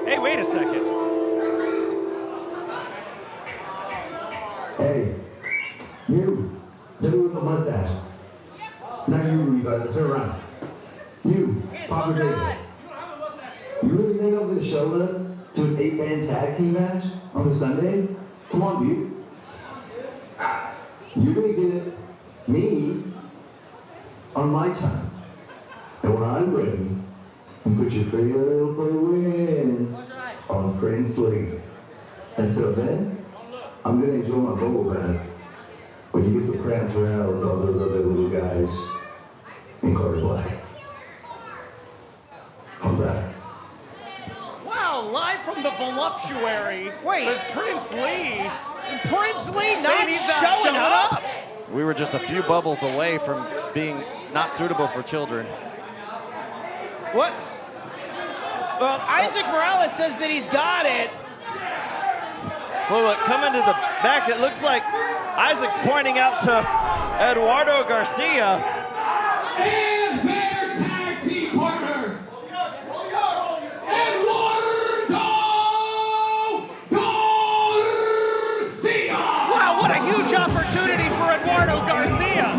Hey, wait a second. Hey, you, the dude with the mustache. Not you guys, turn around. You, Ortega. You really think I'm gonna show up to an 8-man tag team match on a Sunday? Come on, dude. You're gonna get me on my time. And when I'm ready, you put your pretty little wins on Princely. Until then, I'm gonna enjoy my bubble bath when you get to prance around with all those other little guys in Carter BlaQ. I'm back. Wow, live from the voluptuary. Wait. There's Prince Lee. Prince Lee not He's not showing showing up. We were just a few bubbles away from being not suitable for children. What? Well, Isaac Morales says that he's got it. Well, look, coming to the back, it looks like Isaac's pointing out to Eduardo Garcia. And their tag team partner, Eduardo Garcia. Wow, what a huge opportunity for Eduardo Garcia.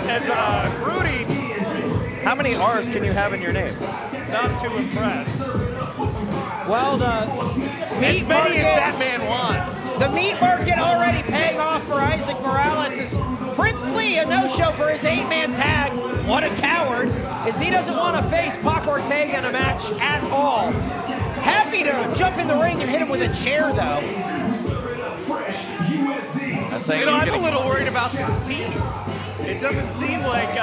As Rudy, How many R's can you have in your name? not too impressed. Well, the As meat many as that market, man wants. the meat market already paying off for Isaac Morales. Is Prince Lee a no-show for his 8-man tag? What a coward! Is he doesn't want to face Ortega in a match at all. Happy to jump in the ring and hit him with a chair, though. I'm a little worried about this team. It doesn't seem like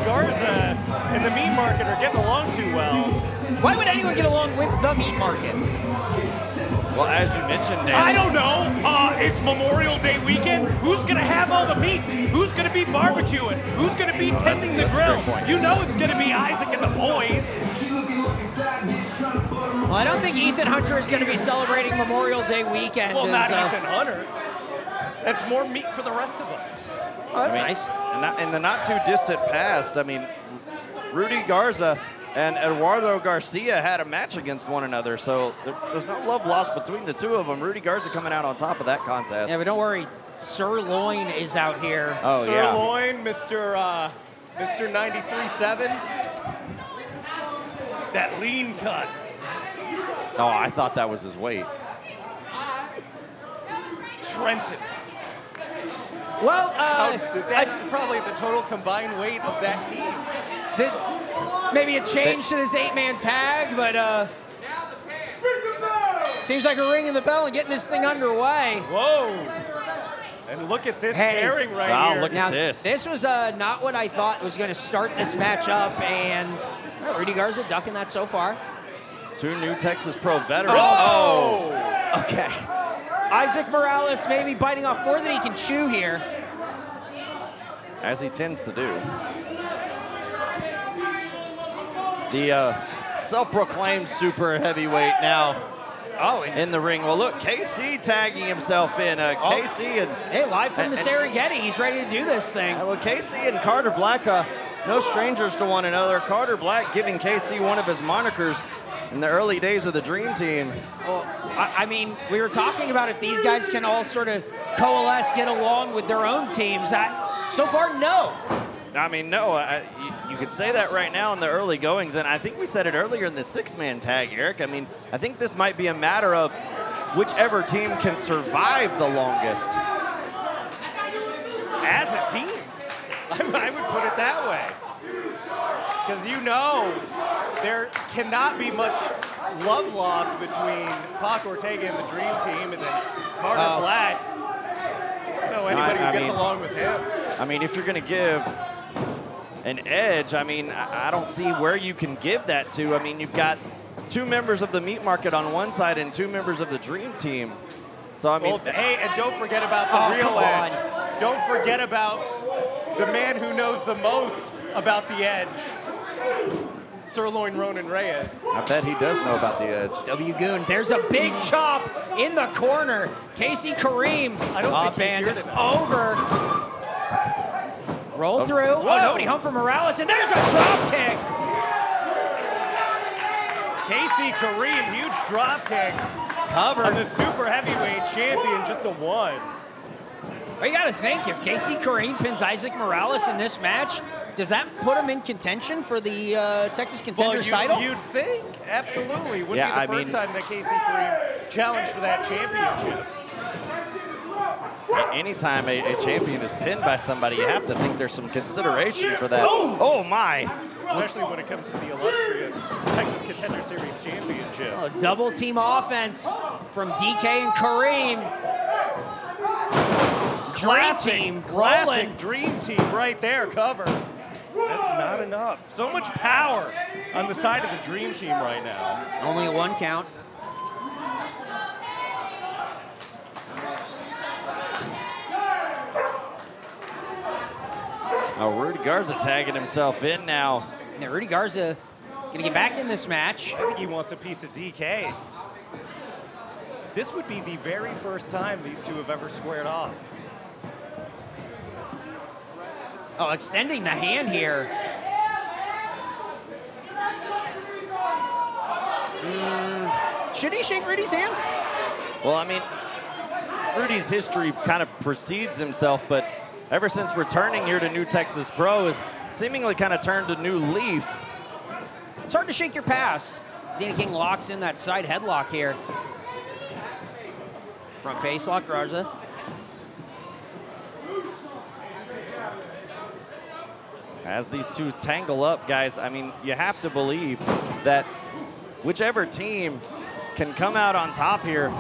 Garza and the meat market are getting along too well. Why would anyone get along with the meat market? Well, as you mentioned, Dan. I don't know. It's Memorial Day weekend. Who's going to have all the meats? Who's going to be barbecuing? Who's going to be tending the grill? You know it's going to be Isaac and the boys. Well, I don't think Ethan Hunter is going to be celebrating Memorial Day weekend. Well, not Ethan Hunter. That's more meat for the rest of us. Oh, that's nice. In the not too distant past, I mean, Rudy Garza and Eduardo Garcia had a match against one another, so there's no love lost between the two of them. Rudy Garza coming out on top of that contest. Yeah, but don't worry, Sirloin is out here. Oh, Sirloin, Mr. 93.7. That lean cut. Oh, I thought that was his weight. Trenton. Well, that's probably the total combined weight of that team. Maybe a change to this 8-man tag, but seems like we're ringing the bell and getting this thing underway. Whoa. And look at this pairing right here. Look at this. This was not what I thought was going to start this matchup, and Rudy Garza ducking that so far. Two new Texas Pro veterans. Oh! Okay. Isaac Morales maybe biting off more than he can chew here. As he tends to do. The self-proclaimed super heavyweight now in the ring. Well, look, KC tagging himself in. KC and... Hey, live from the Serengeti. He's ready to do this thing. Well, KC and Carter Black, no strangers to one another. Carter Black giving KC one of his monikers in the early days of the Dream Team. Well, I mean, we were talking about if these guys can all sort of coalesce, get along with their own teams. So far, no. I mean, no. You could say that right now in the early goings, and I think we said it earlier in the 6-man tag, Eric. I mean, I think this might be a matter of whichever team can survive the longest. As a team, I would put it that way. Because you know, there cannot be much love lost between Pac Ortega and the Dream Team, and then Carter Black. Anybody who gets along with him. I mean, if you're going to give an edge, I mean, I don't see where you can give that to. I mean, you've got 2 members of the meat market on one side and 2 members of the Dream Team. So, I mean... Well, hey, and don't forget about the real edge. Don't forget about the man who knows the most about the edge. Sirloin Ronan Reyes. I bet he does know about the edge. W. Goon, there's a big chop in the corner. Casey Kareem I don't think he's here tonight. Over. Roll through. Whoa. Oh, nobody hung for Morales, and there's a drop kick. Casey Kareem, huge drop kick. Covered. On the super heavyweight champion, just a 1. Well, you got to think, if Casey Kareem pins Isaac Morales in this match, does that put him in contention for the Texas Contenders title? You'd think, absolutely. Wouldn't be the first time that Casey Kareem challenged for that championship. Anytime a champion is pinned by somebody, you have to think there's some consideration for that. Oh my! Especially when it comes to the illustrious Texas Contender Series championship. Well, a double team offense from DK and Kareem. Classic Dream Team right there, cover. That's not enough. So much power on the side of the Dream Team right now. Only a 1 count. Oh, Rudy Garza tagging himself in now. Now, Rudy Garza gonna get back in this match. I think he wants a piece of DK. This would be the very first time these two have ever squared off. Oh, extending the hand here. Should he shake Rudy's hand? Well, I mean, Rudy's history kind of precedes himself, but ever since returning here to New Texas Pro, has seemingly kind of turned a new leaf. It's hard to shake your past. Danny King locks in that side headlock here. Front face lock, Garza. As these two tangle up, guys, I mean, you have to believe that whichever team can come out on top here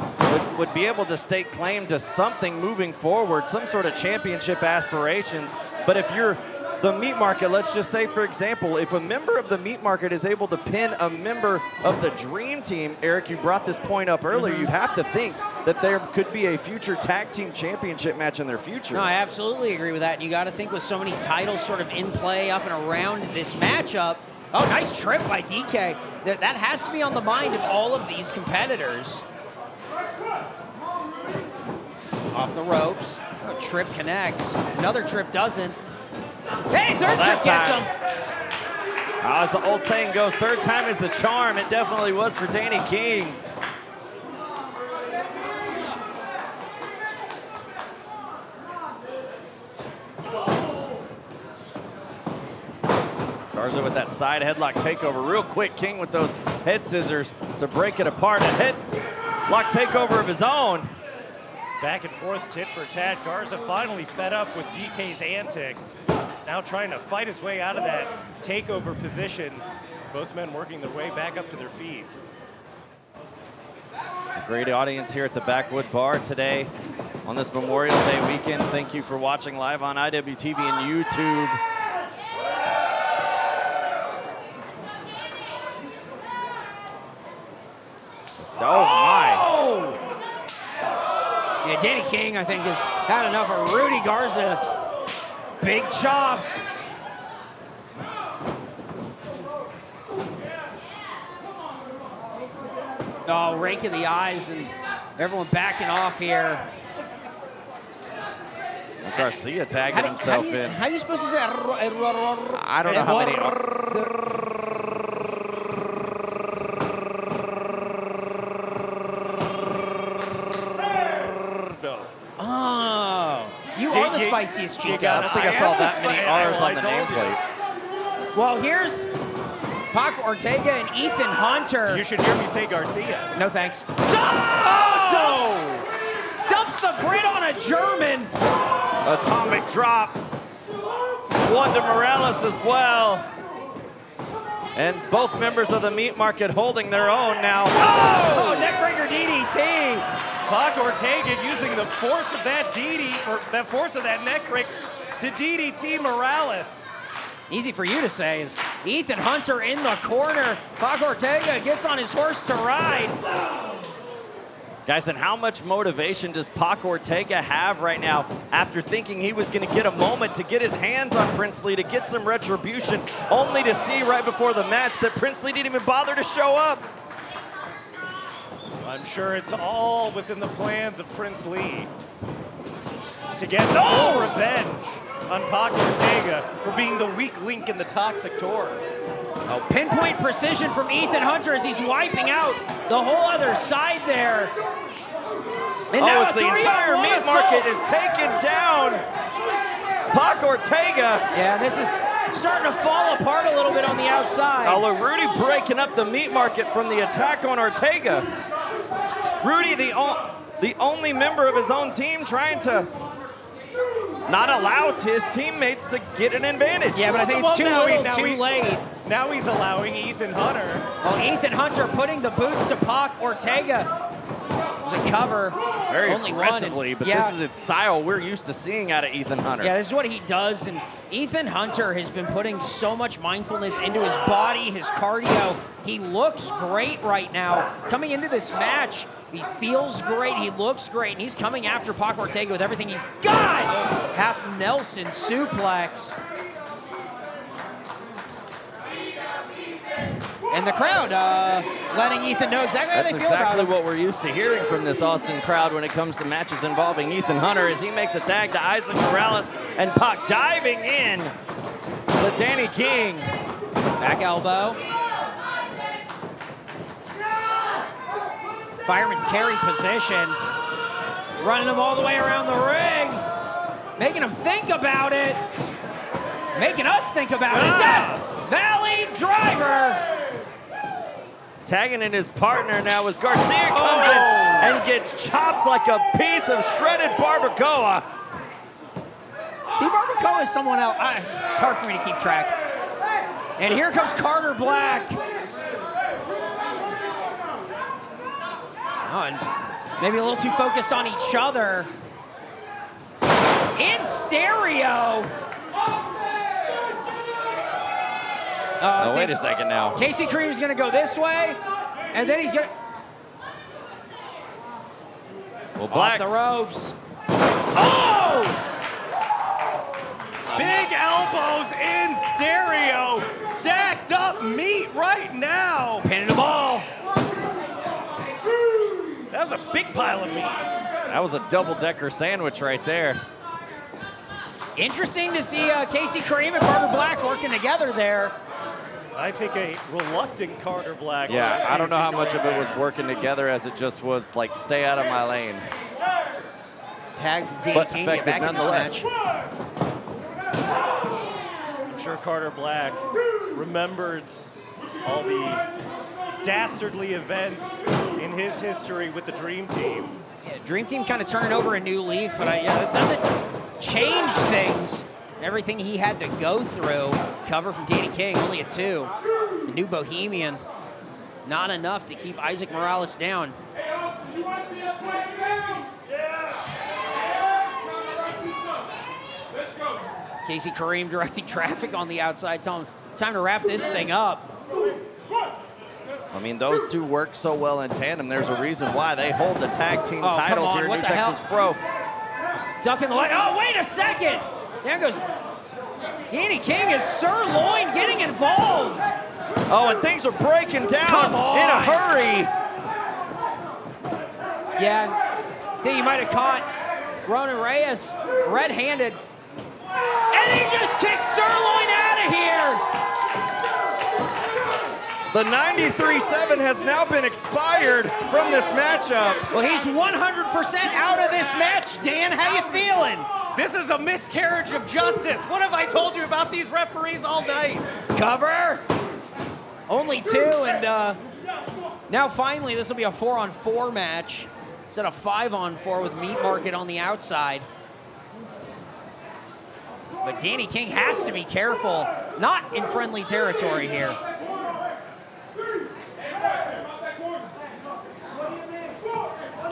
would be able to stake claim to something moving forward, some sort of championship aspirations. But if you're the meat market, let's just say, for example, if a member of the meat market is able to pin a member of the dream team, Eric, you brought this point up earlier, you'd have to think that there could be a future tag team championship match in their future. No, I absolutely agree with that. And you got to think with so many titles sort of in play up and around this matchup. Oh, nice trip by DK. That has to be on the mind of all of these competitors. Off the ropes. Oh, trip connects. Another trip doesn't. Hey, third trip gets him. As the old saying goes, third time is the charm. It definitely was for Danny King. Garza with that side headlock takeover. Real quick, King with those head scissors to break it apart. A headlock takeover of his own. Back and forth, tit for tat. Garza finally fed up with DK's antics. Now trying to fight his way out of that takeover position. Both men working their way back up to their feet. A great audience here at the Backwood Bar today on this Memorial Day weekend. Thank you for watching live on IWTV and YouTube. Oh my! Yeah, Danny King, I think, has had enough of Rudy Garza. Big chops. Oh, rake in the eyes, and everyone backing off here. Garcia tagging himself in. How are you supposed to say? I don't know how many. You are the spiciest, Chico. I don't think I saw that many R's on the nameplate. Well, here's Pac Ortega and Ethan Hunter. You should hear me say Garcia. No thanks. Dumps the Brit on a German. Atomic drop. One to Morales as well. And both members of the meat market holding their own now. Oh, neckbreaker DDT. Pac Ortega using the force of that the force of that neck break to DDT Morales. Easy for you to say is Ethan Hunter in the corner. Pac Ortega gets on his horse to ride. Guys, and how much motivation does Pac Ortega have right now after thinking he was going to get a moment to get his hands on Princely, to get some retribution, only to see right before the match that Princely didn't even bother to show up? I'm sure it's all within the plans of Prince Lee to get no revenge on Pac Ortega for being the weak link in the Toxic Tour. Oh, pinpoint precision from Ethan Hunter as he's wiping out the whole other side there. And now as the entire meat market is taken down, Pac Ortega. Yeah, this is starting to fall apart a little bit on the outside. Although Rudy breaking up the meat market from the attack on Ortega. Rudy, the only member of his own team, trying to not allow his teammates to get an advantage. Yeah, but I think it's too late. Now he's allowing Ethan Hunter. Oh, Ethan Hunter putting the boots to Pac Ortega. There's a cover. Very only aggressively, one. but this is its style we're used to seeing out of Ethan Hunter. Yeah, this is what he does, and Ethan Hunter has been putting so much mindfulness into his body, his cardio. He looks great right now. Coming into this match, he feels great, he looks great, and he's coming after Pac Ortega with everything he's got. Half Nelson suplex. And the crowd letting Ethan know exactly how they feel about him. That's exactly what we're used to hearing from this Austin crowd when it comes to matches involving Ethan Hunter, as he makes a tag to Isaac Morales, and Pac diving in to Danny King. Back elbow. Fireman's carry position. Running him all the way around the ring. Making him think about it. Making us think about it. Death Valley Driver. Tagging in his partner now as Garcia comes in and gets chopped like a piece of shredded barbacoa. See, barbacoa is someone else. It's hard for me to keep track. And here comes Carter Black. Oh, and maybe a little too focused on each other. In stereo. Oh, wait a second now. Kxriuki's gonna go this way, and then he's gonna. Well, Off the ropes. Oh! Big elbows in stereo. Stacked up meat right now. Pinning the ball. That was a big pile of meat. That was a double-decker sandwich right there. Interesting to see Kxriuki and Carter BlaQ working together there. I think a reluctant Carter BlaQ. Yeah, I don't know how much of it was working together as it just was like, stay out of my lane. Tag from Danny But King, get effective back in this nonetheless. match. I'm sure Carter BlaQ remembered all the dastardly events in his history with the Dream Team. Yeah, Dream Team kind of turning over a new leaf, but it doesn't change things. Everything he had to go through. Cover from Danny King, only a 2. The new Bohemian, not enough to keep Isaac Morales down. Kxriuki directing traffic on the outside, telling him, time to wrap this thing up. I mean, those two work so well in tandem. There's a reason why they hold the tag team titles here in New Texas Pro. Ducking the leg. Oh, wait a second. There goes Danny King. Is Sirloin getting involved? Oh, and things are breaking down in a hurry. Yeah, I think he might have caught Ronan Reyes red-handed. And he just kicks Sirloin out of here. The 93.7 has now been expired from this matchup. Well, he's 100% out of this match. Dan, how you feeling? This is a miscarriage of justice. What have I told you about these referees all night? Cover. Only 2, and now finally this will be a 4-on-4 match instead of 5-on-4 with Meat Market on the outside. But Danny King has to be careful, not in friendly territory here.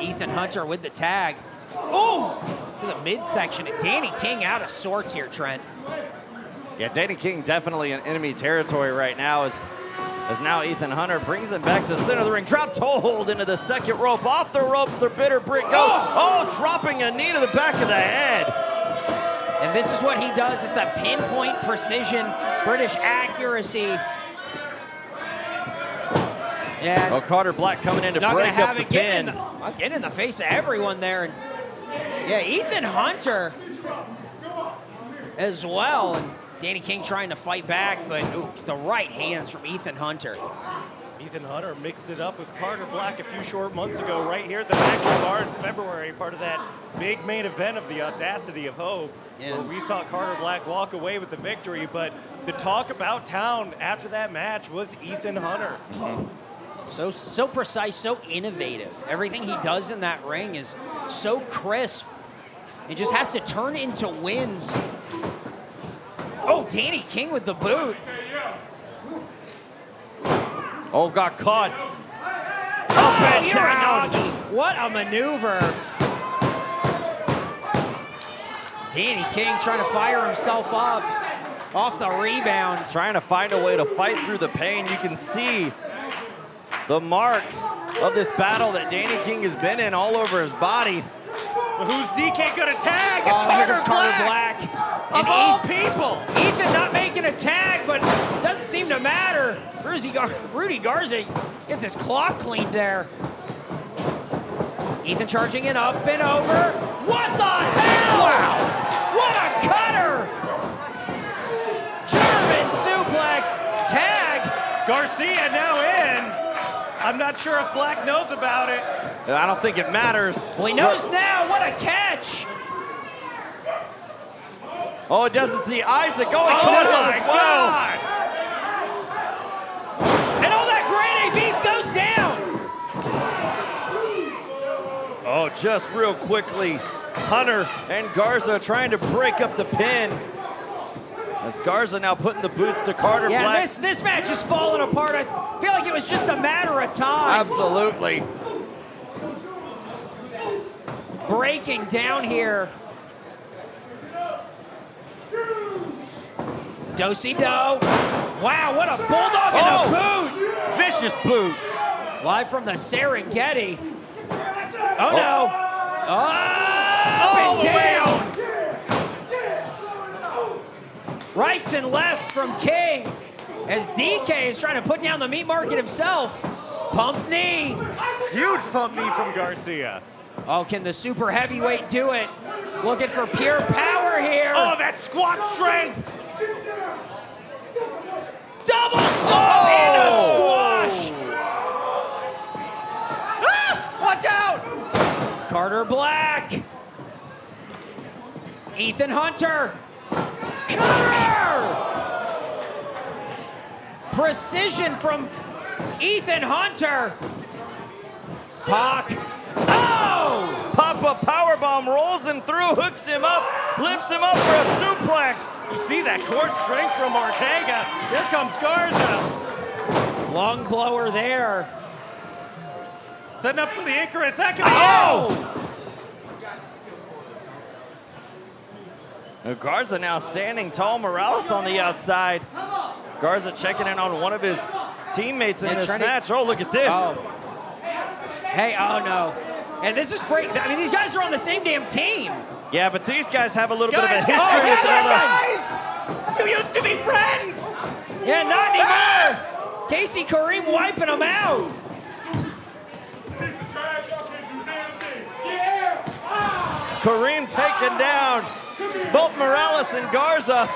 Ethan Hunter with the tag. Oh, to the midsection. And Danny King out of sorts here, Trent. Yeah, Danny King definitely in enemy territory right now as now Ethan Hunter brings him back to the center of the ring. Drop toe hold into the second rope. Off the ropes, the bitter brick goes. Oh, dropping a knee to the back of the head. And this is what he does. It's that pinpoint precision, British accuracy. Yeah. Oh, Carter BlaQ coming in to not break gonna up have the it pin. Getting in the face of everyone there. And yeah, Ethan Hunter as well. And Danny King trying to fight back, but ooh, the right hands from Ethan Hunter. Ethan Hunter mixed it up with Carter BlaQ a few short months ago right here at the Backwood Bar in February, part of that big main event of the Audacity of Hope, where we saw Carter BlaQ walk away with the victory. But the talk about town after that match was Ethan Hunter. So precise, so innovative. Everything he does in that ring is so crisp. It just has to turn into wins. Oh, Danny King with the boot. Oh, got caught. Up and down. What a maneuver. Danny King trying to fire himself up off the rebound. Trying to find a way to fight through the pain. You can see the marks of this battle that Danny King has been in all over his body. But who's DK gonna tag? It's Here Carter comes Carter BlaQ. BlaQ. Of all people. Ethan not making a tag, but doesn't seem to matter. Rudy Garza gets his clock cleaned there. Ethan charging it up and over. What the hell? Wow. What a cutter. German suplex tag. Garcia now in. I'm not sure if BlaQ knows about it. I don't think it matters. Well, he knows now. What a catch. Oh, it doesn't see Isaac. Oh, he caught him as well. God. And all that grade A beef goes down. Oh, just real quickly, Hunter and Garza trying to break up the pin. As Garza now putting the boots to Carter Yeah, BlaQ. this match is falling apart. I feel like it was just a matter of time. Absolutely. breaking down here. Do-si-do. Wow, what a bulldog and a boot. Vicious boot. Live from the Serengeti. Oh no. Up and down. Rights and lefts from King as DK is trying to put down the meat market himself. Pump knee. Huge pump knee from Garcia. Oh, can the super heavyweight do it? Looking for pure power here. Oh, that squat strength. Double stomp and a squash. Ah, watch out. Carter Black. Ethan Hunter. Cutter. Precision from Ethan Hunter. Pac. Oh! Pop-up powerbomb rolls him through, hooks him up, lifts him up for a suplex. You see that core strength from Ortega. Here comes Garza. Lung blower there. Setting up for the Icarus. That could be Garza now standing tall. Morales on the outside. Garza checking in on one of his teammates in this match. Oh, look at this. Oh. Hey, oh no. And this is break. I mean, these guys are on the same damn team. Yeah, but these guys have a little bit of a history with another. You used to be friends. Yeah, not anymore. Casey Kareem wiping them out. Kareem taken down both Morales and Garza.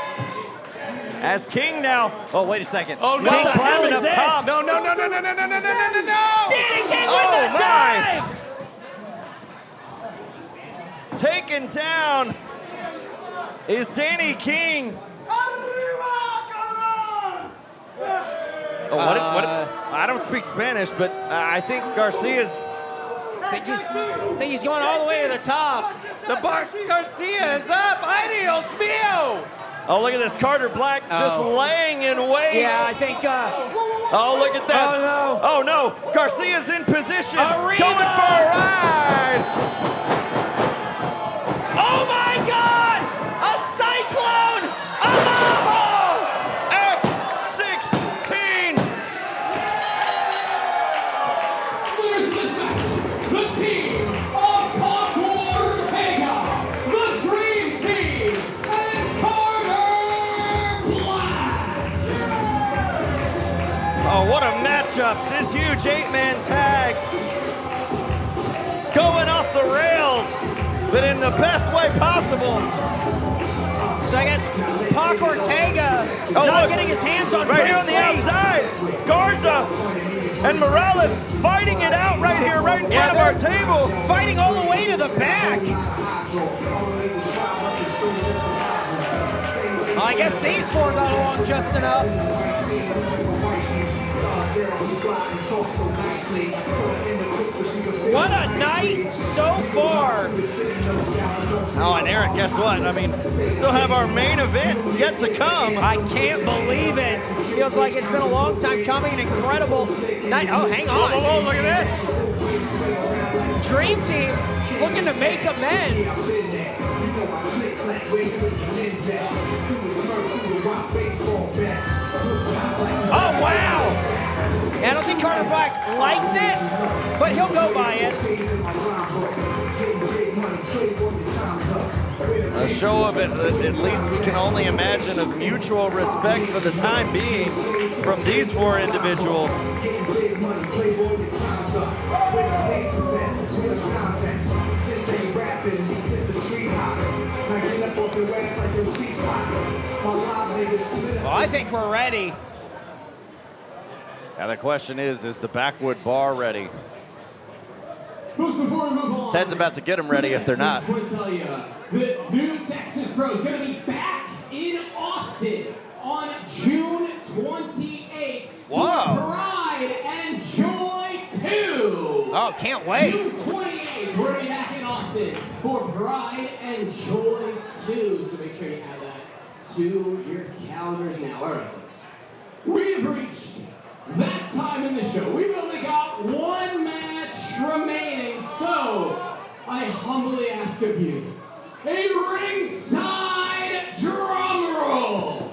As King now. Oh, wait a second. Oh, no. King climbing up top. No. Danny King with the dive. Taken down is Danny King. Oh, what, I don't speak Spanish, but I think Garcia's. I think he's going all the way to the top. The bar Garcia is up. Ay, Dios mío. Oh, look at this. Carter Black just laying in wait. Yeah, I think. Oh, look at that. Oh, no. Oh, no. Garcia's in position. Arriba. Going for a ride. Oh, my God. A cyclone. A Maho. F-16. First this match, the team of Ortega, the Dream Team, and Carter Black. Oh, what a matchup. This huge 8-man tag going off the rails, but in the best way possible. So I guess Pac Ortega not getting his hands on right here on the outside. Garza and Morales fighting it out right here, right in front of our table. Fighting all the way to the back. Well, I guess these four got along just enough. What a night so far. Oh, and Eric, guess what? I mean, we still have our main event yet to come. I can't believe it. Feels like it's been a long time coming. Incredible night. Oh, hang on. Whoa, look at this. Dream Team looking to make amends. Oh, wow. I don't think Carter Black liked it, but he'll go by it. A show of it, at least we can only imagine, of mutual respect for the time being from these four individuals. Well, I think we're ready. Now the question is the Backwood Bar ready? Before we move on, Ted's about to get them ready if they're not. I want to tell you that New Texas Pro is going to be back in Austin on June 28th. Whoa. For Pride and Joy 2. Oh, can't wait. June 28th, we're going to be back in Austin for Pride and Joy 2. So make sure you add that to your calendars now. All right, folks. We've reached that time in the show. We've only got one match remaining, so I humbly ask of you a ringside drum roll.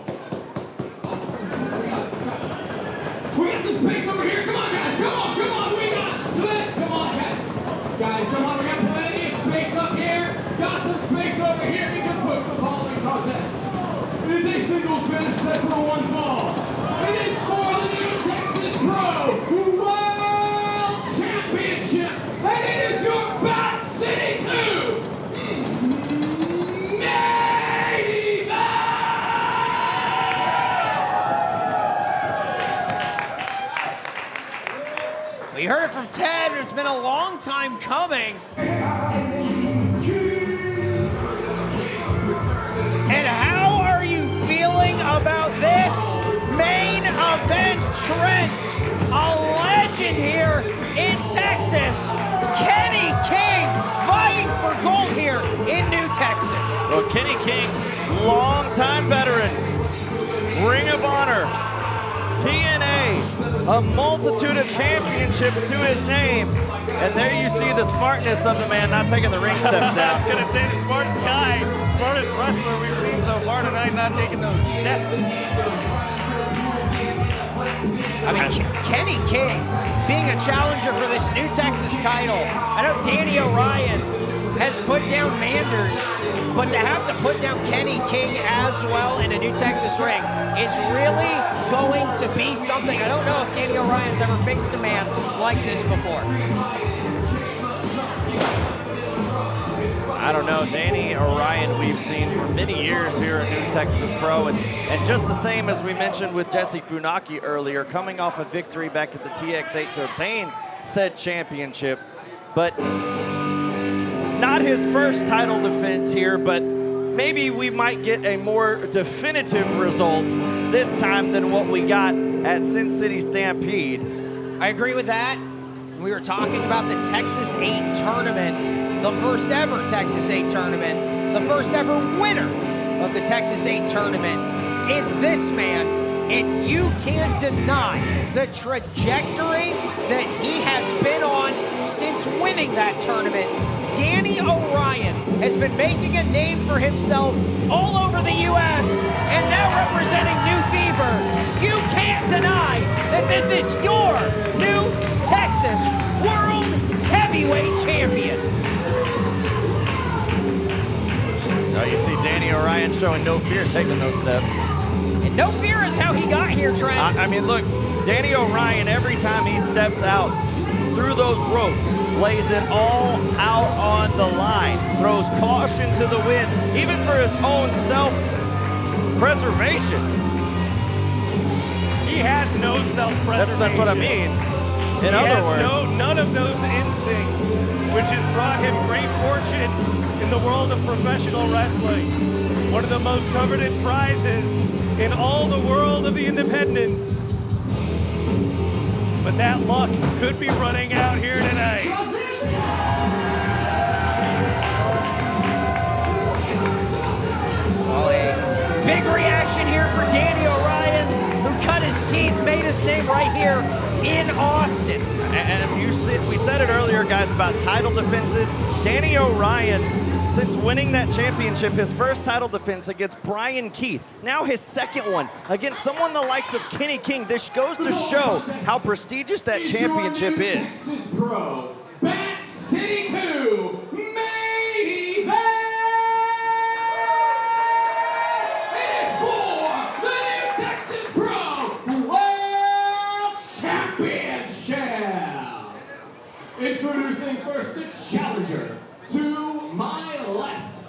We got some space over here. Come on, guys. Come on. We got it. Come on, guys. Guys, come on. We got plenty of space up here. Got some space over here because folks, the following contest is a singles match set for one fall. It is for the new Texas Pro World Championship, and it is your Bat City 2 main event! We heard it from Ted. It's been a long time coming. And how are you feeling about this main event, Trent? A legend here in Texas. Kenny King vying for gold here in New Texas. Well, Kenny King, longtime veteran, Ring of Honor, TNA, a multitude of championships to his name. And there you see the smartness of the man not taking the ring steps down. I was going to say the smartest guy, smartest wrestler we've seen so far tonight, not taking those steps. I mean, Kenny King being a challenger for this New Texas title. I know Danny Orion has put down Manders, but to have to put down Kenny King as well in a New Texas ring is really going to be something. I don't know if Danny Orion's ever faced a man like this before. I don't know, Danny Orion we've seen for many years here at New Texas Pro, and just the same as we mentioned with Jesse Funaki earlier, coming off a victory back at the TX8 to obtain said championship, but not his first title defense here, but maybe we might get a more definitive result this time than what we got at Sin City Stampede. I agree with that. We were talking about the Texas 8 tournament. The first ever Texas 8 tournament, the first ever winner of the Texas 8 tournament is this man, and you can't deny the trajectory that he has been on since winning that tournament. Danny Orion has been making a name for himself all over the U.S. and now representing New Fever. You can't deny that this is your New Texas World Heavyweight Champion. You see Danny Orion showing no fear taking those steps. And no fear is how he got here, Trent. I mean, look, Danny Orion, every time he steps out through those ropes, lays it all out on the line, throws caution to the wind, even for his own self-preservation. He has no self-preservation. That's what I mean. In other words, none of those instincts, which has brought him great fortune in the world of professional wrestling. One of the most coveted prizes in all the world of the independents. But that luck could be running out here tonight. Well, a big reaction here for Danny Orion, who cut his teeth, made his name right here in Austin. And we said it earlier, guys, about title defenses. Danny Orion, since winning that championship, his first title defense against Brian Keith, now his second one against someone the likes of Kenny King. This goes to show how prestigious that championship is. Texas Pro Bat City 2 main event. It is for the New Texas Pro World Championship. Introducing first the challenger. To my left,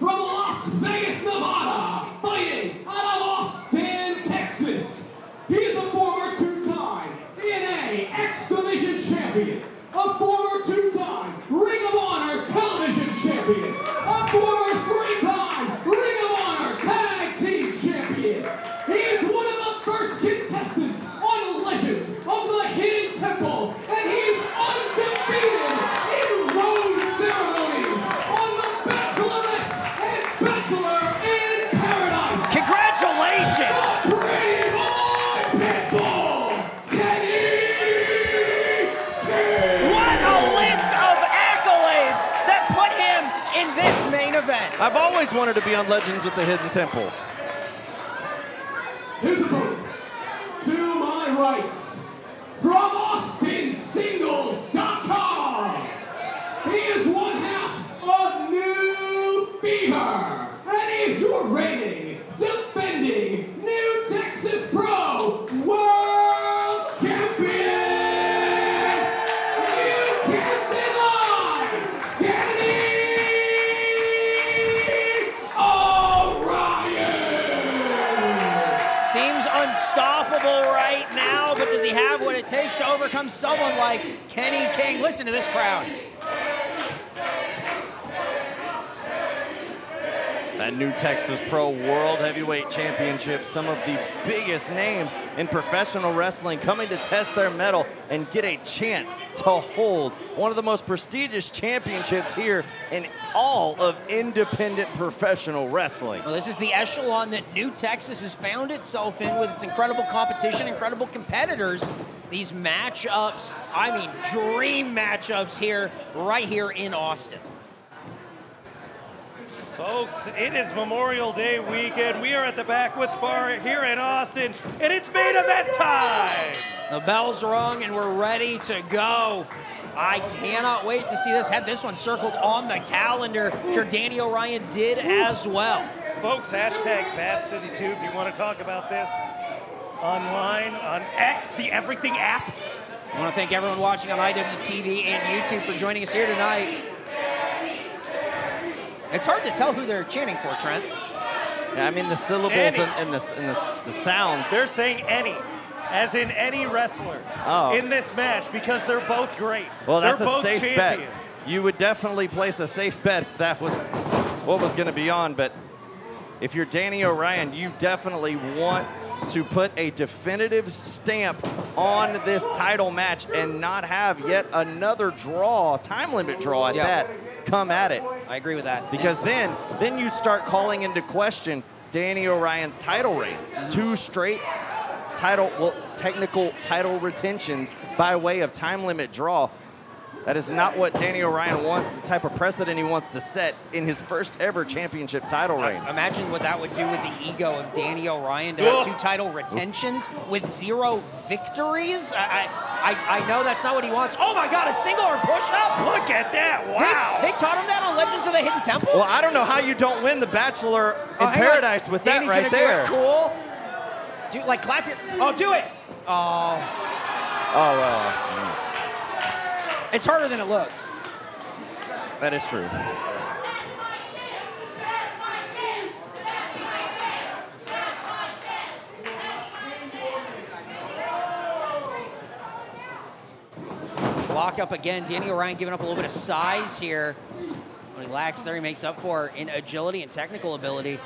from Las Vegas, Nevada, fighting out of Austin, Texas. He is a former two-time TNA X Division champion, a former two-time Ring of Honor television champion, a former three-time Ring of Honor tag team champion. He is one of the first contestants on Legends of the Hidden Temple, and he is undefeated in road ceremony. I've always wanted to be on Legends with the Hidden Temple. His opponent, to my right, from AustinSingles.com, he is one half of New Fever, and he is your reigning, defending New Texas Pro World Champion. You can't deny Danny Orion. Seems unstoppable right now, but does he have what it takes to overcome someone like Kenny King? Listen to this crowd. That New Texas Pro World Heavyweight Championship, some of the biggest names in professional wrestling coming to test their mettle and get a chance to hold one of the most prestigious championships here in all of independent professional wrestling. Well, this is the echelon that New Texas has found itself in with its incredible competition, incredible competitors. These matchups, I mean, dream matchups here, right here in Austin. Folks, it is Memorial Day weekend. We are at the Backwoods Bar here in Austin, and it's main event time! The bell's rung and we're ready to go. I cannot wait to see this. Had this one circled on the calendar. I'm sure Danny Orion did as well. Folks, hashtag BadCity2 if you want to talk about this online, on X, the Everything app. I want to thank everyone watching on IWTV and YouTube for joining us here tonight. It's hard to tell who they're chanting for, Trent. Yeah, I mean, the syllables and the sounds. They're saying any, as in any wrestler in this match, because they're both great. Well, that's they're both a safe champions. bet. You would definitely place a safe bet if that was what was going to be on, but if you're Danny Orion, you definitely want to put a definitive stamp on this title match and not have yet another draw, time limit draw at that, come at it. I agree with that. Because then you start calling into question Danny Orion's title reign. 2 straight technical title retentions by way of time limit draw. That is not what Danny Orion wants, the type of precedent he wants to set in his first ever championship title reign. Imagine what that would do with the ego of Danny Orion to have 2 title retentions with 0 victories. I know that's not what he wants. Oh my God, a single arm push-up? Look at that, wow. They taught him that on Legends of the Hidden Temple? Well, I don't know how you don't win the Bachelor in Paradise with Danny's that right there. Do it cool. Do, like, clap your, oh, do it. Oh. Oh, well. It's harder than it looks. That is true. Lock up again. Danny Orion giving up a little bit of size here. What he lacks there, he makes up for in agility and technical ability.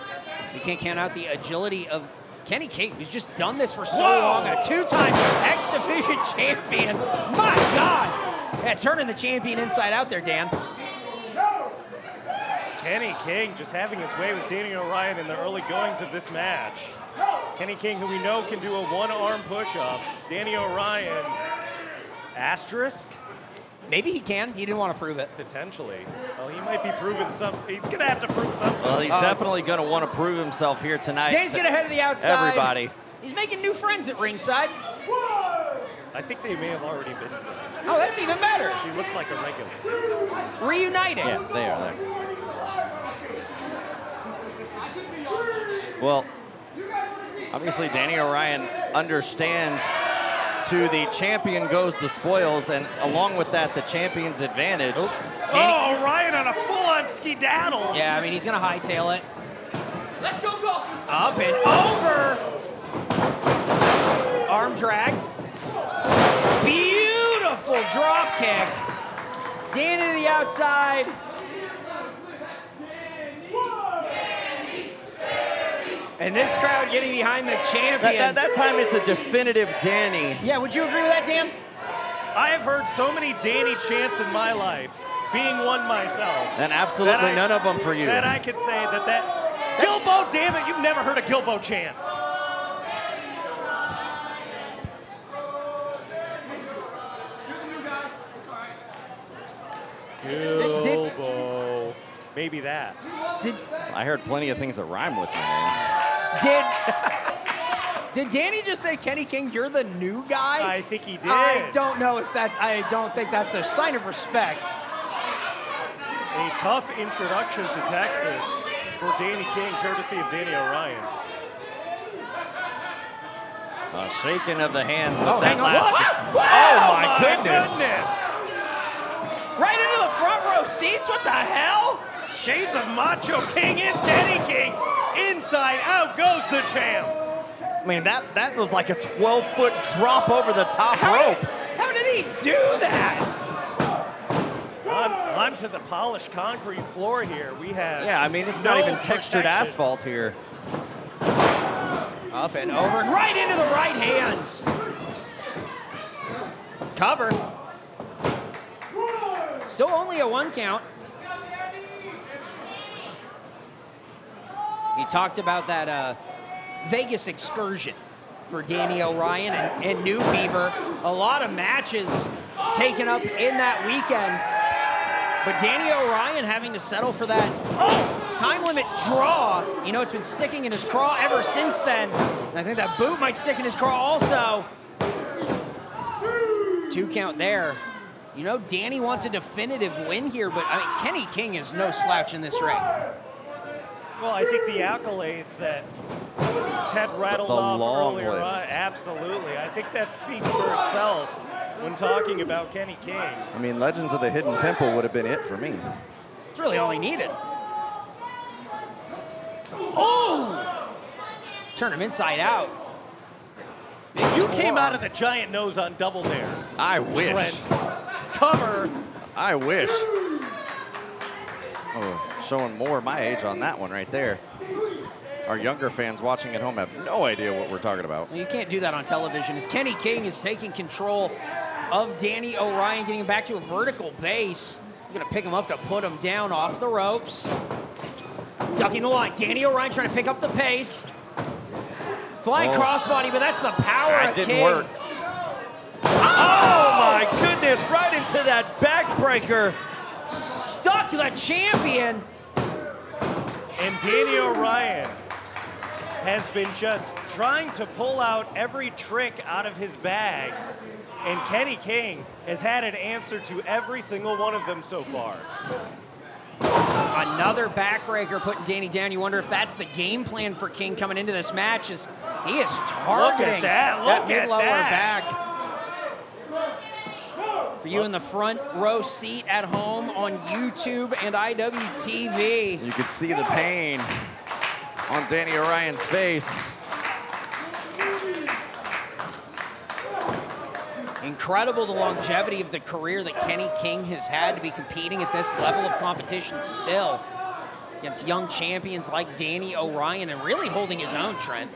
You can't count out the agility of Kenny King, who's just done this for so long. A 2-time X Division champion. My God. Yeah, turning the champion inside out there, Dan. Kenny King just having his way with Danny Orion in the early goings of this match. Kenny King, who we know can do a 1-arm push-up. Danny Orion, asterisk? Maybe he can. He didn't want to prove it. Potentially. Well, he might be proving something. He's going to have to prove something. Well, he's definitely going to want to prove himself here tonight. Danny's getting ahead of the outside. Everybody. He's making new friends at ringside. I think they may have already been friends. Oh, that's even better. She looks like a regular. Reunited. Yeah, they are there. Well, obviously Danny Orion understands to the champion goes the spoils, and along with that, the champion's advantage. Oh, Orion on a full-on skedaddle. Yeah, I mean, he's going to hightail it. Let's go. Up and over. Arm drag. Beautiful drop kick. Danny to the outside. And this crowd getting behind the champion. That time it's a definitive Danny. Yeah, would you agree with that, Dan? I have heard so many Danny chants in my life, being one myself. And absolutely none of them for you. That I could say that Gilbo, damn it, you've never heard a Gilbo chant. Gilbo. Maybe that. I heard plenty of things that rhyme with my name. Did Danny just say, Kenny King, you're the new guy? I think he did. I don't know if that's, I don't think that's a sign of respect. A tough introduction to Texas for Danny King, courtesy of Danny Orion. A shaking of the hands with Oh, that hang on. last. Wow! Oh my goodness. Right into the front row seats, what the hell? Shades of Macho King is Kenny King. Inside out goes the champ. I mean, that was like a 12-foot drop over the top rope. How did he do that? Onto the polished concrete floor here. We have Yeah, I mean, it's no not even textured protection. asphalt here. Up and over and right into the right hands. Cover. Still only a 1 count. He talked about that Vegas excursion for Danny Orion and New Fever. A lot of matches taken up in that weekend. But Danny Orion having to settle for that time limit draw. You know, it's been sticking in his craw ever since then. And I think that boot might stick in his craw also. 2 count there. You know, Danny wants a definitive win here, but I mean, Kenny King is no slouch in this ring. Well, I think the accolades that Ted rattled off earlier on, absolutely. I think that speaks for itself when talking about Kenny King. I mean, Legends of the Hidden Temple would have been it for me. It's really all he needed. Oh! Turn him inside out. You came out of the giant nose on Double Dare. I wish. Trent. Cover. I wish. Oh, showing more my age on that one right there. Our younger fans watching at home have no idea what we're talking about. Well, you can't do that on television. As Kenny King is taking control of Danny Orion, getting him back to a vertical base. You're gonna pick him up to put him down off the ropes. Ducking the line. Danny Orion trying to pick up the pace. Flying crossbody, but that's the power of King. That didn't work. Oh my goodness, right into that backbreaker. Stuck the champion. And Danny Orion has been just trying to pull out every trick out of his bag. And Kenny King has had an answer to every single one of them so far. Another backbreaker putting Danny down. You wonder if that's the game plan for King coming into this match. Is he is targeting that mid-lower back. For you in the front row seat at home on YouTube and IWTV. You could see the pain on Danny Orion's face. Incredible the longevity of the career that Kenny King has had to be competing at this level of competition still against young champions like Danny Orion and really holding his own, Trent.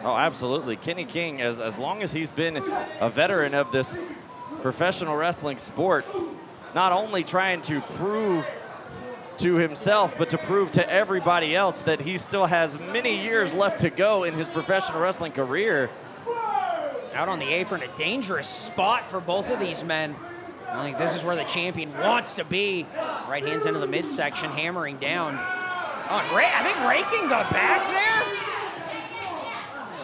Oh, absolutely. Kenny King, as long as he's been a veteran of this professional wrestling sport, not only trying to prove to himself, but to prove to everybody else that he still has many years left to go in his professional wrestling career. Out on the apron, a dangerous spot for both of these men. I think this is where the champion wants to be. Right hands into the midsection, hammering down. Oh, and I think raking the back there.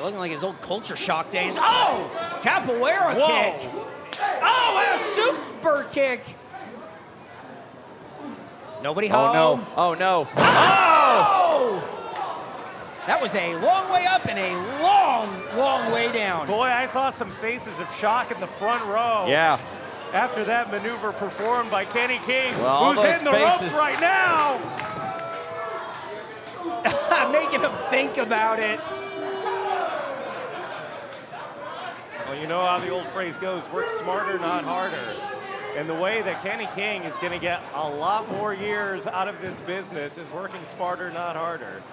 Looking like his old Culture Shock days. Oh, capoeira kick. Oh, a super kick. Nobody home. Oh no, oh no. Oh! That was a long way up and a long, long way down. Boy, I saw some faces of shock in the front row. Yeah. After that maneuver performed by Kenny King, well, who's hitting the ropes right now. Making him think about it. Well, you know how the old phrase goes, work smarter, not harder. And the way that Kenny King is going to get a lot more years out of this business is working smarter, not harder.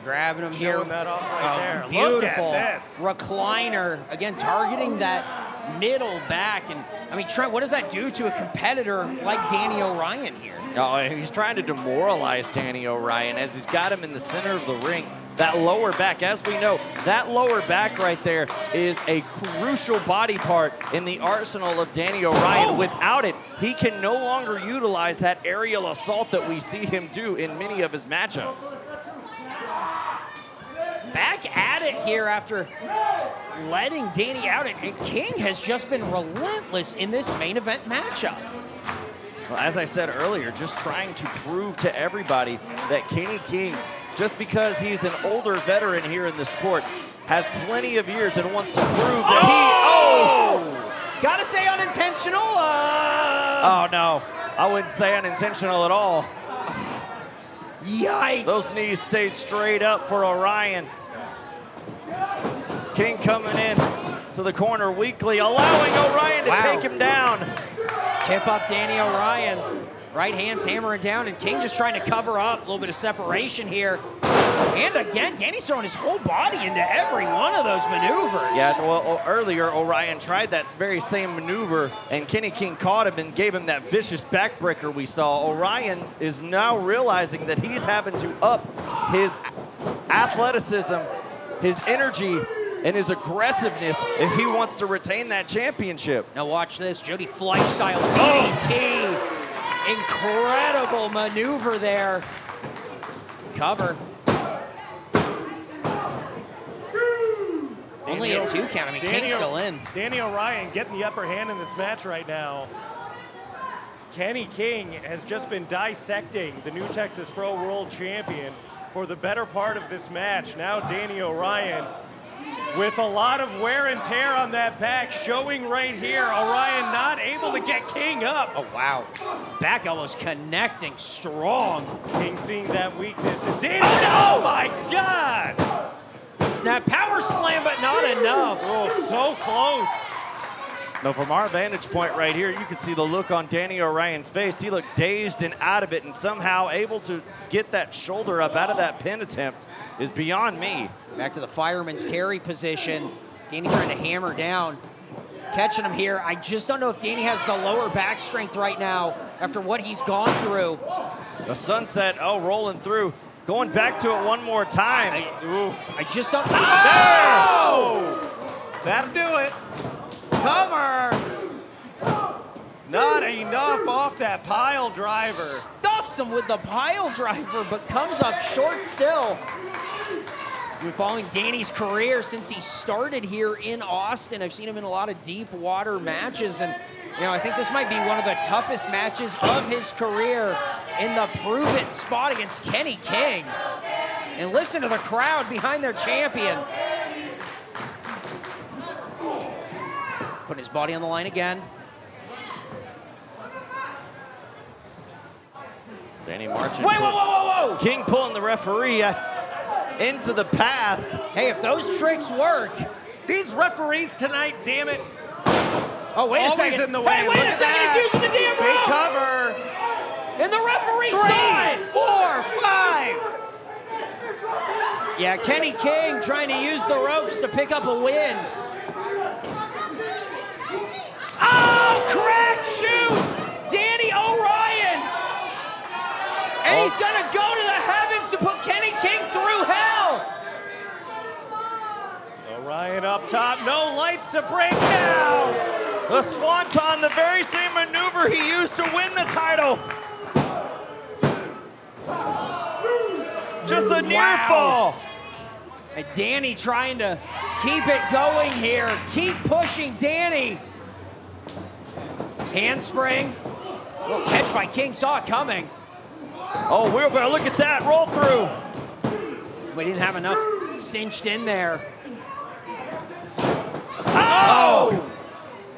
Grabbing him here. Showing that off right there. Beautiful. Look at this. Recliner. Again, targeting that middle back. And I mean, Trent, what does that do to a competitor like Danny Orion here? Oh, he's trying to demoralize Danny Orion as he's got him in the center of the ring, That lower back, as we know, that lower back right there is a crucial body part in the arsenal of Danny Orion. Without it, he can no longer utilize that aerial assault that we see him do in many of his matchups. Back at it here after letting Danny out, and King has just been relentless in this main event matchup. Well, as I said earlier, just trying to prove to everybody that Kenny King, just because he's an older veteran here in the sport, has plenty of years and wants to prove that Gotta say unintentional. Oh no, I wouldn't say unintentional at all. Yikes. Those knees stayed straight up for Orion. King coming in to the corner weakly, allowing Orion to take him down. Kip up Danny Orion. Right hand's hammering down, and King just trying to cover up. A little bit of separation here. And again, Danny's throwing his whole body into every one of those maneuvers. Yeah, well, earlier Orion tried that very same maneuver, and Kenny King caught him and gave him that vicious backbreaker we saw. Orion is now realizing that he's having to up his athleticism, his energy, and his aggressiveness if he wants to retain that championship. Now watch this, Jody Fleisch style DDT. Incredible maneuver there. Cover. Only a 2 count. I mean, King's still in. Danny Orion getting the upper hand in this match right now. Kenny King has just been dissecting the new Texas Pro World Champion for the better part of this match. Now Danny Orion with a lot of wear and tear on that back, showing right here, Orion not able to get King up. Oh, wow. Back elbows connecting strong. King seeing that weakness, and Danny, oh my God! Snap power slam, but not enough. Oh, so close. Now, from our vantage point right here, you can see the look on Danny Orion's face. He looked dazed and out of it, and somehow able to get that shoulder up out of that pin attempt is beyond me. Back to the fireman's carry position. Danny trying to hammer down. Catching him here. I just don't know if Danny has the lower back strength right now after what he's gone through. The sunset, rolling through. Going back to it one more time. I just don't. Oh! That'll do it. Cover. Not enough off that pile driver. Stuffs him with the pile driver, but comes up short still. We're following Danny's career since he started here in Austin. I've seen him in a lot of deep water matches, and I think this might be one of the toughest matches of his career in the Prove It spot against Kenny King. And listen to the crowd behind their champion. Putting his body on the line again. Danny marching. Whoa! King pulling the referee into the path. Hey, if those tricks work. These referees tonight, damn it. Oh, wait a second. In the way. Hey, wait a second, he's using the damn ropes. Big cover. And the referee 3, saw it. 4, 5. Yeah, Kenny King trying to use the ropes to pick up a win. Oh, crack shoot! Danny Orion! And he's gonna go to the heavens to put Kenny King through hell! Orion up top, no lights to break down! The Swanton, the very same maneuver he used to win the title. Just a near fall. And Danny trying to keep it going here. Keep pushing Danny. Handspring. Little catch by King, saw it coming. Oh, wheelbarrow, look at that, roll through. We didn't have enough cinched in there. Oh!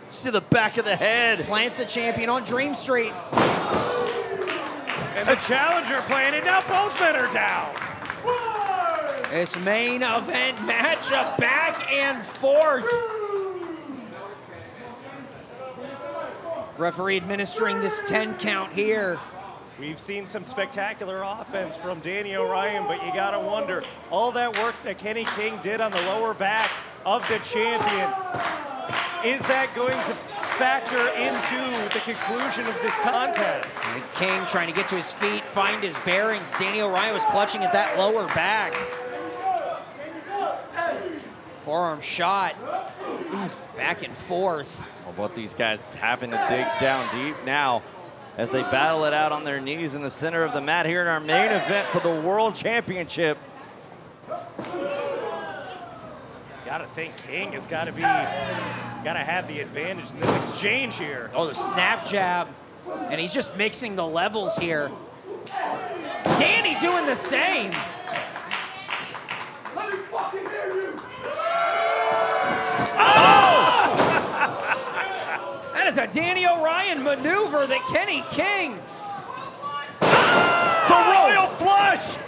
See the back of the head. Plants the champion on Dream Street. And the challenger planted, now both men are down. This main event matchup back and forth. Referee administering this 10 count here. We've seen some spectacular offense from Danny Orion, but you gotta wonder, all that work that Kenny King did on the lower back of the champion, is that going to factor into the conclusion of this contest? King trying to get to his feet, find his bearings. Danny Orion was clutching at that lower back. Forearm shot. Back and forth. Well, both these guys having to dig down deep now as they battle it out on their knees in the center of the mat here in our main event for the World Championship. Gotta think King has gotta have the advantage in this exchange here. Oh, the snap jab. And he's just mixing the levels here. Danny doing the same. Let me fucking hear you. Oh! That is a Danny Orion maneuver that Kenny King. The Royal Flush!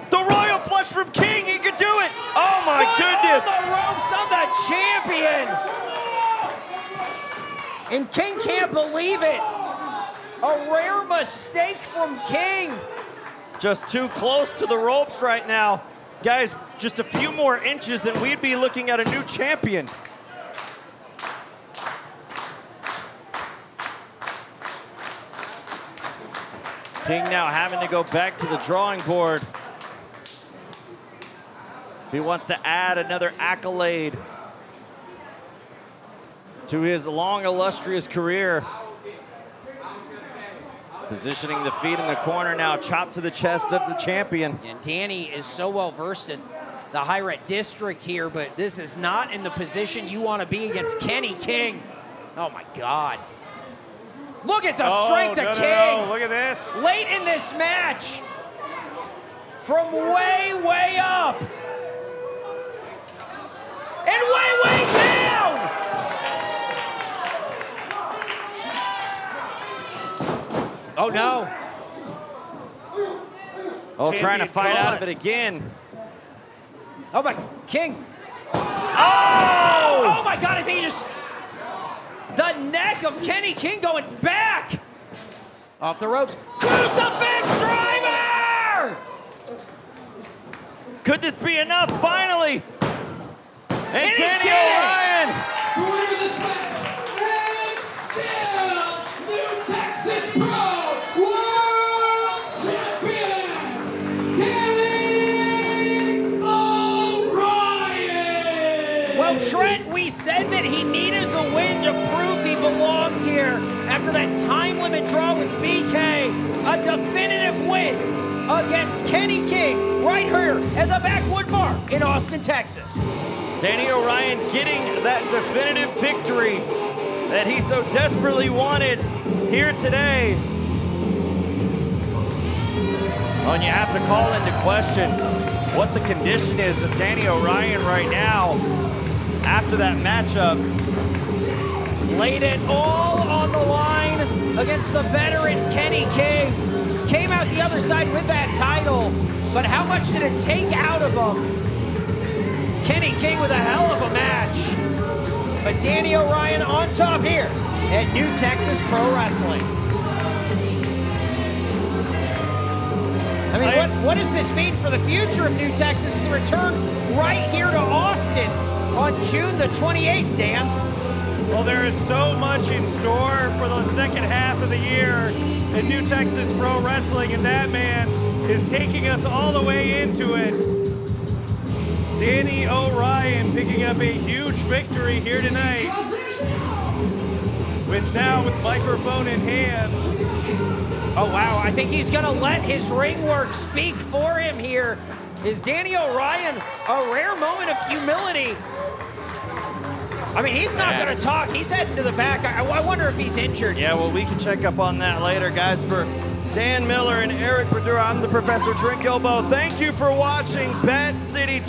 The Royal Flush from King, he could do it! Oh my goodness! On the ropes of the champion! And King can't believe it! A rare mistake from King! Just too close to the ropes right now. Guys, just a few more inches and we'd be looking at a new champion. King now having to go back to the drawing board. If he wants to add another accolade to his long, illustrious career. Positioning the feet in the corner now, chop to the chest of the champion. And Danny is so well versed in the high red district here, but this is not in the position you want to be against Kenny King. Oh my God. Look at the strength of King. No, look at this. Late in this match. From way, way up. And way, way down. Oh no. Oh, trying to fight out of it again. Oh my, King. Oh! Oh my God, I think he just, the neck of Kenny King going back. Off the ropes. Crucifix driver! Could this be enough, finally? And he Danny did it! Orion. The winner of this match, and still New Texas Pro World Champion, Kenny Orion! Well, Trent, we said that he needed the win to prove he belonged here after that time limit draw with BK. A definitive win against Kenny King right here at the Backwood Bar in Austin, Texas. Danny Orion getting that definitive victory that he so desperately wanted here today. Oh, and you have to call into question what the condition is of Danny Orion right now after that matchup. Laid it all on the line against the veteran Kenny King. Came out the other side with that title, but how much did it take out of him? Kenny King with a hell of a match. But Danny Orion on top here at New Texas Pro Wrestling. I mean, what does this mean for the future of New Texas? The return right here to Austin on June the 28th, Dan. Well, there is so much in store for the second half of the year in New Texas Pro Wrestling, and that man is taking us all the way into it. Danny Orion picking up a huge victory here tonight. With microphone in hand. Oh, wow, I think he's gonna let his ring work speak for him here. Is Danny Orion a rare moment of humility? I mean, he's not gonna talk. He's heading to the back. I wonder if he's injured. Yeah, well, we can check up on that later, guys. For Dan Miller and Erick Bradura, I'm the Professor Drink Elbow. Thank you for watching Bet City